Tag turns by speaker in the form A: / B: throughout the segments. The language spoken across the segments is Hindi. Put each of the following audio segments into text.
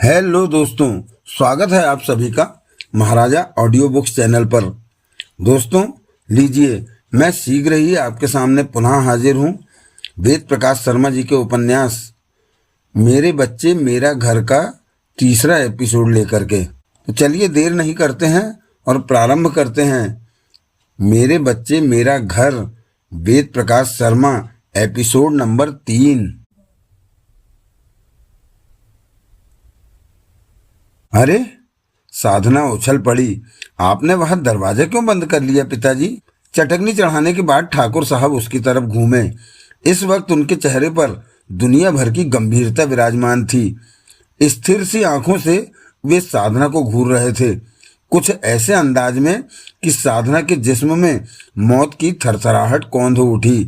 A: हेलो दोस्तों, स्वागत है आप सभी का महाराजा ऑडियो बुक्स चैनल पर। दोस्तों लीजिए, मैं शीघ्र ही आपके सामने पुनः हाजिर हूँ वेद प्रकाश शर्मा जी के उपन्यास मेरे बच्चे मेरा घर का तीसरा एपिसोड लेकर के। तो चलिए देर नहीं करते हैं और प्रारंभ करते हैं मेरे बच्चे मेरा घर वेद प्रकाश शर्मा एपिसोड नंबर 3। अरे साधना उछल पड़ी। आपने वहां दरवाजा क्यों बंद कर लिया पिताजी? चटकनी चढ़ाने के बाद ठाकुर साहब उसकी तरफ घूमे। इस वक्त उनके चेहरे पर दुनिया भर की गंभीरता विराजमान थी। स्थिर सी आंखों से वे साधना को घूर रहे थे, कुछ ऐसे अंदाज में कि साधना के जिस्म में मौत की थरथराहट कौंध उठी।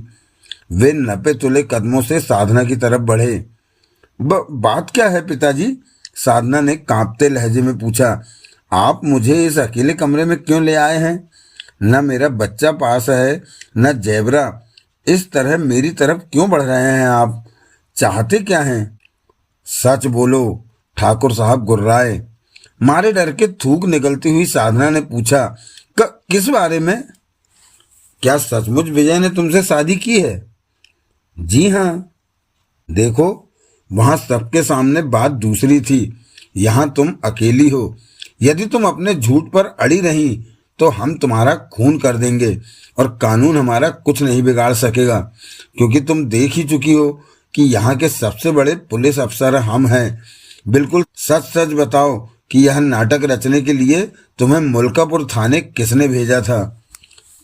A: वे नपे तुले कदमों से साधना की तरफ बढ़े। बात क्या है पिताजी? साधना ने कांपते लहजे में पूछा। आप मुझे इस अकेले कमरे में क्यों ले आए हैं? न मेरा बच्चा पास है न जैबरा। इस तरह मेरी तरफ क्यों बढ़ रहे हैं आप? चाहते क्या हैं? सच बोलो, ठाकुर साहब गुर्राए। मारे डर के थूक निकलती हुई साधना ने पूछा, किस बारे में? क्या सचमुच विजय ने तुमसे शादी की है? जी हाँ। देखो, वहां सबके सामने बात दूसरी थी, यहां तुम अकेली हो। यदि तुम अपने झूठ पर अड़ी रही तो हम तुम्हारा खून कर देंगे और कानून हमारा कुछ नहीं बिगाड़ सकेगा, क्योंकि तुम देख ही चुकी हो कि यहाँ के सबसे बड़े पुलिस अफसर हम हैं। बिल्कुल सच सच बताओ कि यह नाटक रचने के लिए तुम्हें मुल्कापुर थाने किसने भेजा था?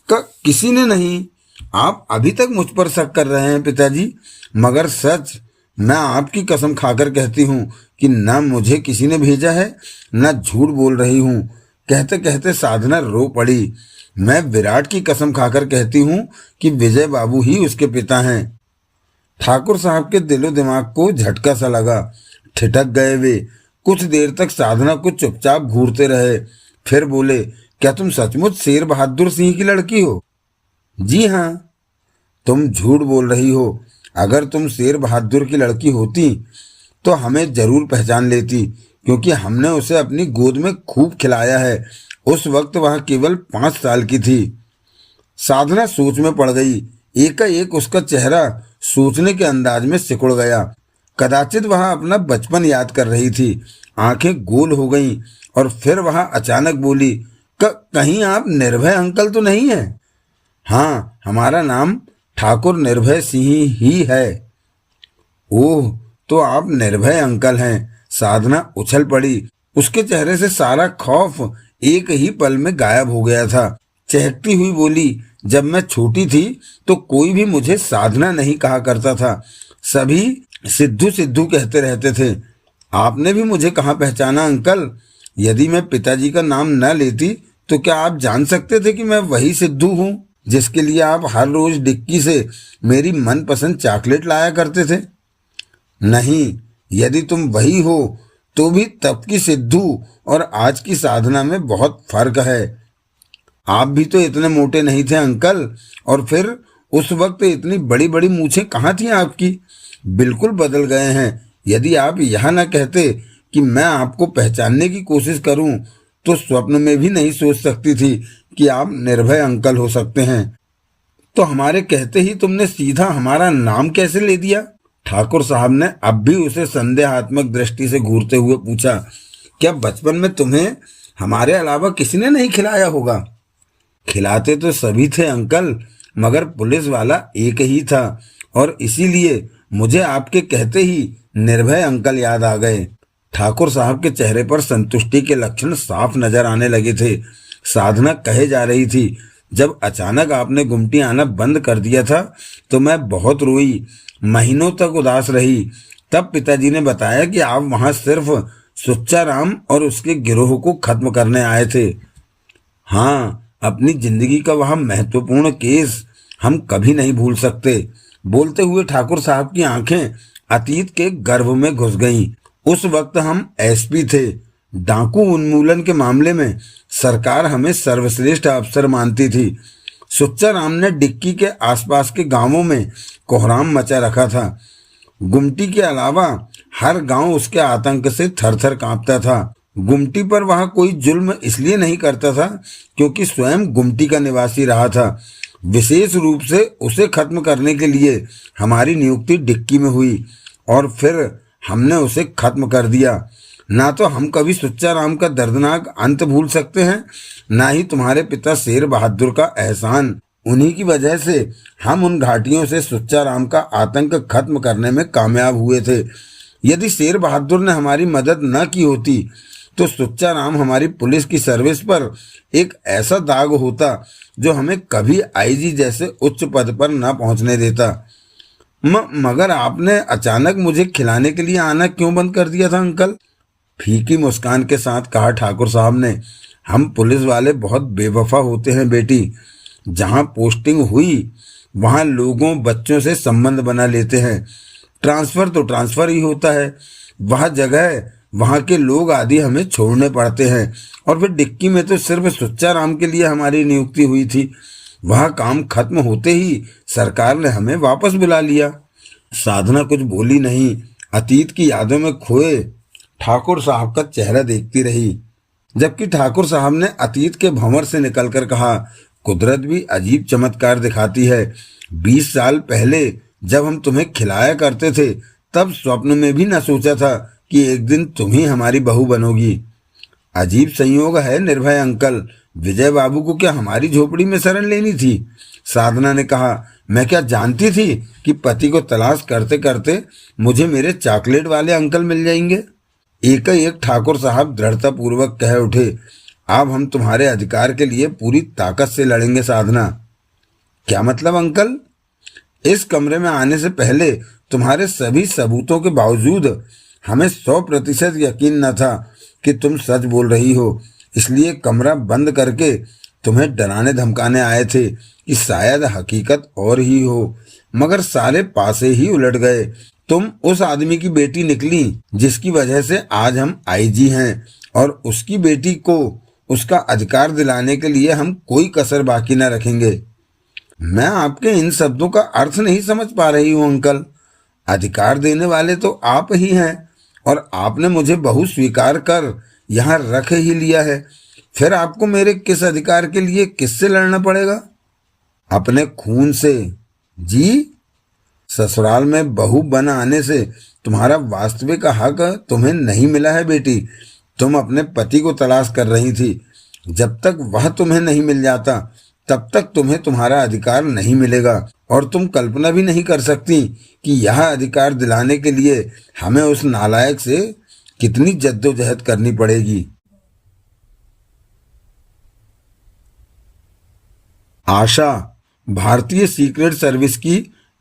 A: किसी ने नहीं। आप अभी तक मुझ पर शक कर रहे हैं पिताजी, मगर सच, मैं आपकी कसम खाकर कहती हूँ कि न मुझे किसी ने भेजा है न झूठ बोल रही हूँ। कहते कहते साधना रो पड़ी। मैं विराट की कसम खाकर कहती हूँ कि विजय बाबू ही उसके पिता हैं। ठाकुर साहब के दिलो दिमाग को झटका सा लगा। ठिठक गए वे। कुछ देर तक साधना को चुपचाप घूरते रहे, फिर बोले, क्या तुम सचमुच शेर बहादुर सिंह की लड़की हो? जी हाँ। तुम झूठ बोल रही हो। अगर तुम शेर बहादुर की लड़की होती तो हमें जरूर पहचान लेती, क्योंकि हमने उसे अपनी गोद में खूब खिलाया है। उस वक्त वह केवल 5 साल की थी। साधना सोच में पड़ गई। एकाएक उसका चेहरा सोचने के अंदाज में सिकुड़ गया। कदाचित वह अपना बचपन याद कर रही थी। आंखें गोल हो गईं और फिर वह अचानक बोली, कहीं आप निर्भय अंकल तो नहीं है? हाँ, हमारा नाम ठाकुर निर्भय सिंह ही है। ओह, तो आप निर्भय अंकल हैं। साधना उछल पड़ी। उसके चेहरे से सारा खौफ एक ही पल में गायब हो गया था। चहकती हुई बोली, जब मैं छोटी थी तो कोई भी मुझे साधना नहीं कहा करता था, सभी सिद्धू सिद्धू कहते रहते थे। आपने भी मुझे कहाँ पहचाना अंकल? यदि मैं पिताजी का नाम न लेती तो क्या आप जान सकते थे कि मैं वही सिद्धू हूँ जिसके लिए आप हर रोज डिक्की से मेरी मनपसंद चॉकलेट लाया करते थे? नहीं, यदि तुम वही हो तो भी तब की सिद्धू और आज की साधना में बहुत फर्क है। आप भी तो इतने मोटे नहीं थे अंकल, और फिर उस वक्त इतनी बड़ी बड़ी मूछें कहाँ थी आपकी? बिल्कुल बदल गए हैं। यदि आप यह न कहते कि मैं आपको पहचानने की कोशिश करूं तो स्वप्न में भी नहीं सोच सकती थी कि आप निर्भय अंकल हो सकते हैं। तो हमारे कहते ही तुमने सीधा हमारा नाम कैसे ले दिया? ठाकुर साहब ने अब भी उसे संदेहात्मक दृष्टि से घूरते हुए पूछा। क्या बचपन में तुम्हें हमारे अलावा किसी ने नहीं खिलाया होगा? खिलाते तो सभी थे अंकल, मगर पुलिस वाला एक ही था, और इसीलिए मुझे आपके कहते ही निर्भय अंकल याद आ गए। ठाकुर साहब के चेहरे पर संतुष्टि के लक्षण साफ नजर आने लगे थे। साधना कहे जा रही थी, जब अचानक आपने गुमटी आना बंद कर दिया था तो मैं बहुत रोई, महीनों तक उदास रही। तब पिताजी ने बताया कि आप वहां सिर्फ सुच्चा राम और उसके गिरोह को खत्म करने आए थे। हाँ, अपनी जिंदगी का वह महत्वपूर्ण केस हम कभी नहीं भूल सकते। बोलते हुए ठाकुर साहब की आंखें अतीत के गर्भ में घुस गईं। उस वक्त हम एसपी थे। डाकू उन्मूलन के मामले में सरकार हमें सर्वश्रेष्ठ अफसर मानती थी। सुच्चा राम ने डिक्की के आसपास के गांवों में कोहराम मचा रखा था। गुमटी के अलावा हर गांव उसके आतंक से थर थर कांपता था। गुमटी पर वह कोई जुल्म इसलिए नहीं करता था क्योंकि स्वयं गुमटी का निवासी रहा था। विशेष रूप से उसे खत्म करने के लिए हमारी नियुक्ति डिक्की में हुई और फिर हमने उसे खत्म कर दिया। ना तो हम कभी सुच्चा राम का दर्दनाक अंत भूल सकते हैं, ना ही तुम्हारे पिता शेर बहादुर का एहसान। उन्हीं की वजह से हम उन घाटियों से सुच्चा राम का आतंक खत्म करने में कामयाब हुए थे। यदि शेर बहादुर ने हमारी मदद न की होती तो सुच्चा राम हमारी पुलिस की सर्विस पर एक ऐसा दाग होता जो हमें कभी आईजी जैसे उच्च पद पर न पहुंचने देता। मगर आपने अचानक मुझे खिलाने के लिए आना क्यों बंद कर दिया था अंकल? फीकी मुस्कान के साथ कहा ठाकुर साहब ने। हम पुलिस वाले बहुत बेवफा होते हैं बेटी। जहां पोस्टिंग हुई वहां लोगों बच्चों से संबंध बना लेते हैं। ट्रांसफर तो ट्रांसफर ही होता है। वह जगह वहां के लोग आदि हमें छोड़ने पड़ते हैं। और फिर डिक्की में तो सिर्फ सुच्चा राम के लिए हमारी नियुक्ति हुई थी। वह काम खत्म होते ही सरकार ने हमें वापस बुला लिया। साधना कुछ बोली नहीं। अतीत की यादों में खोए ठाकुर साहब का चेहरा देखती रही, जबकि ठाकुर साहब ने अतीत के भंवर से निकलकर कहा, कुदरत भी अजीब चमत्कार दिखाती है। 20 साल पहले जब हम तुम्हें खिलाया करते थे तब स्वप्न में भी न सोचा था कि एक दिन तुम ही हमारी बहू बनोगी। अजीब संयोग है निर्भय अंकल। विजय बाबू को क्या हमारी झोपड़ी में शरण लेनी थी? साधना ने कहा, मैं क्या जानती थी कि पति को तलाश करते करते मुझे मेरे चॉकलेट वाले अंकल मिल जाएंगे। एक ठाकुर साहब दृढ़ता पूर्वक कह उठे, अब हम तुम्हारे अधिकार के लिए पूरी ताकत से लड़ेंगे साधना। क्या मतलब अंकल? इस कमरे में आने से पहले तुम्हारे सभी सबूतों के बावजूद हमें 100% यकीन न था कि तुम सच बोल रही हो। इसलिए कमरा बंद करके तुम्हें डराने धमकाने आए थे कि शायद हकीकत और ही हो, मगर सारे पासे ही उलट गए। तुम उस आदमी की बेटी निकली जिसकी वजह से आज हम आईजी हैं, और उसकी बेटी को उसका अधिकार दिलाने के लिए हम कोई कसर बाकी न रखेंगे। मैं आपके इन शब्दों का अर्थ नहीं समझ पा रही हूं अंकल। अधिकार देने वाले तो आप ही हैं और आपने मुझे बहू स्वीकार कर यहाँ रख ही लिया है। फिर आपको मेरे किस अधिकार के लिए किससे लड़ना पड़ेगा? अपने खून से। जी, ससुराल में बहू बन आने से तुम्हारा वास्तविक हक तुम्हें नहीं मिला है बेटी। तुम अपने पति को तलाश कर रही थी। जब तक वह तुम्हें नहीं मिल जाता तब तक तुम्हें तुम्हारा अधिकार नहीं मिलेगा, और तुम कल्पना भी नहीं कर सकती कि यह अधिकार दिलाने के लिए हमें उस नालायक से कितनी जद्दोजहद करनी पड़ेगी। आशा, भारतीय सीक्रेट सर्विस की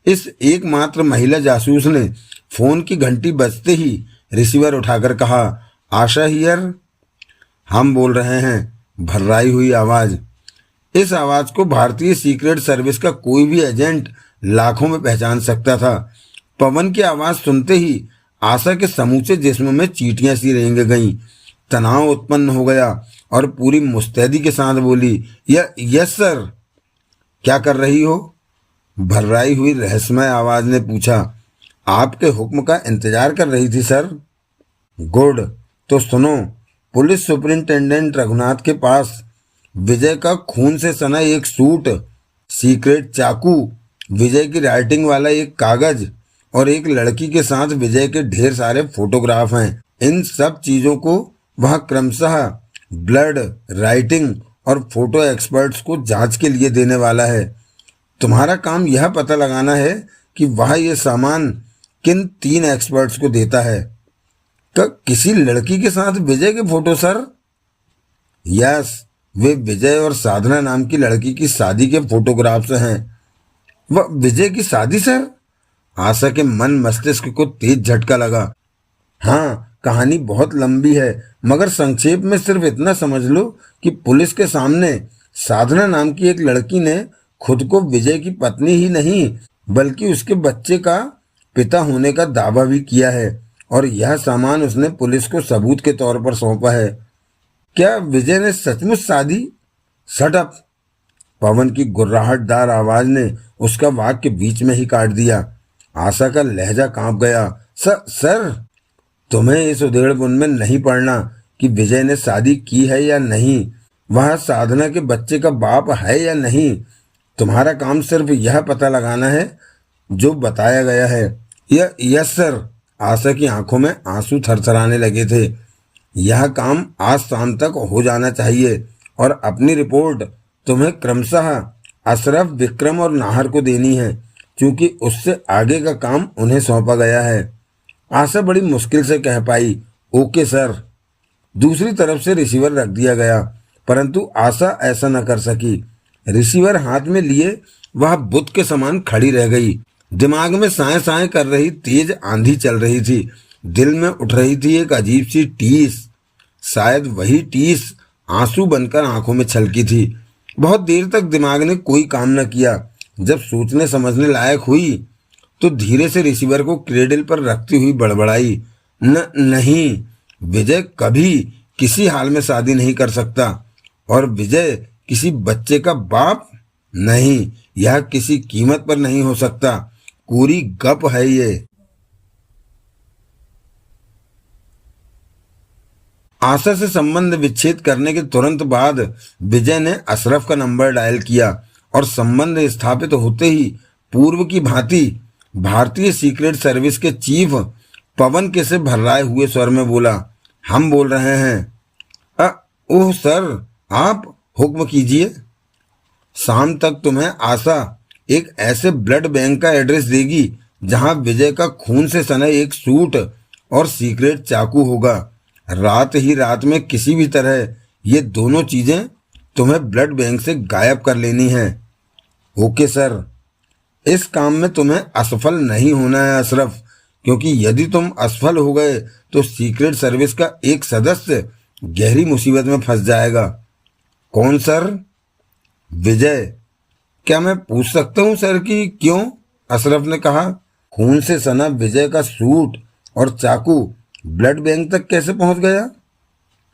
A: इस एकमात्र महिला जासूस ने फोन की घंटी बजते ही रिसीवर उठाकर कहा, आशा हियर। हम बोल रहे हैं, भर्राई हुई आवाज। इस आवाज को भारतीय सीक्रेट सर्विस का कोई भी एजेंट लाखों में पहचान सकता था। पवन की आवाज सुनते ही आशा के समूचे जिस्म में चींटियां सी रेंग गईं। तनाव उत्पन्न हो गया और पूरी मुस्तैदी के साथ बोली, यस सर। क्या कर रही हो? भर्राई हुई रहस्यमय आवाज ने पूछा। आपके हुक्म का इंतजार कर रही थी सर। गुड, तो सुनो, पुलिस सुपरिंटेंडेंट रघुनाथ के पास विजय का खून से सना एक सूट, सीक्रेट चाकू, विजय की राइटिंग वाला एक कागज और एक लड़की के साथ विजय के ढेर सारे फोटोग्राफ हैं। इन सब चीजों को वह क्रमशः ब्लड, राइटिंग और फोटो एक्सपर्ट्स को जांच के लिए देने वाला है। तुम्हारा काम यह पता लगाना है कि वह ये सामान किन 3 एक्सपर्ट्स को देता है। तो किसी लड़की के साथ विजय के फोटो सर? यस, वे विजय और साधना नाम की लड़की की शादी के फोटोग्राफ्स हैं। वह विजय की शादी सर? आशा के मन मस्तिष्क को तेज झटका लगा। हाँ, कहानी बहुत लंबी है, मगर संक्षेप में सिर्फ इतना समझ लो कि पुलिस के सामने साधना नाम की एक लड़की ने खुद को विजय की पत्नी ही नहीं बल्कि उसके बच्चे का पिता होने का दावा भी किया है, और यह सामान उसने पुलिस को सबूत के तौर पर सौंपा है। क्या विजय ने सचमुच शादी? Shut up! पवन की गुर्राहटदार आवाज ने उसका वाक्य बीच में ही काट दिया। आशा का लहजा कांप गया। सर, तुम्हें इस उधेड़बुन में नहीं पड़ना कि विजय ने शादी की है या नहीं, वह साधना के बच्चे का बाप है या नहीं। तुम्हारा काम सिर्फ यह पता लगाना है जो बताया गया है। Yes sir. आशा की आंखों में आंसू थरथराने लगे थे। यह काम आज शाम तक हो जाना चाहिए और अपनी रिपोर्ट तुम्हें क्रमशः अशरफ, विक्रम और नाहर को देनी है, क्योंकि उससे आगे का काम उन्हें सौंपा गया है। आशा बड़ी मुश्किल से कह पाई, ओके सर। दूसरी तरफ से रिसीवर रख दिया गया, परंतु आशा ऐसा न कर सकी। रिसीवर हाथ में लिए वह बुत के समान खड़ी रह गई। दिमाग में साए साए कर रही तेज आंधी चल रही थी। दिल में उठ रही थी एक अजीब सी टीस। शायद वही टीस आंसू बनकर आंखों में छलकी थी। बहुत देर तक दिमाग ने कोई काम न किया। जब सोचने समझने लायक हुई तो धीरे से रिसीवर को क्रेडल पर रखती हुई बड़बड़ाई, नहीं, विजय कभी किसी हाल में शादी नहीं कर सकता, और विजय किसी बच्चे का बाप नहीं, यह किसी कीमत पर नहीं हो सकता। पूरी गप है ये। आशा से संबंध विच्छेद करने के तुरंत बाद विजय ने अशरफ का नंबर डायल किया और संबंध स्थापित होते ही पूर्व की भांति भारतीय सीक्रेट सर्विस के चीफ पवन के से भर्राए हुए स्वर में बोला, हम बोल रहे हैं। ओह सर, आप हुक्म कीजिए। शाम तक तुम्हें आशा एक ऐसे ब्लड बैंक का एड्रेस देगी जहां विजय का खून से सना एक सूट और सीक्रेट चाकू होगा। रात ही रात में किसी भी तरह ये दोनों चीजें तुम्हें ब्लड बैंक से गायब कर लेनी है। Okay sir. इस काम में तुम्हें असफल नहीं होना है अशरफ, क्योंकि यदि तुम असफल हो गए तो सीक्रेट सर्विस का एक सदस्य गहरी मुसीबत में फंस जाएगा। कौन सर? विजय। क्या मैं पूछ सकता हूं सर कि क्यों? अशरफ ने कहा। खून से सना विजय का सूट और चाकू ब्लड बैंक तक कैसे पहुंच गया?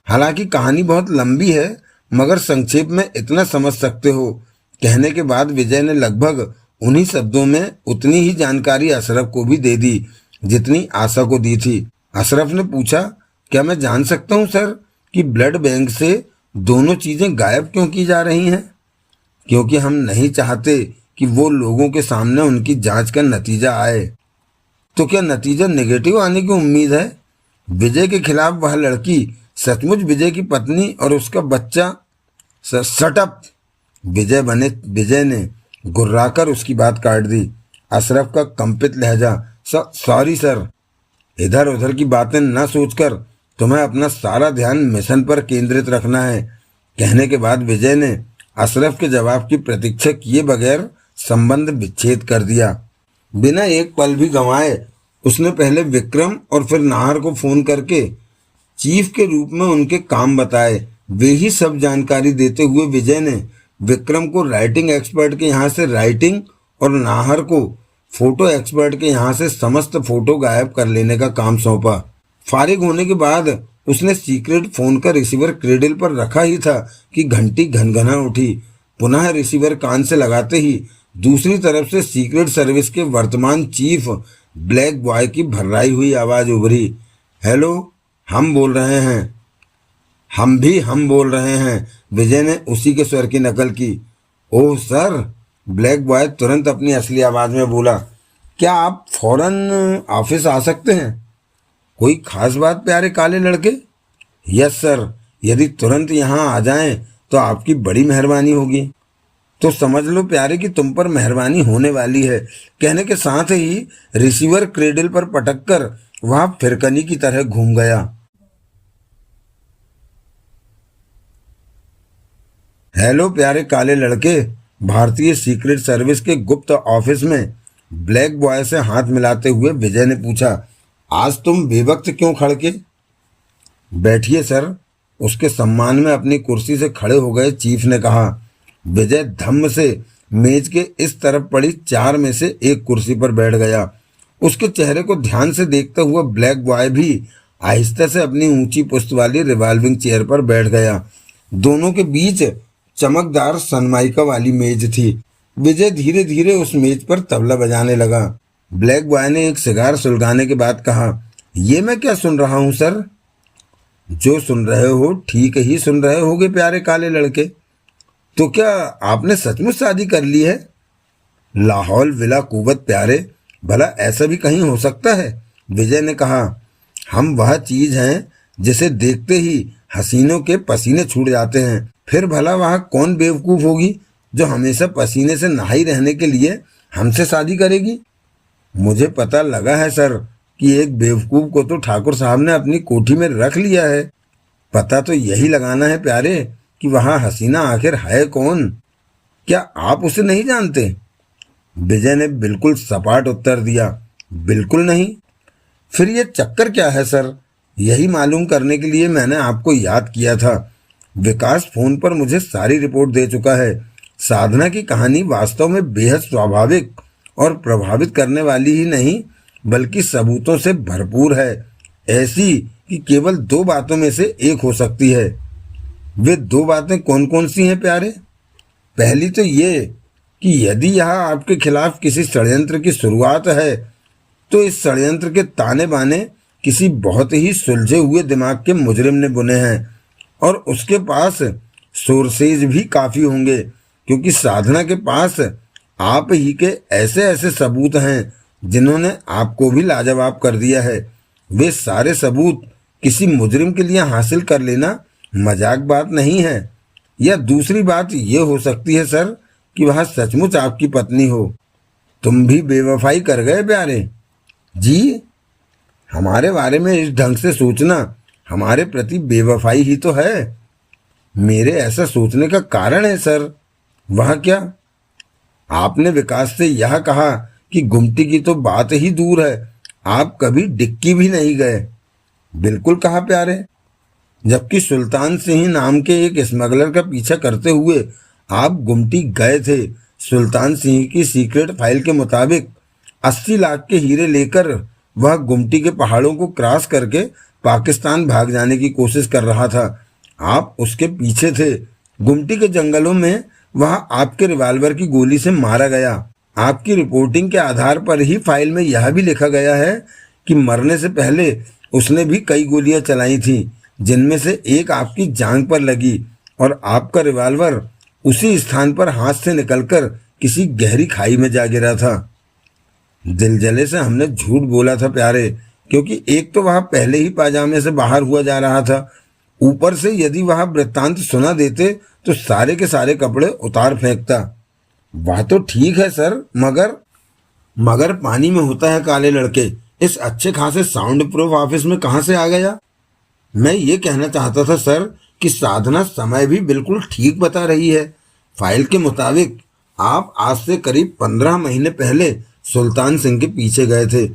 A: हालांकि कहानी बहुत लंबी है, मगर संक्षेप में इतना समझ सकते हो। कहने के बाद विजय ने लगभग उन्हीं शब्दों में उतनी ही जानकारी अशरफ को भी दे दी जितनी आशा को दी थी। अशरफ ने पूछा, क्या मैं जान सकता हूं सर कि ब्लड बैंक से दोनों चीजें गायब क्यों की जा रही हैं? क्योंकि हम नहीं चाहते कि वो लोगों के सामने उनकी जांच का नतीजा आए। तो क्या नतीजा नेगेटिव आने की उम्मीद है? विजय के खिलाफ वह लड़की सचमुच विजय की पत्नी और उसका बच्चा? शटअप! विजय ने गुर्राकर उसकी बात काट दी। अशरफ का कंपित लहजा, सॉरी सर। इधर उधर की बातें न सोचकर तुम्हें अपना सारा ध्यान मिशन पर केंद्रित रखना है। कहने के बाद विजय ने अशरफ के जवाब की प्रतीक्षा किए बगैर संबंध विच्छेद कर दिया। बिना एक पल भी गंवाए उसने पहले विक्रम और फिर नाहर को फोन करके चीफ के रूप में उनके काम बताए। वे ही सब जानकारी देते हुए विजय ने विक्रम को राइटिंग एक्सपर्ट के यहाँ से राइटिंग और नाहर को फोटो एक्सपर्ट के यहाँ से समस्त फोटो गायब कर लेने का काम सौंपा। फारिग होने के बाद उसने सीक्रेट फोन का रिसीवर क्रेडल पर रखा ही था कि घंटी घनघना उठी। पुनः रिसीवर कान से लगाते ही दूसरी तरफ से सीक्रेट सर्विस के वर्तमान चीफ ब्लैक बॉय की भर्राई हुई आवाज उभरी, हेलो, हम बोल रहे हैं। हम बोल रहे हैं। विजय ने उसी के स्वर की नकल की। Oh sir. ब्लैक बॉय तुरंत अपनी असली आवाज में बोला, क्या आप फौरन ऑफिस आ सकते हैं? कोई खास बात प्यारे काले लड़के? यस सर, यदि तुरंत यहाँ आ जाएं तो आपकी बड़ी मेहरबानी होगी। तो समझ लो प्यारे कि तुम पर मेहरबानी होने वाली है। कहने के साथ ही रिसीवर क्रेडल पर पटककर वहां फिरकनी की तरह घूम गया। हेलो प्यारे काले लड़के। भारतीय सीक्रेट सर्विस के गुप्त ऑफिस में ब्लैक बॉय से हाथ मिलाते हुए विजय ने पूछा, आज तुम बेवक्त क्यों खड़के? बैठिए सर। उसके सम्मान में अपनी कुर्सी से खड़े हो गए चीफ ने कहा। विजय धम्म से मेज के इस तरफ पड़ी 4 में से एक कुर्सी पर बैठ गया। उसके चेहरे को ध्यान से देखता हुआ ब्लैक बॉय भी आहिस्ता से अपनी ऊंची पुष्ट वाली रिवॉल्विंग चेयर पर बैठ गया। दोनों के बीच चमकदार सनमाइका वाली मेज थी। विजय धीरे धीरे उस मेज पर तबला बजाने लगा। ब्लैक बॉय ने एक सिगार सुलगाने के बाद कहा, ये मैं क्या सुन रहा हूं सर? जो सुन रहे हो ठीक ही सुन रहे होगे प्यारे काले लड़के। तो क्या आपने सचमुच शादी कर ली है? लाहौल विला कुव्वत प्यारे, भला ऐसा भी कहीं हो सकता है? विजय ने कहा। हम वह चीज हैं जिसे देखते ही हसीनों के पसीने छूट जाते हैं। फिर भला वह कौन बेवकूफ होगी जो हमेशा पसीने से नहाई रहने के लिए हमसे शादी करेगी? मुझे पता लगा है सर कि एक बेवकूफ को तो ठाकुर साहब ने अपनी कोठी में रख लिया है। पता तो यही लगाना है प्यारे कि वहां हसीना आखिर है कौन। क्या आप उसे नहीं जानते? विजय ने बिल्कुल सपाट उत्तर दिया, बिल्कुल नहीं। फिर ये चक्कर क्या है सर? यही मालूम करने के लिए मैंने आपको याद किया था। विकास फोन पर मुझे सारी रिपोर्ट दे चुका है। साधना की कहानी वास्तव में बेहद स्वाभाविक और प्रभावित करने वाली ही नहीं बल्कि सबूतों से भरपूर है, ऐसी कि केवल 2 बातों में से एक हो सकती है। वे 2 बातें कौन कौन सी हैं प्यारे? पहली तो ये कि यदि यह आपके खिलाफ किसी षड्यंत्र की शुरुआत है तो इस षड्यंत्र के ताने बाने किसी बहुत ही सुलझे हुए दिमाग के मुजरिम ने बुने हैं और उसके पास सोर्सेज भी काफी होंगे, क्योंकि साधना के पास आप ही के ऐसे ऐसे सबूत हैं जिन्होंने आपको भी लाजवाब कर दिया है। वे सारे सबूत किसी मुजरिम के लिए हासिल कर लेना मजाक बात नहीं है। या दूसरी बात ये हो सकती है सर कि वह सचमुच आपकी पत्नी हो। तुम भी बेवफाई कर गए प्यारे जी। हमारे बारे में इस ढंग से सोचना हमारे प्रति बेवफाई ही तो है। मेरे ऐसा सोचने का कारण है सर। वह क्या? आपने विकास से यह कहा कि गुमटी की तो बात ही दूर है, आप कभी डिक्की भी नहीं गए। बिल्कुल कहा प्यारे। जबकि सुल्तान सिंह नाम के एक स्मगलर का पीछा करते हुए आप गुमटी गए थे। सुल्तान सिंह की सीक्रेट फाइल के मुताबिक 80 लाख के हीरे लेकर वह गुमटी के पहाड़ों को क्रॉस करके पाकिस्तान भाग जाने की कोशिश कर रहा था। आप उसके पीछे थे। गुमटी के जंगलों में वह आपके रिवॉल्वर की गोली से मारा गया। आपकी रिपोर्टिंग के आधार पर ही फाइल में यह भी लिखा गया है कि मरने से पहले उसने भी कई गोलियां चलाई थी, जिनमें से एक आपकी जांघ पर लगी और आपका रिवॉल्वर उसी स्थान पर हाथ से निकलकर किसी गहरी खाई में जा गिरा था। दिलजले से हमने झूठ बोला था प्यारे, क्योंकि एक तो वह पहले ही पाजामे से बाहर हुआ जा रहा था, ऊपर से यदि वह वृत्तांत सुना देते तो सारे के सारे कपड़े उतार फेंकता। वह तो ठीक है सर, मगर पानी में होता है काले लड़के। इस अच्छे खासे साउंड प्रूफ ऑफिस में कहां से आ गया? मैं ये कहना चाहता था सर कि साधना समय भी बिल्कुल ठीक बता रही है। फाइल के मुताबिक आप आज से करीब 15 महीने पहले सुल्तान सिंह के पीछे गए थे।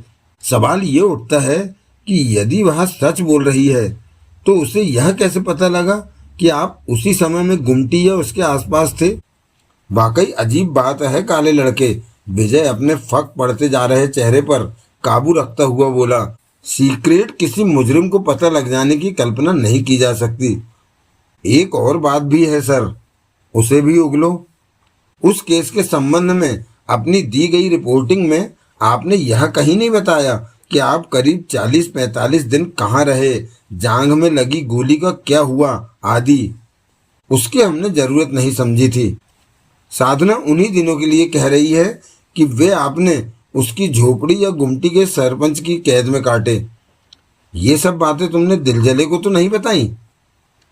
A: सवाल ये उठता है कि यदि वह सच बोल रही है तो उसे यह कैसे पता लगा कि आप उसी समय में गुमटी या उसके आसपास थे? वाकई अजीब बात है काले लड़के। विजय अपने फक पड़ते जा रहे चेहरे पर काबू रखता हुआ बोला। सीक्रेट किसी मुजरिम को पता लग जाने की कल्पना नहीं की जा सकती। एक और बात भी है सर, उसे भी उगलो। उस केस के संबंध में अपनी दी गई रिपोर्टिंग में आपने यह कहीं नहीं बताया कि आप करीब 40-45 दिन कहाँ रहे, जांघ में लगी गोली का क्या हुआ आदि। उसकी हमने जरूरत नहीं समझी थी। साधना उन्हीं दिनों के लिए कह रही है कि वे आपने उसकी झोपड़ी या गुमटी के सरपंच की कैद में काटे। ये सब बातें तुमने दिलजले को तो नहीं बताई?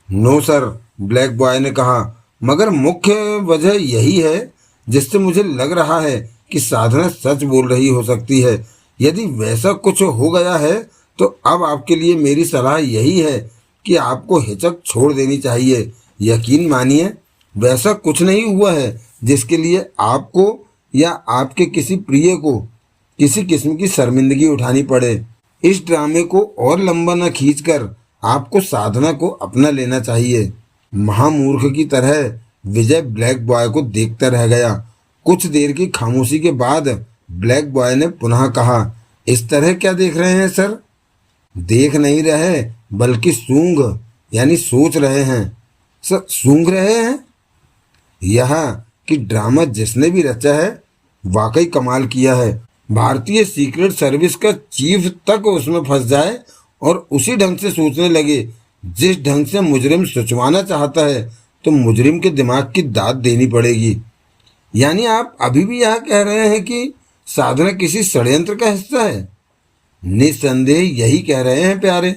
A: नो सर, ब्लैक बॉय ने कहा, मगर मुख्य वजह यही है जिससे मुझे लग रहा है कि साधना सच बोल रही हो सकती है। यदि वैसा कुछ हो गया है तो अब आपके लिए मेरी सलाह यही है कि आपको हिचक छोड़ देनी चाहिए। यकीन मानिए वैसा कुछ नहीं हुआ है जिसके लिए आपको या आपके किसी प्रिय को किसी किस्म की शर्मिंदगी उठानी पड़े। इस ड्रामे को और लंबा न खींचकर आपको साधना को अपना लेना चाहिए। महामूर्ख की तरह विजय ब्लैक बॉय को देखता रह गया। कुछ देर की खामोशी के बाद ब्लैक बॉय ने पुनः कहा, इस तरह क्या देख रहे हैं सर? देख नहीं रहे बल्कि सूंघ यानी सोच रहे हैं। सर सूंघ रहे हैं? यह कि ड्रामा जिसने भी रचा है वाकई कमाल किया है। भारतीय सीक्रेट सर्विस का चीफ तक उसमें फंस जाए और उसी ढंग से सोचने लगे जिस ढंग से मुजरिम सोचवाना चाहता है, तो मुजरिम के दिमाग की दाद देनी पड़ेगी। यानी आप अभी भी यह कह रहे हैं कि साधना किसी षड्यंत्र का हिस्सा है? निस्संदेह यही कह रहे हैं प्यारे।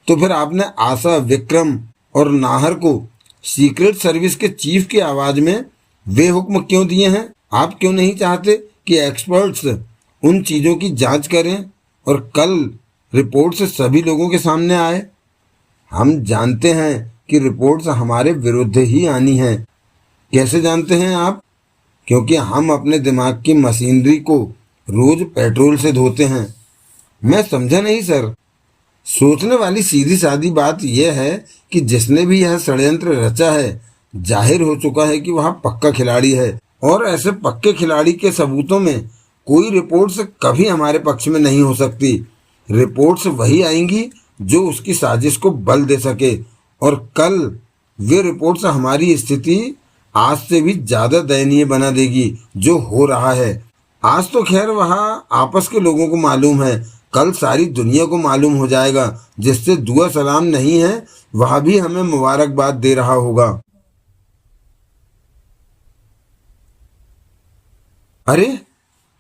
A: तो फिर आपने आशा, विक्रम और नाहर को सीक्रेट सर्विस के चीफ की आवाज में वे हुक्म क्यों दिए हैं? आप क्यों नहीं चाहते कि एक्सपर्ट्स उन चीज़ों की जांच करें और कल रिपोर्ट से सभी लोगों के सामने आए? हम जानते हैं कि रिपोर्ट्स हमारे विरुद्ध ही आनी है। कैसे जानते हैं आप? क्योंकि हम अपने दिमाग की मशीनरी को रोज पेट्रोल से धोते हैं। मैं समझा नहीं सर। सोचने वाली सीधी सादी बात यह है कि जिसने भी यह षड्यंत्र रचा है, जाहिर हो चुका है कि वह पक्का खिलाड़ी है, और ऐसे पक्के खिलाड़ी के सबूतों में कोई रिपोर्ट्स कभी हमारे पक्ष में नहीं हो सकती। रिपोर्ट्स वही आएंगी जो उसकी साजिश को बल दे सके, और कल वे रिपोर्ट्स हमारी स्थिति आज से भी ज्यादा दयनीय बना देगी जो हो रहा है। आज तो खैर वहाँ आपस के लोगों को मालूम है, कल सारी दुनिया को मालूम हो जाएगा। जिससे दुआ सलाम नहीं है वह भी हमें मुबारकबाद दे रहा होगा। अरे,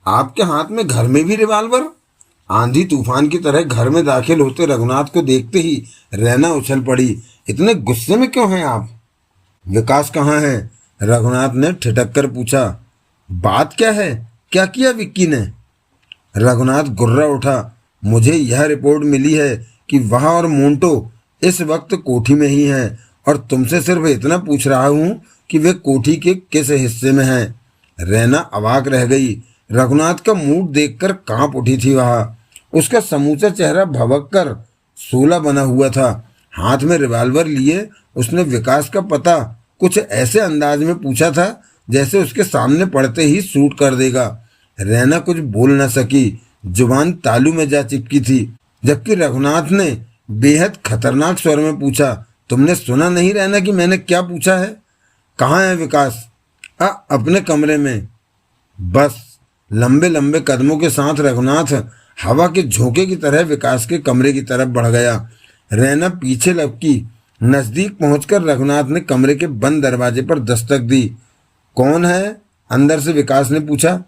A: आपके हाथ में घर में भी रिवाल्वर? आंधी तूफान की तरह घर में दाखिल होते रघुनाथ को देखते ही रैना उछल पड़ी। इतने गुस्से में क्यों हैं आप? विकास कहाँ है? रघुनाथ ने ठिठक कर पूछा। बात क्या है? क्या किया विक्की ने? रघुनाथ गुर्रा उठा। मुझे यह रिपोर्ट मिली है कि वह और मोंटो इस वक्त कोठी में ही हैं, और तुमसे सिर्फ इतना पूछ रहा हूँ कि वे कोठी के किस हिस्से में हैं। रैना अवाक रह गई। रघुनाथ का मूड देखकर कांप उठी थी वह। उसका समूचा चेहरा भवक कर सोला बना हुआ था। हाथ में रिवाल्वर लिए उसने विकास का पता कुछ ऐसे अंदाज में पूछा था जैसे उसके सामने पड़ते ही शूट कर देगा। रैना कुछ बोल न सकी, जुबान तालू में जा चिपकी थी। जबकि रघुनाथ ने बेहद खतरनाक स्वर में पूछा, तुमने सुना नहीं रैना कि मैंने क्या पूछा है? कहाँ है विकास? अपने कमरे में। बस लंबे लंबे कदमों के साथ रघुनाथ हवा के झोंके की तरह विकास के कमरे की तरफ बढ़ गया। रैना पीछे लपकी। नजदीक पहुंचकर रघुनाथ ने कमरे के बंद दरवाजे पर दस्तक दी। कौन है? अंदर से विकास ने पूछा।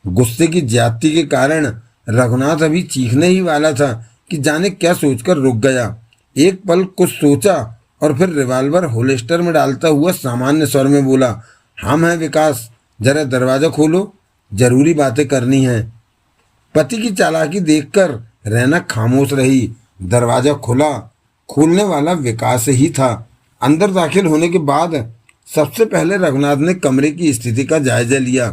A: गुस्से की ज्यादती के कारण रघुनाथ अभी चीखने ही वाला था कि जाने क्या सोचकर रुक गया। एक पल कुछ सोचा और फिर रिवाल्वर होल्स्टर में डालता हुआ सामान्य स्वर में बोला, हम हैं विकास, जरा दरवाजा खोलो, जरूरी बातें करनी है। पति की चालाकी देखकर रैना खामोश रही। दरवाजा खुला। खोलने वाला विकास ही था। अंदर दाखिल होने के बाद सबसे पहले रघुनाथ ने कमरे की स्थिति का जायजा लिया।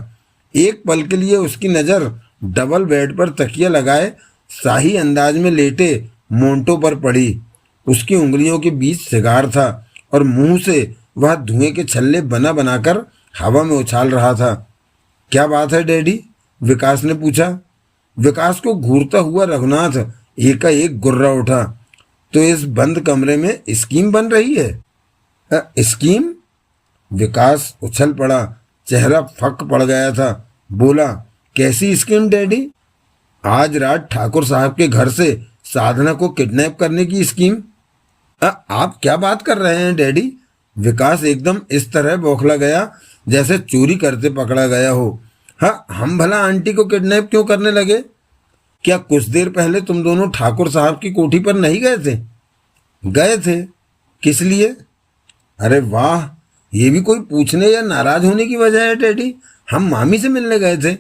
A: एक पल के लिए उसकी नज़र डबल बेड पर तकिया लगाए शाही अंदाज में लेटे मोंटो पर पड़ी। उसकी उंगलियों के बीच सिगार था और मुंह से वह धुएं के छल्ले बना बनाकर हवा में उछाल रहा था। क्या बात है डैडी? विकास ने पूछा। विकास को घूरता हुआ रघुनाथ एकाएक गुर्रा उठा। तो इस बंद कमरे में स्कीम बन रही है? स्कीम? विकास उछल पड़ा। चेहरा फक पड़ गया था। बोला, कैसी स्कीम डैडी? आज रात ठाकुर साहब के घर से साधना को किडनैप करने की स्कीम? आप क्या बात कर रहे हैं डैडी? विकास एकदम इस तरह बौखला गया जैसे चोरी करते पकड़ा गया हो। हाँ, हम भला आंटी को किडनैप क्यों करने लगे? क्या कुछ देर पहले तुम दोनों ठाकुर साहब की कोठी पर नहीं गए थे? गए थे। किस लिए? अरे वाह, ये भी कोई पूछने या नाराज होने की वजह है डैडी? हम मामी से मिलने गए थे।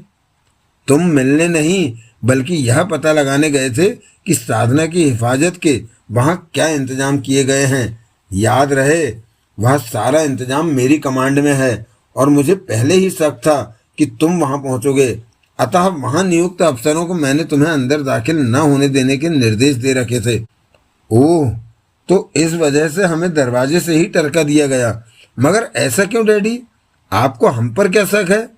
A: तुम मिलने नहीं बल्कि यह पता लगाने गए थे कि साधना की हिफाजत के वहाँ क्या इंतजाम किए गए हैं। याद रहे, वह सारा इंतजाम मेरी कमांड में है और मुझे पहले ही शक था कि तुम वहाँ पहुँचोगे। अतः वहाँ नियुक्त अफसरों को मैंने तुम्हें अंदर दाखिल न होने देने के निर्देश दे रखे थे। ओह, तो इस वजह से हमें दरवाजे से ही टरका दिया गया। मगर ऐसा क्यों डैडी? आपको हम पर क्या शक है?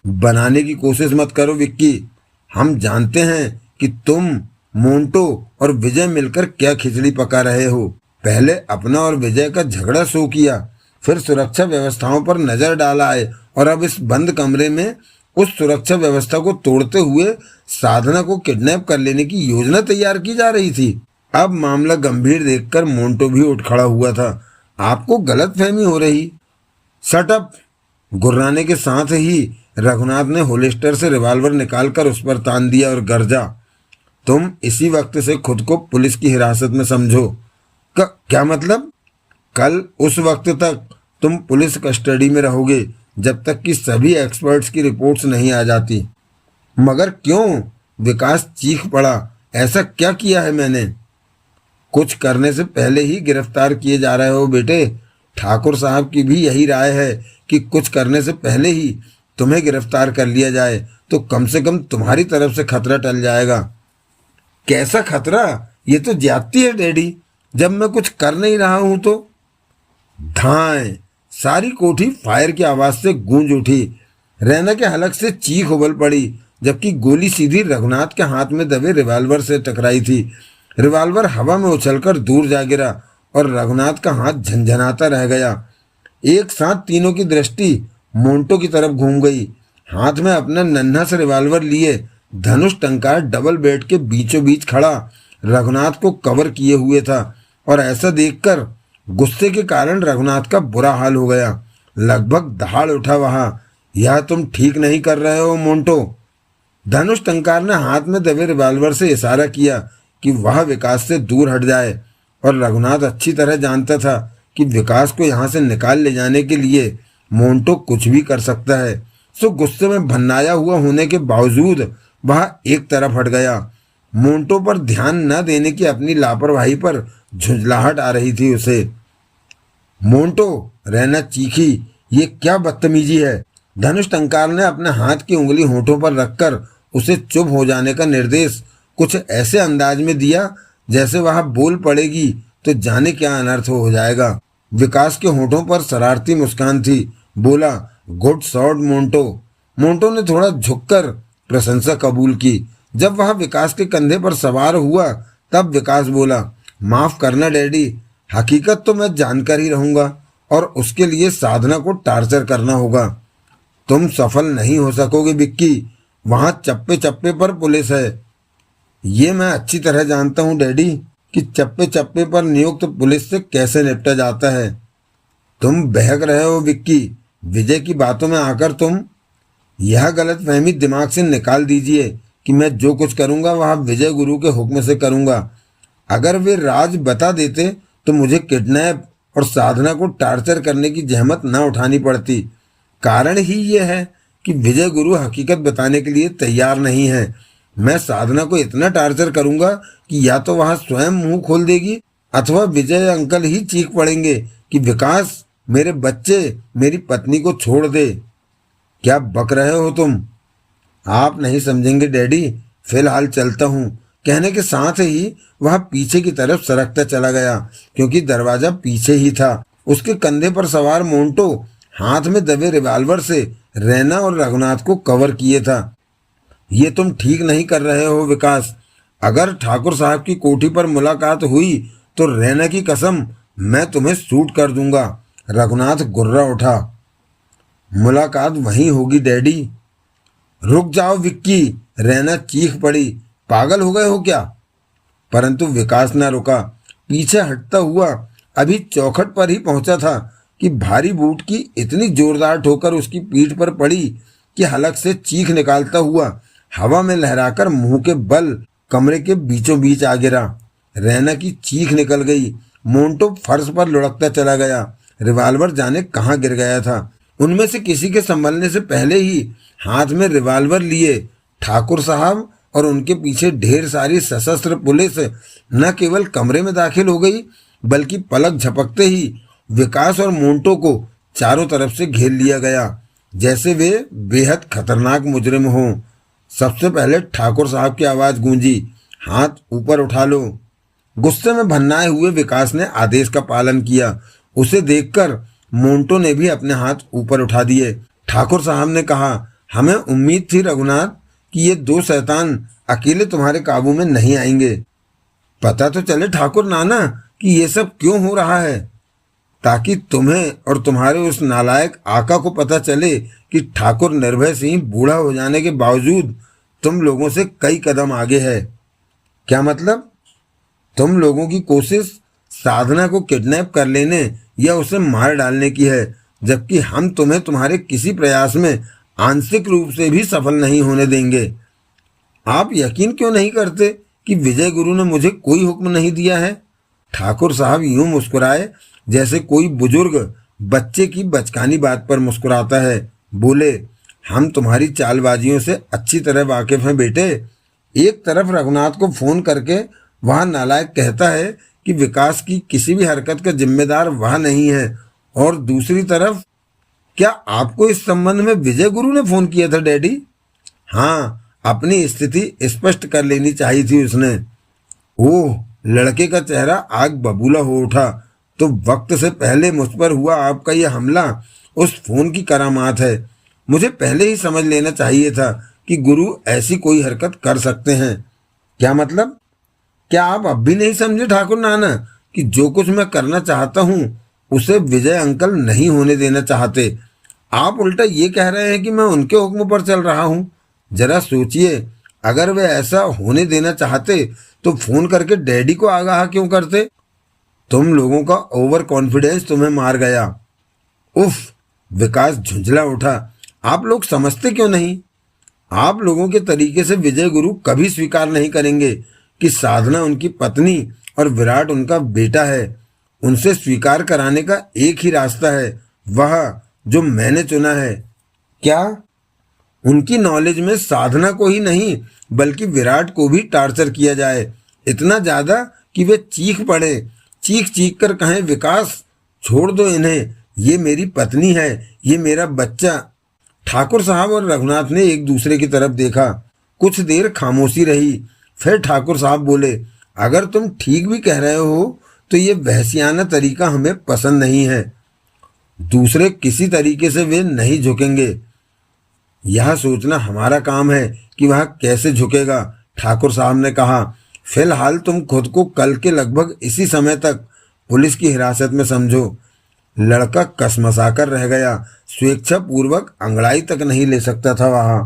A: बनाने की कोशिश मत करो विक्की। हम जानते हैं कि तुम, मोंटो और विजय मिलकर क्या खिचड़ी पका रहे हो। पहले अपना और विजय का झगड़ा शो किया, फिर सुरक्षा व्यवस्थाओं पर नजर डाला है, और अब इस बंद कमरे में उस सुरक्षा व्यवस्था को तोड़ते हुए साधना को किडनैप कर लेने की योजना तैयार की जा रही थी। अब मामला गंभीर देखकर मोंटो भी उठ खड़ा हुआ था। आपको गलतफहमी हो रही। Shut up! गुर्राने के साथ ही रघुनाथ ने होलिस्टर से रिवॉल्वर निकालकर उस पर तान दिया और गरजा, तुम इसी वक्त से खुद को पुलिस की हिरासत में समझो। क्या मतलब? कल उस वक्त तक तुम पुलिस कस्टडी में रहोगे जब तक कि सभी एक्सपर्ट्स की रिपोर्ट्स नहीं आ जाती। मगर क्यों? विकास चीख पड़ा। ऐसा क्या किया है मैंने? कुछ करने से पहले ही गिरफ्तार किए जा रहे हो बेटे। ठाकुर साहब की भी यही राय है कि कुछ करने से पहले ही तुम्हें गिरफ्तार कर लिया जाए तो कम से कम तुम्हारी तरफ से खतरा टल जाएगा। कैसा खतरा? ये तो ज्यादती है डैडी। जब मैं कुछ कर नहीं रहा हूं तो। धाएं! सारी कोठी फायर की आवाज से गूंज उठी। रैना के हलक से चीख उबल पड़ी, जबकि गोली सीधी रघुनाथ के हाथ में दबे रिवॉल्वर से टकराई थी। रिवॉल्वर हवा में उछलकर दूर जा गिरा और रघुनाथ का हाथ झंझनाता रह गया। एक साथ तीनों की दृष्टि मोंटो की तरफ घूम गई। हाथ में अपना नन्हा सा रिवॉल्वर लिए धनुष टंकार डबल बेड के बीचों बीच खड़ा रघुनाथ को कवर किए हुए था, और ऐसा देखकर गुस्से के कारण रघुनाथ का बुरा हाल हो गया। लगभग दहाड़ उठा वहां। यह तुम ठीक नहीं कर रहे हो मोंटो। धनुष टंकार ने हाथ में दबे रिवॉल्वर से इशारा किया कि वह विकास से दूर हट जाए, और रघुनाथ अच्छी तरह जानता था कि विकास को यहाँ से निकाल ले जाने के लिए मोंटो कुछ भी कर सकता है। सो गुस्से में भन्नाया हुआ होने के बावजूद वह एक तरफ हट गया। मोंटो पर ध्यान न देने की अपनी लापरवाही पर झुंझलाहट आ रही थी उसे। मोंटो! रैना चीखी, ये क्या बदतमीजी है? धनुष टंकार ने अपने हाथ की उंगली होठों पर रखकर उसे चुप हो जाने का निर्देश कुछ ऐसे अंदाज में दिया जैसे वह बोल पड़ेगी तो जाने क्या अनर्थ हो जाएगा। विकास के होठों पर शरारती मुस्कान थी। बोला, गुड शॉट मोंटो। मोंटो ने थोड़ा झुककर प्रशंसा कबूल की। जब वह विकास के कंधे पर सवार हुआ तब विकास बोला, माफ करना डैडी, हकीकत तो मैं जानकर ही रहूंगा और उसके लिए साधना को टार्चर करना होगा। तुम सफल नहीं हो सकोगे विक्की। वहां चप्पे चप्पे पर पुलिस है। ये मैं अच्छी तरह जानता हूं डैडी कि चप्पे चप्पे पर नियुक्त पुलिस से कैसे निपटा जाता है। तुम बहक रहे हो विक्की। विजय की बातों में आकर तुम यह गलतफहमी दिमाग से निकाल दीजिए कि मैं जो कुछ करूंगा वह विजय गुरु के हुक्म से करूंगा। अगर वे राज बता देते तो मुझे किडनैप और साधना को टार्चर करने की जहमत न उठानी पड़ती। कारण ही यह है कि विजय गुरु हकीकत बताने के लिए तैयार नहीं है। मैं साधना को इतना टार्चर करूंगा कि या तो वह स्वयं मुंह खोल देगी अथवा विजय अंकल ही चीख पड़ेंगे कि विकास, मेरे बच्चे, मेरी पत्नी को छोड़ दे। क्या बक रहे हो तुम? आप नहीं समझेंगे डैडी, फिलहाल चलता हूँ। कहने के साथ ही वह पीछे की तरफ सरकता चला गया, क्योंकि दरवाजा पीछे ही था। उसके कंधे पर सवार मोंटो हाथ में दबे रिवॉल्वर से रैना और रघुनाथ को कवर किए था। ये तुम ठीक नहीं कर रहे हो विकास। अगर ठाकुर साहब की कोठी पर मुलाकात हुई तो रैना की कसम मैं तुम्हें शूट कर दूंगा। रघुनाथ गुर्रा उठा। मुलाकात वहीं होगी डैडी। रुक जाओ विक्की, रैना चीख पड़ी, पागल हो गए हो क्या? परंतु विकास न रुका। पीछे हटता हुआ अभी चौखट पर ही पहुंचा था कि भारी बूट की इतनी जोरदार ठोकर उसकी पीठ पर पड़ी कि हलक से चीख निकालता हुआ हवा में लहराकर मुंह के बल कमरे के बीचों बीच आ गिरा। रैना की चीख निकल गई। मोंटो फर्श पर लुढ़कता चला गया। रिवॉल्वर जाने कहाँ गिर गया था। उनमें से किसी के संभलने से पहले ही हाथ में रिवॉल्वर लिए ठाकुर साहब और उनके पीछे ढेर सारी सशस्त्र पुलिस न केवल कमरे में दाखिल हो गई, बल्कि पलक झपकते ही विकास और मोंटो को चारों तरफ से घेर लिया गया, जैसे वे बेहद खतरनाक मुजरिम हों। सबसे पहले ठाकुर साहब की आवाज गूंजी, हाथ ऊपर उठा लो। गुस्से में भन्नाए हुए विकास ने आदेश का पालन किया। उसे देखकर मोंटो ने भी अपने हाथ ऊपर उठा दिए। ठाकुर साहब ने कहा, हमें उम्मीद थी रघुनाथ कि ये दो शैतान अकेले तुम्हारे काबू में नहीं आएंगे। पता तो चले ठाकुर नाना कि ये सब क्यों हो रहा है। ताकि तुम्हें और तुम्हारे उस नालायक आका को पता चले कि ठाकुर निर्भय सिंह बूढ़ा हो जाने के बावजूद तुम लोगों से कई कदम आगे है। क्या मतलब? तुम लोगों की कोशिश साधना को किडनैप कर लेने या उसे मार डालने की है, जबकि हम तुम्हें तुम्हारे किसी प्रयास में आंशिक रूप से भी सफल नहीं होने देंगे। आप यकीन क्यों नहीं करते कि विजय गुरु ने मुझे कोई हुक्म नहीं दिया है? ठाकुर साहब यूं मुस्कुराए जैसे कोई बुजुर्ग बच्चे की बचकानी बात पर मुस्कुराता है। बोले, हम तुम्हारी चालबाजियों से अच्छी तरह वाकिफ हैं बेटे। एक तरफ रघुनाथ को फोन करके वह नालायक कहता है कि विकास की किसी भी हरकत का जिम्मेदार वह नहीं है, और दूसरी तरफ क्या आपको इस संबंध में विजय गुरु ने फोन किया था डैडी? हाँ, अपनी स्थिति स्पष्ट कर लेनी चाहिए थी उसने। ओह, लड़के का चेहरा आग बबूला हो उठा। तो वक्त से पहले मुझ पर हुआ आपका यह हमला उस फोन की करामात है। मुझे पहले ही समझ लेना चाहिए था कि गुरु ऐसी कोई हरकत कर सकते हैं। क्या मतलब? क्या आप अब भी नहीं समझे ठाकुर नाना कि जो कुछ मैं करना चाहता हूँ उसे विजय अंकल नहीं होने देना चाहते? आप उल्टा ये कह रहे हैं कि मैं उनके हुक्म पर चल रहा हूँ। जरा सोचिए, अगर वे ऐसा होने देना चाहते तो फोन करके डैडी को आगाह क्यों करते? तुम लोगों का ओवर कॉन्फिडेंस तुम्हें मार गया। उफ, विकास झुंझला उठा। आप लोग समझते क्यों नहीं? आप लोगों के तरीके से विजय गुरु कभी स्वीकार नहीं करेंगे कि साधना उनकी पत्नी और विराट उनका बेटा है। उनसे स्वीकार कराने का एक ही रास्ता है, वह जो मैंने चुना है। क्या? उनकी नॉलेज में साधना को ही नहीं बल्कि विराट को भी टार्चर किया जाए, इतना ज्यादा कि वे चीख पड़े, चीख चीख कर कहें, विकास छोड़ दो इन्हें, ये मेरी पत्नी है, ये मेरा बच्चा। ठाकुर साहब और रघुनाथ ने एक दूसरे की तरफ देखा। कुछ देर खामोशी रही। फिर ठाकुर साहब बोले, अगर तुम ठीक भी कह रहे हो तो ये वहसियाना तरीका हमें पसंद नहीं है। दूसरे किसी तरीके से वे नहीं झुकेंगे। यह सोचना हमारा काम है कि वह कैसे झुकेगा, ठाकुर साहब ने कहा। फिलहाल तुम खुद को कल के लगभग इसी समय तक पुलिस की हिरासत में समझो। लड़का कसमसाकर रह गया। स्वेच्छा पूर्वक अंगड़ाई तक नहीं ले सकता था वहां।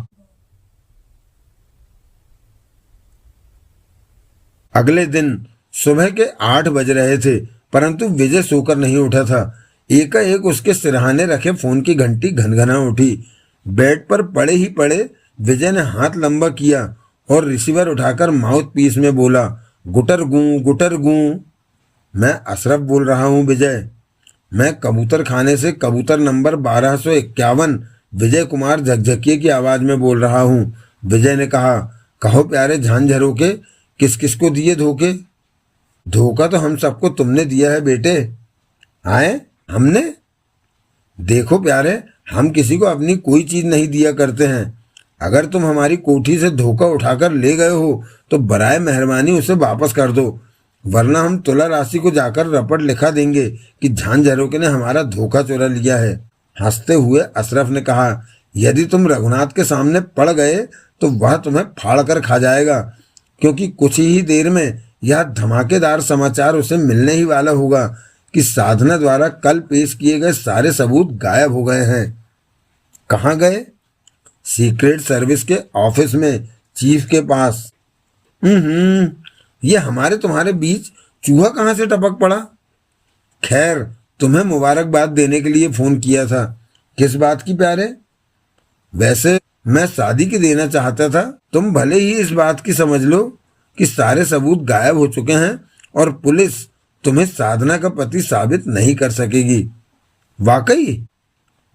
A: अगले दिन सुबह के 8 बज रहे थे, परंतु विजय सोकर नहीं उठा था। एकाएक उसके सिरहाने रखे फोन की घंटी घनघना उठी। बेड पर पड़े ही पड़े विजय ने हाथ लंबा किया और रिसीवर उठाकर माउथ पीस में बोला, गुटर गूं गुटर गूं। मैं अशरफ बोल रहा हूं विजय। मैं कबूतर खाने से कबूतर नंबर 1251 विजय कुमार झकझकिए की आवाज में बोल रहा हूं। विजय ने कहा, कहो प्यारे झांझरों के, किस किस को दिए धोखे? धोखा तो हम सबको तुमने दिया है बेटे। आए हमने? देखो प्यारे, हम किसी को अपनी कोई चीज नहीं दिया करते हैं। अगर तुम हमारी कोठी से धोखा उठाकर ले गए हो तो बराए मेहरबानी उसे वापस कर दो, वरना हम तुला राशि को जाकर रपट लिखा देंगे कि झांझरोके ने हमारा धोखा चुरा लिया है। हंसते हुए अशरफ ने कहा, यदि तुम रघुनाथ के सामने पड़ गए तो वह तुम्हें फाड़ कर खा जाएगा, क्योंकि कुछ ही देर में यह धमाकेदार समाचार उसे मिलने ही वाला होगा कि साधना द्वारा कल पेश किए गए सारे सबूत गायब हो गए हैं। कहाँ गए? सीक्रेट सर्विस के ऑफिस में, चीफ के पास। ये हमारे तुम्हारे बीच चूहा कहाँ से टपक पड़ा? खैर, तुम्हें मुबारकबाद देने के लिए फोन किया था। किस बात की प्यारे? वैसे मैं शादी की देना चाहता था। तुम भले ही इस बात की समझ लो कि सारे सबूत गायब हो चुके हैं और पुलिस तुम्हें साधना का पति साबित नहीं कर सकेगी। वाकई?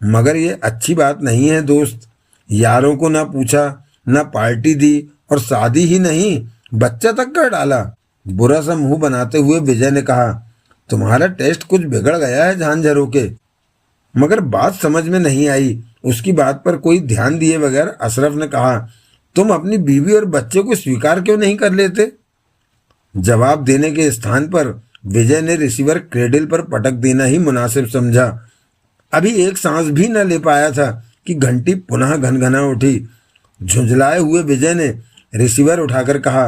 A: मगर ये अच्छी बात नहीं है दोस्त। यारों को ना पूछा, ना पार्टी दी, और शादी ही नहीं बच्चा तक कर डाला। बुरा सा मुंह बनाते हुए विजय ने कहा, तुम्हारा टेस्ट कुछ बिगड़ गया है झांझरोके। मगर बात समझ में नहीं आई। उसकी बात पर कोई ध्यान दिए बगैर अशरफ ने कहा, तुम अपनी बीवी और बच्चे को स्वीकार क्यों नहीं कर लेते? जवाब देने के स्थान पर विजय ने रिसीवर क्रेडिल पर पटक देना ही मुनासिब समझा। अभी एक सांस भी न ले पाया था कि घंटी पुनः घनघना उठी। झुंझलाए हुए विजय ने रिसीवर उठाकर कहा,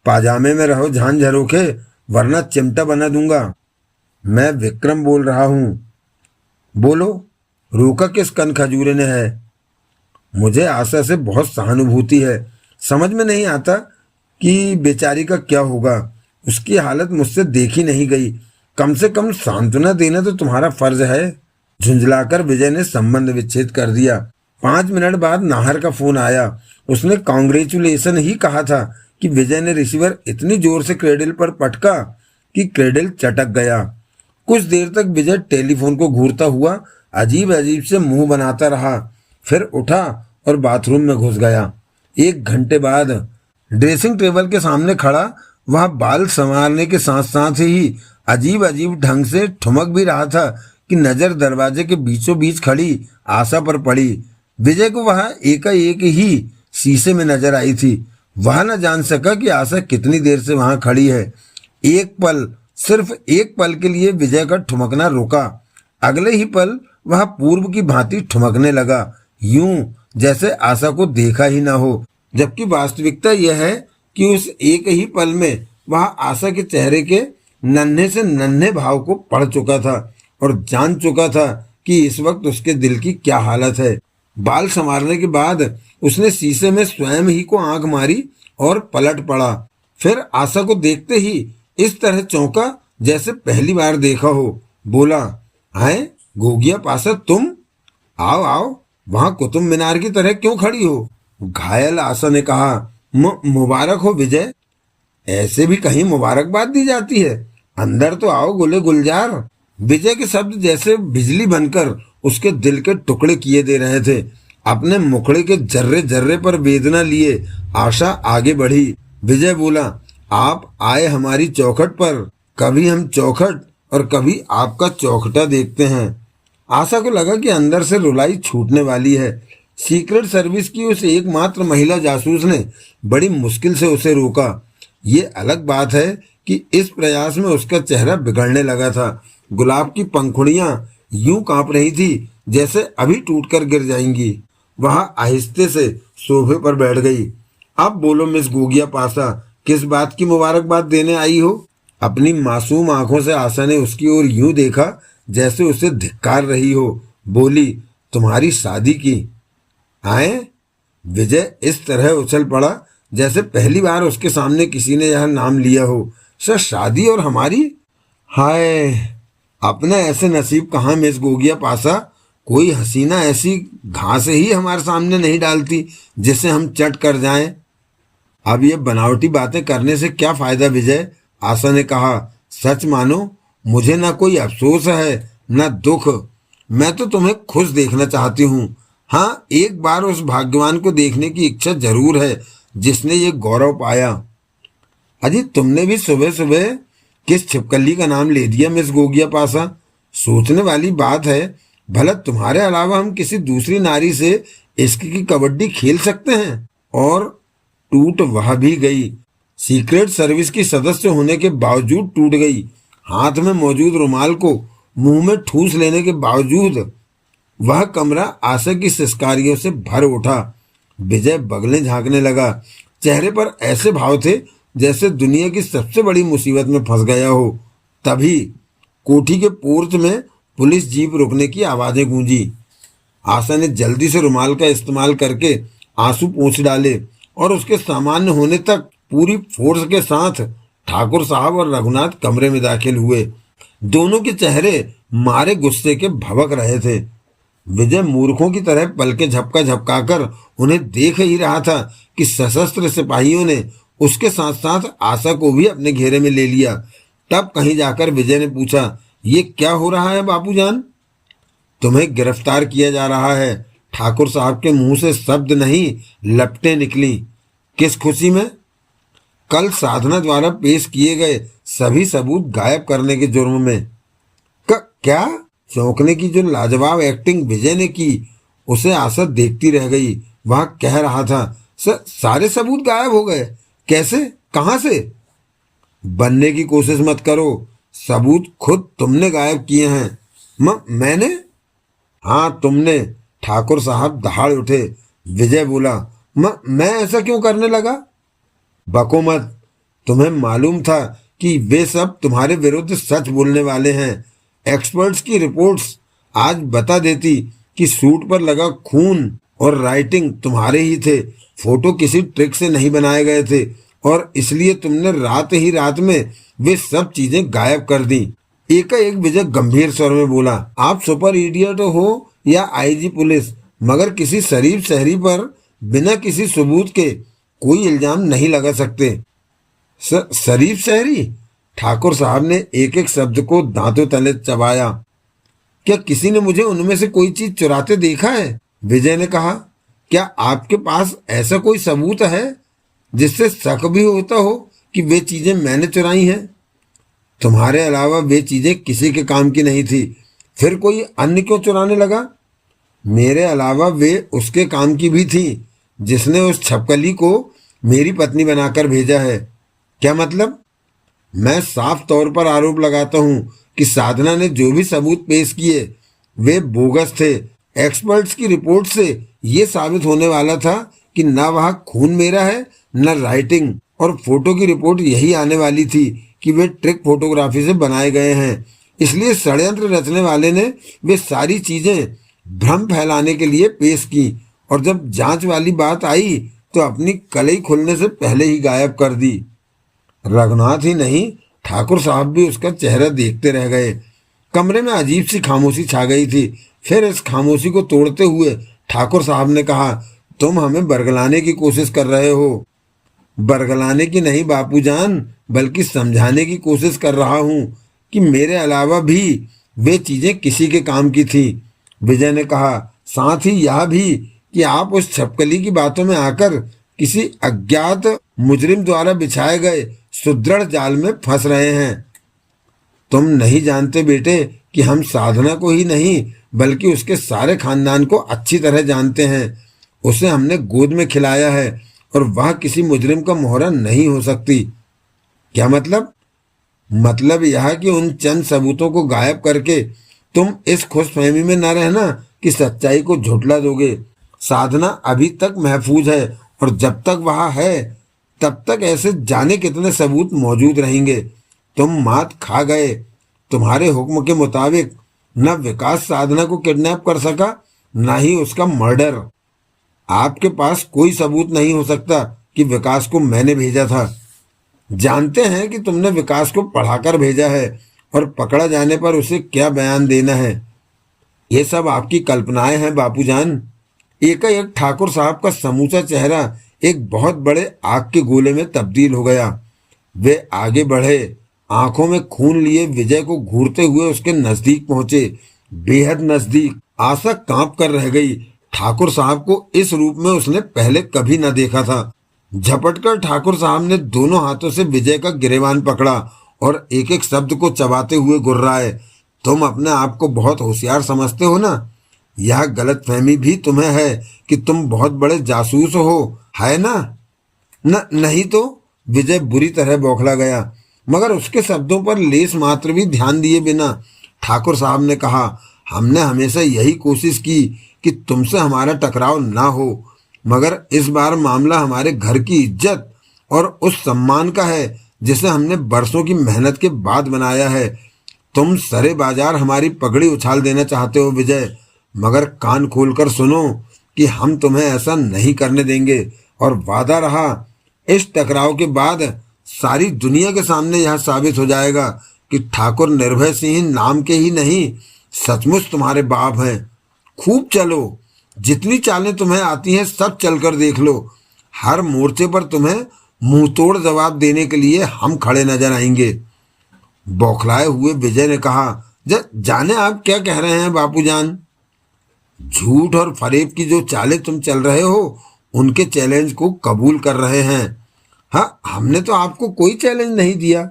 A: पाजामे में रहो झांझरोके, वरना चिमटा बना दूंगा। मैं विक्रम बोल रहा हूँ। बोलो, रोका किस कन खजूरे ने है? मुझे आशा से बहुत सहानुभूति है। समझ में नहीं आता कि बेचारी का क्या होगा। उसकी हालत मुझसे देखी नहीं गई। कम से कम सांत्वना देना तो तुम्हारा फर्ज है। झुंझलाकर विजय ने संबंध विच्छेद कर दिया। 5 मिनट बाद नाहर का फोन आया। उसने कांग्रेचुलेशन ही कहा था कि विजय ने रिसीवर इतनी जोर से क्रेडल पर पटका कि क्रेडल चटक गया। कुछ देर तक विजय टेलीफोन को घूरता हुआ अजीब अजीब से मुंह बनाता रहा, फिर उठा और बाथरूम में घुस गया। 1 घंटे बाद ड्रेसिंग टेबल के सामने खड़ा वह बाल संवारने के साथ साथ ही अजीब अजीब ढंग से ठुमक भी रहा था कि नजर दरवाजे के बीचों बीच खड़ी आशा पर पड़ी। विजय को वह एकाएक ही शीशे में नजर आई थी। वह न जान सका कि आशा कितनी देर से वहां खड़ी है। एक पल, सिर्फ एक पल के लिए विजय का ठुमकना रुका। अगले ही पल वह पूर्व की भांति ठुमकने लगा, यूं जैसे आशा को देखा ही ना हो। जबकि वास्तविकता यह है कि उस एक ही पल में वह आशा के चेहरे के नन्हे से नन्हे भाव को पढ़ चुका था और जान चुका था कि इस वक्त उसके दिल की क्या हालत है। बाल संवारने के बाद उसने शीशे में स्वयं ही को आंख मारी और पलट पड़ा। फिर आशा को देखते ही इस तरह चौंका जैसे पहली बार देखा हो। बोला, हैं गोगिया पासा, तुम? आओ आओ, वहां कुतुब मीनार की तरह क्यों खड़ी हो? घायल आशा ने कहा। मुबारक हो विजय। ऐसे भी कहीं मुबारकबाद दी जाती है? अंदर तो आओ गुले गुलजार। विजय के शब्द जैसे बिजली बनकर उसके दिल के टुकड़े किए दे रहे थे। अपने मुखड़े के जर्रे जर्रे पर वेदना लिए आशा आगे बढ़ी। विजय बोला, आप आए हमारी चौखट पर। कभी हम चौखट और कभी आपका चौखटा देखते हैं। आशा को लगा कि अंदर से रुलाई छूटने वाली है। सीक्रेट सर्विस की उस एकमात्र महिला जासूस ने बड़ी मुश्किल से उसे रोका। ये अलग बात है कि इस प्रयास में उसका चेहरा बिगड़ने लगा था। गुलाब की पंखुड़ियां यूं कांप रही थी जैसे अभी टूटकर गिर जाएंगी। वह आहिस्ते से सोफे पर बैठ गई। अब बोलो मिस गोगिया पासा, किस बात की मुबारकबाद देने आई हो? अपनी मासूम आंखों से आशा ने उसकी ओर यूं देखा जैसे उसे धिक्कार रही हो। बोली, तुम्हारी शादी की। आए? विजय इस तरह उछल पड़ा जैसे पहली बार उसके सामने किसी ने यह नाम लिया हो। सर, शादी और हमारी? हाय, अपने ऐसे नसीब कहाँ मिस गोगिया पासा। कोई हसीना ऐसी घास ही हमारे सामने नहीं डालती जिसे हम चट कर जाएं। अब ये बनावटी बातें करने से क्या फायदा विजय? आशा ने कहा। सच मानो, मुझे ना कोई अफसोस है ना दुख। मैं तो तुम्हें खुश देखना चाहती हूँ। हाँ, एक बार उस भाग्यवान को देखने की इच्छा जरूर है जिसने ये गौरव पाया। अजी, तुमने भी सुबह सुबह किस छिपकली का नाम ले दिया मिस गोगिया पासा? सोचने वाली बात है। भला तुम्हारे अलावा हम किसी दूसरी नारी से इश्क की कबड्डी खेल सकते हैं? और टूट वह भी गई। सीक्रेट सर्विस की सदस्य होने के बावजूद टूट गई। हाथ में मौजूद रुमाल को मुंह में ठूस लेने के बावजूद वह कमरा आशा की सिसकारियों से भर उठा। विजय बगलें झांकने लगा। चेहरे पर ऐसे भाव थे जैसे दुनिया की सबसे बड़ी मुसीबत में फंस गया हो। तभी कोठी के पोर्च में पुलिस जीप रुकने की आवाजें गूंजी। आशा ने जल्दी से रुमाल का इस्तेमाल करके आंसू पोंछ डाले और उसके सामान्य होने तक पूरी फोर्स के साथ ठाकुर साहब और रघुनाथ कमरे में दाखिल हुए। दोनों के चेहरे मारे गुस्से के भभक रहे थे। विजय मूर्खों की तरह पलके झपका झपकाकर उन्हें देख ही रहा था कि सशस्त्र सिपाहियों ने उसके साथ साथ आशा को भी अपने घेरे में ले लिया। तब कहीं जाकर विजय ने पूछा, ये क्या हो रहा है बापूजान? तुम्हें गिरफ्तार किया जा रहा है। ठाकुर साहब के मुंह से शब्द नहीं, लपटें निकली। किस खुशी में? कल साधना द्वारा पेश किए गए सभी सबूत गायब करने के जुर्म में। क्या? चौंकने की जो लाजवाब एक्टिंग विजय ने की उसे आशा देखती रह गई। वह कह रहा था, सर, सारे सबूत गायब हो गए? कैसे? कहां से? बनने की कोशिश मत करो। सबूत खुद तुमने गायब किए हैं। मैंने? हाँ, तुमने। ठाकुर साहब दहाड़ उठे। विजय बोला, मैं ऐसा क्यों करने लगा? बको मत। तुम्हें मालूम था कि वे सब तुम्हारे विरुद्ध सच बोलने वाले हैं। एक्सपर्ट्स की रिपोर्ट्स आज बता देती कि सूट पर लगा खून और राइटिंग तुम्हारे ही थे। फोटो किसी ट्रिक से नहीं बनाए गए थे और इसलिए तुमने रात ही रात में वे सब चीजें गायब कर दी। एकाएक विजय गंभीर स्वर में बोला, आप सुपर इडियट हो या आईजी पुलिस, मगर किसी शरीफ शहरी पर बिना किसी सबूत के कोई इल्जाम नहीं लगा सकते। शरीफ शहरी? ठाकुर साहब ने एक एक शब्द को दांतों तले चबाया। क्या किसी ने मुझे उनमें से कोई चीज चुराते देखा है? विजय ने कहा, क्या आपके पास ऐसा कोई सबूत है जिससे शक भी होता हो कि वे चीजें मैंने चुराई हैं? तुम्हारे अलावा वे चीजें किसी के काम की नहीं थी, फिर कोई अन्य क्यों चुराने लगा? मेरे अलावा वे उसके काम की भी थी जिसने उस छपकली को मेरी पत्नी बनाकर भेजा है। क्या मतलब? मैं साफ तौर पर आरोप लगाता हूं कि साधना ने जो भी सबूत पेश किए वे बोगस थे। एक्सपर्ट्स की रिपोर्ट से ये साबित होने वाला था कि न वहां खून मेरा है न राइटिंग, और फोटो की रिपोर्ट यही आने वाली थी कि वे ट्रिक फोटोग्राफी से बनाए गए हैं। इसलिए षड्यंत्र रचने वाले ने वे सारी चीजें भ्रम फैलाने के लिए पेश की और जब जांच वाली बात आई तो अपनी कलई खुलने से पहले ही गायब कर दी। रघुनाथ ही नहीं, ठाकुर साहब भी उसका चेहरा देखते रह गए। कमरे में अजीब सी खामोशी छा गई थी। फिर इस खामोशी को तोड़ते हुए ठाकुर साहब ने कहा, तुम हमें बरगलाने की कोशिश कर रहे हो। बरगलाने की नहीं बापूजान, बल्कि समझाने की कोशिश कर रहा हूं कि मेरे अलावा भी वे चीजें किसी के काम की थी। विजय ने कहा, साथ ही यह भी कि आप उस छपकली की बातों में आकर किसी अज्ञात मुजरिम द्वारा बिछाए गए सुदृढ़ जाल में फंस रहे हैं। तुम नहीं जानते बेटे कि हम साधना को ही नहीं बल्कि उसके सारे खानदान को अच्छी तरह जानते हैं। उसे हमने गोद में खिलाया है और वह किसी मुजरिम का मोहरा नहीं हो सकती। क्या मतलब? मतलब यह कि उन चंद सबूतों को गायब करके तुम इस खुशफहमी में न रहना कि सच्चाई को झुठला दोगे। साधना अभी तक महफूज है और जब तक वह है तब तक ऐसे जाने कितने सबूत मौजूद रहेंगे। तुम मात खा गए। तुम्हारे हुक्म के मुताबिक न विकास साधना को किडनैप कर सका न ही उसका मर्डर। आपके पास कोई सबूत नहीं हो सकता कि विकास को मैंने भेजा था। जानते हैं कि तुमने विकास को पढ़ाकर भेजा है और पकड़ा जाने पर उसे क्या बयान देना है। ये सब आपकी कल्पनाएं हैं बापूजान। एकाएक ठाकुर साहब का समूचा चेहरा एक बहुत बड़े आग के गोले में तब्दील हो गया। वे आगे बढ़े, आंखों में खून लिए विजय को घूरते हुए उसके नजदीक पहुंचे, बेहद नजदीक। आशा कांप कर रह गई। ठाकुर साहब को इस रूप में उसने पहले कभी न देखा था। झपटकर ठाकुर साहब ने दोनों हाथों से विजय का गिरेबान पकड़ा और एक एक शब्द को चबाते हुए गुर्राए, तुम अपने आप को बहुत होशियार समझते हो ना? यह गलतफहमी भी तुम्हें है कि तुम बहुत बड़े जासूस हो, है ना? नहीं तो? विजय बुरी तरह बौखला गया, मगर उसके शब्दों पर लेस मात्र भी ध्यान दिए बिना ठाकुर साहब ने कहा, हमने हमेशा यही कोशिश की कि तुमसे हमारा टकराव ना हो, मगर इस बार मामला हमारे घर की इज्जत और उस सम्मान का है जिसे हमने बरसों की मेहनत के बाद बनाया है। तुम सरे बाजार हमारी पगड़ी उछाल देना चाहते हो विजय, मगर कान खोलकर सुनो कि हम तुम्हें ऐसा नहीं करने देंगे। और वादा रहा, इस टकराव के बाद सारी दुनिया के सामने यह साबित हो जाएगा कि ठाकुर निर्भय सिंह नाम के ही नहीं सचमुच तुम्हारे बाप हैं। खूब चलो, जितनी चालें तुम्हें आती हैं सब चलकर देख लो। हर मोर्चे पर तुम्हें मुंह तोड़ जवाब देने के लिए हम खड़े नजर आएंगे। बौखलाए हुए विजय ने कहा, जाने आप क्या कह रहे हैं बापूजान? झूठ और फरेब की जो चालें तुम चल रहे हो उनके चैलेंज को कबूल कर रहे हैं। हाँ, हमने तो आपको कोई चैलेंज नहीं दिया,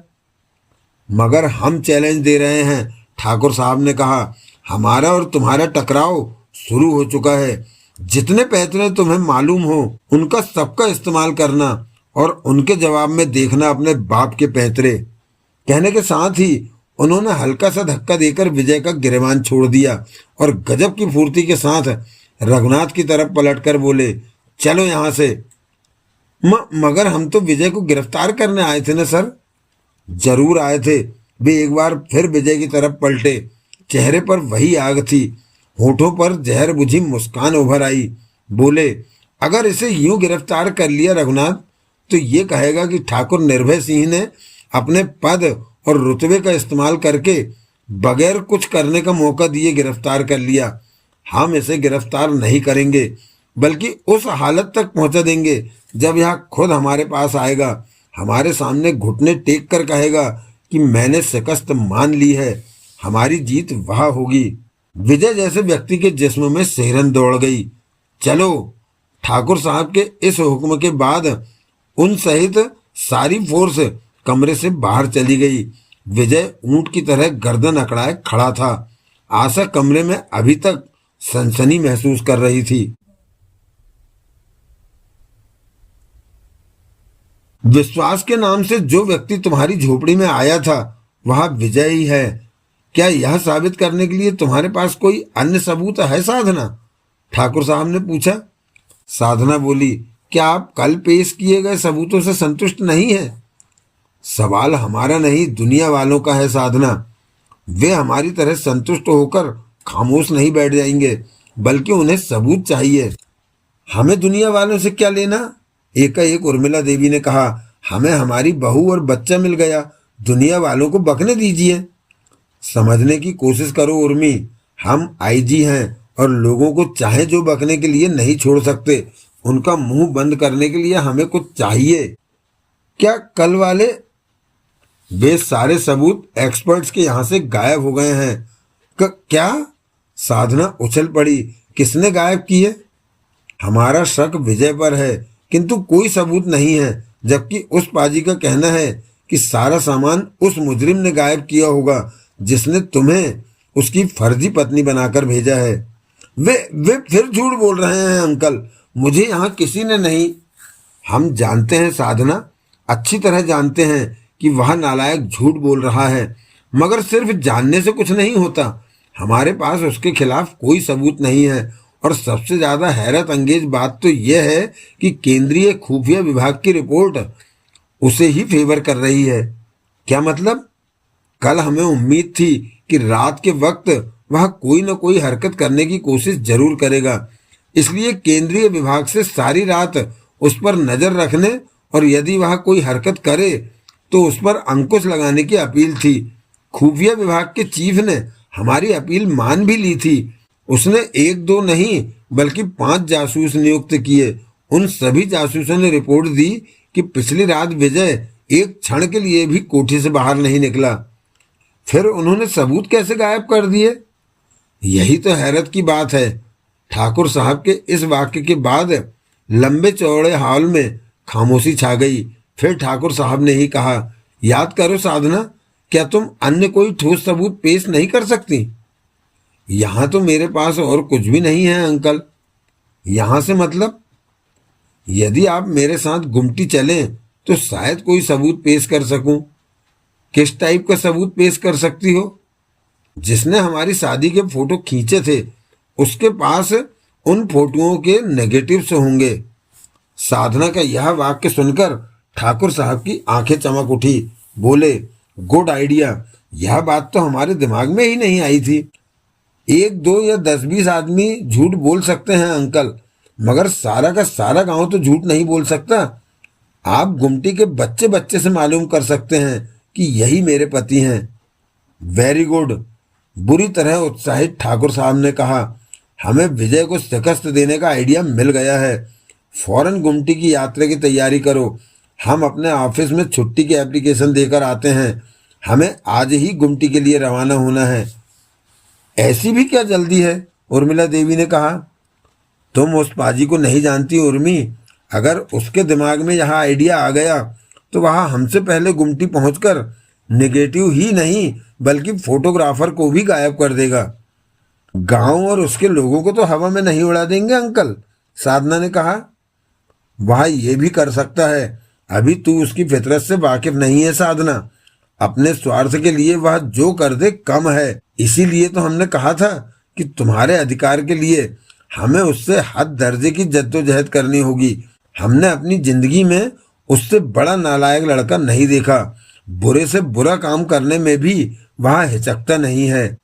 A: मगर हम चैलेंज दे रहे हैं। ठाकुर साहब ने कहा, हमारा और तुम्हारा टकराव शुरू हो चुका है। जितने पैतरे तुम्हें मालूम हो उनका सबका इस्तेमाल करना और उनके जवाब में देखना अपने बाप के पैतरे। कहने के साथ ही उन्होंने हल्का सा धक्का देकर विजय का गिरेबान छोड़ दिया और गजब की फुर्ती के साथ रघुनाथ की तरफ पलटकर बोले, चलो यहां से। मगर हम तो विजय को गिरफ्तार करने आए थे ना सर? जरूर आए थे। वे एक बार फिर विजय की तरफ पलटे। चेहरे पर वही आग थी, होठों पर जहर बुझी मुस्कान उभर आई। बोले, अगर इसे यूं गिरफ्तार कर लिया रघुनाथ, तो ये कहेगा कि ठाकुर निर्भय सिंह ने अपने पद और रुतबे का इस्तेमाल करके बगैर कुछ करने का मौका दिए गिरफ्तार कर लिया। हम इसे गिरफ्तार नहीं करेंगे, बल्कि उस हालत तक पहुंचा देंगे जब यह खुद हमारे पास आएगा, हमारे सामने घुटने टेक कर कहेगा कि मैंने शिकस्त मान ली है, हमारी जीत वह होगी। विजय जैसे व्यक्ति के जिस्म में सिहरन दौड़ गई। चलो। ठाकुर साहब के इस हुक्म के बाद उन सहित सारी फोर्स कमरे से बाहर चली गई। विजय ऊंट की तरह गर्दन अकड़ाए खड़ा था। आशा कमरे में अभी तक सनसनी महसूस कर रही थी। विश्वास के नाम से जो व्यक्ति तुम्हारी झोपड़ी में आया था वह विजय ही है। क्या यह साबित करने के लिए तुम्हारे पास कोई अन्य सबूत है साधना? ठाकुर साहब ने पूछा। साधना बोली, क्या आप कल पेश किए गए सबूतों से संतुष्ट नहीं है? सवाल हमारा नहीं, दुनिया वालों का है साधना। वे हमारी तरह संतुष्ट होकर खामोश नहीं बैठ जाएंगे, बल्कि उन्हें सबूत चाहिए। हमें दुनिया वालों से क्या लेना? एकाएक उर्मिला देवी ने कहा। हमें हमारी बहू और बच्चा मिल गया, दुनिया वालों को बकने दीजिए। समझने की कोशिश करो उर्मी, हम आईजी हैं और लोगों को चाहे जो बकने के लिए नहीं छोड़ सकते। उनका मुंह बंद करने के लिए हमें कुछ चाहिए। क्या कल वाले वे सारे सबूत एक्सपर्ट्स के यहाँ से गायब हो गए हैं? क्या? साधना उछल पड़ी। किसने गायब किए? हमारा शक विजय पर है, किंतु कोई सबूत नहीं है, जबकि उस पाजी का कहना है कि सारा सामान उस मुजरिम ने गायब किया होगा जिसने तुम्हें उसकी फर्जी पत्नी बनाकर भेजा है। वे फिर झूठ बोल रहे हैं अंकल, मुझे यहाँ किसी ने नहीं। हम जानते हैं साधना, अच्छी तरह जानते हैं कि वह नालायक झूठ बोल रहा है, मगर सिर्फ जानने से कुछ नहीं होता। हमारे पास उसके खिलाफ कोई सबूत नहीं है, और सबसे ज्यादा हैरत अंगेज बात तो यह है कि केंद्रीय खुफिया विभाग की रिपोर्ट उसे ही फेवर कर रही है। क्या मतलब? कल हमें उम्मीद थी कि रात के वक्त वह कोई न कोई हरकत करने की कोशिश जरूर करेगा, इसलिए केंद्रीय विभाग से सारी रात उस पर नजर रखने और यदि वह कोई हरकत करे तो उस पर अंकुश लगाने की अपील थी। खुफिया विभाग के चीफ ने हमारी अपील मान भी ली थी। उसने एक दो नहीं बल्कि 5 जासूस नियुक्त किए। उन सभी जासूसों ने रिपोर्ट दी कि पिछली रात विजय एक क्षण के लिए भी कोठी से बाहर नहीं निकला। फिर उन्होंने सबूत कैसे गायब कर दिए? यही तो हैरत की बात है। ठाकुर साहब के इस वाक्य के बाद लंबे चौड़े हॉल में खामोशी छा गई। फिर ठाकुर साहब ने ही कहा, याद करो साधना, क्या तुम अन्य कोई ठोस सबूत पेश नहीं कर सकती? यहां तो मेरे पास और कुछ भी नहीं है अंकल। यहां से मतलब? यदि आप मेरे साथ गुमटी चलें तो शायद कोई सबूत पेश कर सकूं। किस टाइप का सबूत पेश कर सकती हो? जिसने हमारी शादी के फोटो खींचे थे उसके पास उन फोटोओं के नेगेटिव्स होंगे। साधना का यह वाक्य सुनकर ठाकुर साहब की आंखें चमक उठी। बोले, गुड आइडिया, यह बात तो हमारे दिमाग में ही नहीं आई थी। 1, 2 या 10-20 आदमी झूठ बोल सकते हैं अंकल, मगर सारा का सारा गांव तो झूठ नहीं बोल सकता। आप गुमटी के बच्चे बच्चे से मालूम कर सकते हैं कि यही मेरे पति हैं। वेरी गुड, बुरी तरह उत्साहित ठाकुर साहब ने कहा। हमें विजय को शिकस्त देने का आइडिया मिल गया है। फौरन गुमटी की यात्रा की तैयारी करो। हम अपने ऑफिस में छुट्टी की एप्लीकेशन देकर आते हैं। हमें आज ही गुमटी के लिए रवाना होना है। ऐसी भी क्या जल्दी है? उर्मिला देवी ने कहा। तुम उस पाजी को नहीं जानती उर्मी। अगर उसके दिमाग में यह आइडिया आ गया तो वह हमसे पहले गुमटी पहुंचकर नेगेटिव ही नहीं बल्कि फोटोग्राफर को भी गायब कर देगा। गांव और उसके लोगों को तो हवा में नहीं उड़ा देंगे अंकल, साधना ने कहा। वह ये भी कर सकता है। अभी तू उसकी फितरत से वाकिफ नहीं है साधना। अपने स्वार्थ के लिए वह जो कर दे कम है। इसीलिए तो हमने कहा था कि तुम्हारे अधिकार के लिए हमें उससे हद दर्जे की जद्दोजहद करनी होगी। हमने अपनी जिंदगी में उससे बड़ा नालायक लड़का नहीं देखा। बुरे से बुरा काम करने में भी वह हिचकता नहीं है।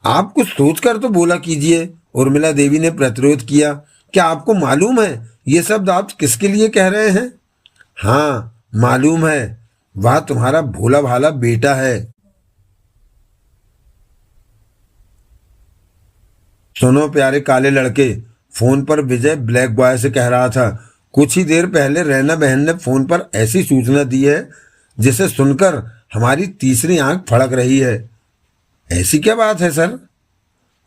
A: आप कुछ सोचकर तो बोला कीजिए, उर्मिला देवी ने प्रतिरोध किया। क्या आपको मालूम है ये शब्द आप किसके लिए कह रहे हैं? हाँ, मालूम है, वह तुम्हारा भोला भाला बेटा है। सुनो प्यारे काले लड़के, फोन पर विजय ब्लैक बॉय से कह रहा था। कुछ ही देर पहले रैना बहन ने फोन पर ऐसी सूचना दी है जिसे सुनकर हमारी तीसरी आंख फड़क रही है। ऐसी क्या बात है सर?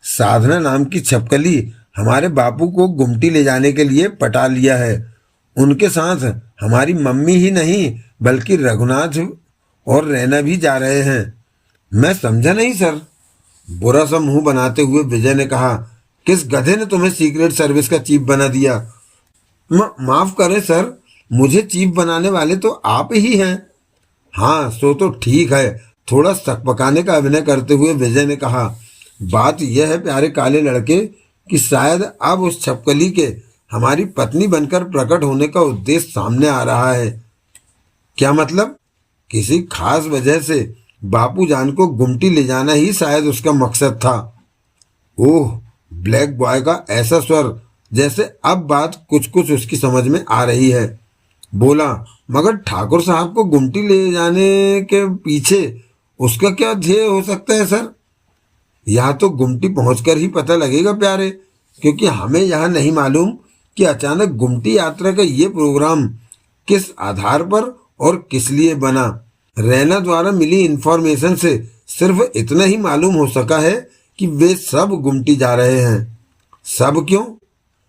A: साधना नाम की छपकली हमारे बापू को गुमटी ले जाने के लिए पटा लिया है। उनके साथ हमारी मम्मी ही नहीं बल्कि रघुनाथ और रैना भी जा रहे हैं। मैं समझा नहीं सर। बुरा सा मुंह बनाते हुए विजय ने कहा, किस गधे ने तुम्हें सीक्रेट सर्विस का चीफ बना दिया? माफ करें सर, मुझे चीफ बनाने वाले तो आप ही हैं। हाँ, सो तो ठीक है, थोड़ा सकपकाने का अभिनय करते हुए विजय ने कहा। बात यह है प्यारे काले लड़के कि शायद अब उस छपकली के हमारी पत्नी बनकर प्रकट होने का उद्देश्य सामने आ रहा है। क्या मतलब? किसी खास वजह से बापू जान को गुमटी ले जाना ही शायद उसका मकसद था। ओह, ब्लैक बॉय का ऐसा स्वर जैसे अब बात कुछ कुछ उसकी समझ में आ रही है। बोला, मगर ठाकुर साहब को गुमटी ले जाने के पीछे उसका क्या ध्येय हो सकता है सर? यह तो गुमटी पहुंचकर ही पता लगेगा प्यारे, क्योंकि हमें यह नहीं मालूम कि अचानक गुमटी यात्रा का ये प्रोग्राम किस आधार पर और किस लिए बना। रैना द्वारा मिली इंफॉर्मेशन से सिर्फ इतना ही मालूम हो सका है कि वे सब गुमटी जा रहे हैं। सब क्यों?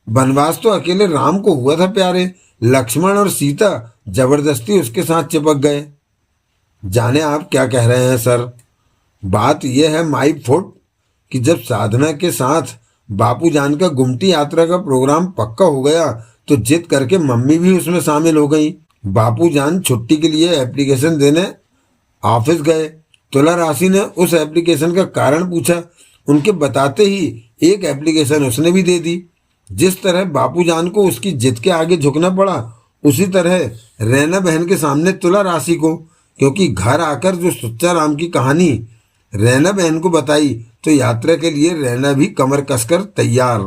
A: वनवास तो अकेले राम को हुआ था प्यारे, लक्ष्मण और सीता जबरदस्ती उसके साथ चिपक गए। जाने आप क्या कह रहे हैं सर। बात यह है माई फुट कि जब साधना के साथ बापू जान का गुमटी यात्रा का प्रोग्राम पक्का हो गया तो जिद करके मम्मी भी उसमें शामिल हो गई। बापू जान छुट्टी के लिए एप्लीकेशन देने ऑफिस गए। तुला राशि ने उस एप्लीकेशन का कारण पूछा। उनके बताते ही एक एप्लीकेशन उसने भी दे दी। जिस तरह बापू जान को उसकी जिद के आगे झुकना पड़ा, उसी तरह रैना बहन के सामने तुला राशि को, क्योंकि घर आकर जो सुच्चा राम की कहानी रैना बहन को बताई तो यात्रा के लिए रैना भी कमर कसकर तैयार।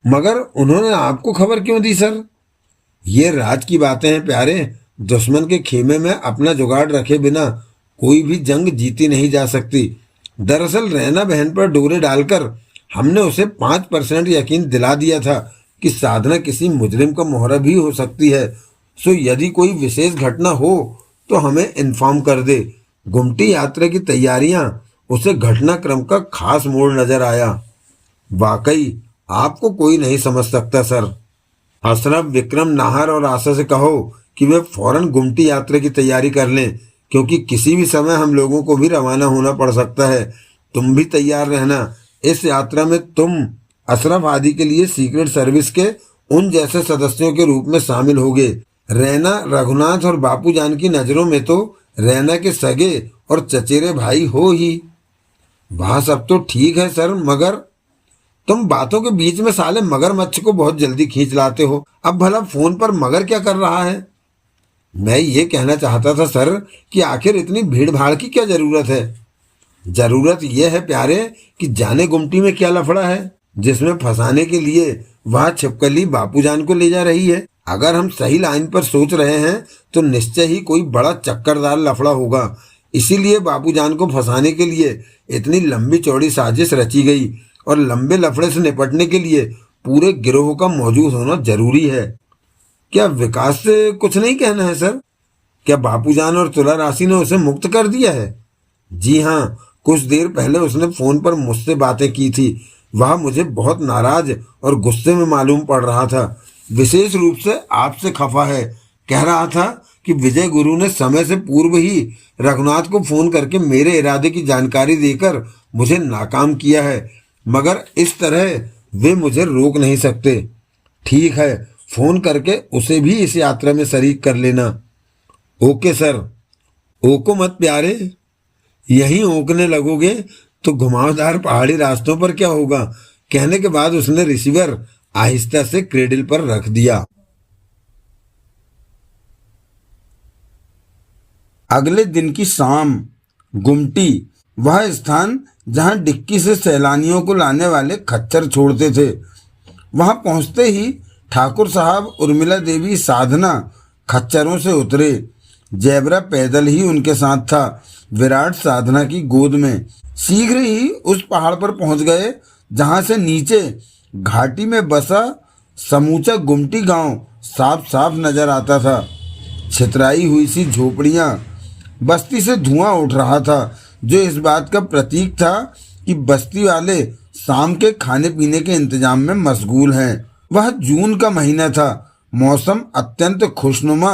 A: मगर उन्होंने आपको खबर क्यों दी सर? ये राज की बातें हैं प्यारे। दुश्मन के खेमे में अपना जुगाड़ रखे बिना कोई भी जंग जीती नहीं जा सकती। दरअसल रैना बहन पर डोरे डालकर हमने उसे 5% यकीन दिला दिया था कि साधना किसी मुजरिम का मोहरा भी हो सकती है। सो यदि कोई विशेष घटना हो तो हमें इन्फॉर्म कर दे। गुमटी यात्रा की तैयारियां उसे घटनाक्रम का खास मोड़ नजर आया। वाकई आपको कोई नहीं समझ सकता सर। अशरफ, विक्रम, नाहर और आशा से कहो कि वे फौरन गुमटी यात्रा की तैयारी कर लें, क्योंकि किसी भी समय हम लोगों को भी रवाना होना पड़ सकता है। तुम भी तैयार रहना। इस यात्रा में तुम अशरफ आदि के लिए सीक्रेट सर्विस के उन जैसे सदस्यों के रूप में शामिल होगे। रैना, रघुनाथ और बापू जान की नजरों में तो रैना के सगे और चचेरे भाई हो ही। वह सब तो ठीक है सर, मगर तुम बातों के बीच में साले मगरमच्छ को बहुत जल्दी खींच लाते हो। अब भला फोन पर मगर क्या कर रहा है? मैं ये कहना चाहता था सर कि आखिर इतनी भीड़ भाड़ की क्या जरूरत है? जरूरत यह है प्यारे कि जाने गुमटी में क्या लफड़ा है जिसमें फंसाने के लिए वह छिपकली बापूजान को ले जा रही है। अगर हम सही लाइन पर सोच रहे हैं तो निश्चय ही कोई बड़ा चक्करदार लफड़ा होगा। इसीलिए बापूजान को फंसाने के लिए इतनी लंबी चौड़ी साजिश रची गई और लंबे लफड़े से निपटने के लिए पूरे गिरोह का मौजूद होना जरूरी है। क्या विकास से कुछ नहीं कहना है सर? क्या बापूजान और तुला राशि ने उसे मुक्त कर दिया है? जी हाँ, कुछ देर पहले उसने फोन पर मुझसे बातें की थी। वह मुझे बहुत नाराज और गुस्से में मालूम पड़ रहा था। विशेष रूप से आपसे खफा है। कह रहा था कि विजय गुरु ने समय से पूर्व ही रघुनाथ को फोन करके मेरे इरादे की जानकारी देकर मुझे नाकाम किया है, मगर इस तरह वे मुझे रोक नहीं सकते। ठीक है, फोन करके उसे भी इस यात्रा में शरीक कर लेना। Okay sir. ओको मत प्यारे, यहीं ओकने लगोगे तो घुमावदार पहाड़ी रास्तों पर क्या होगा। कहने के बाद उसने रिसीवर आहिस्ता से क्रेडल पर रख दिया। अगले दिन की शाम गुमटी, वह स्थान जहां डिक्की से सैलानियों को लाने वाले खच्चर छोड़ते थे, वहां पहुंचते ही ठाकुर साहब, उर्मिला देवी, साधना खच्चरों से उतरे। जैबरा पैदल ही उनके साथ था, विराट साधना की गोद में। शीघ्र ही उस पहाड़ पर पहुंच गए जहां से नीचे घाटी में बसा समूचा गुमटी गांव साफ साफ नजर आता था। छितराई हुई सी झोपड़ियां, बस्ती से धुआं उठ रहा था, जो इस बात का प्रतीक था कि बस्ती वाले शाम के खाने पीने के इंतजाम में मशगूल हैं। वह जून का महीना था। मौसम अत्यंत खुशनुमा,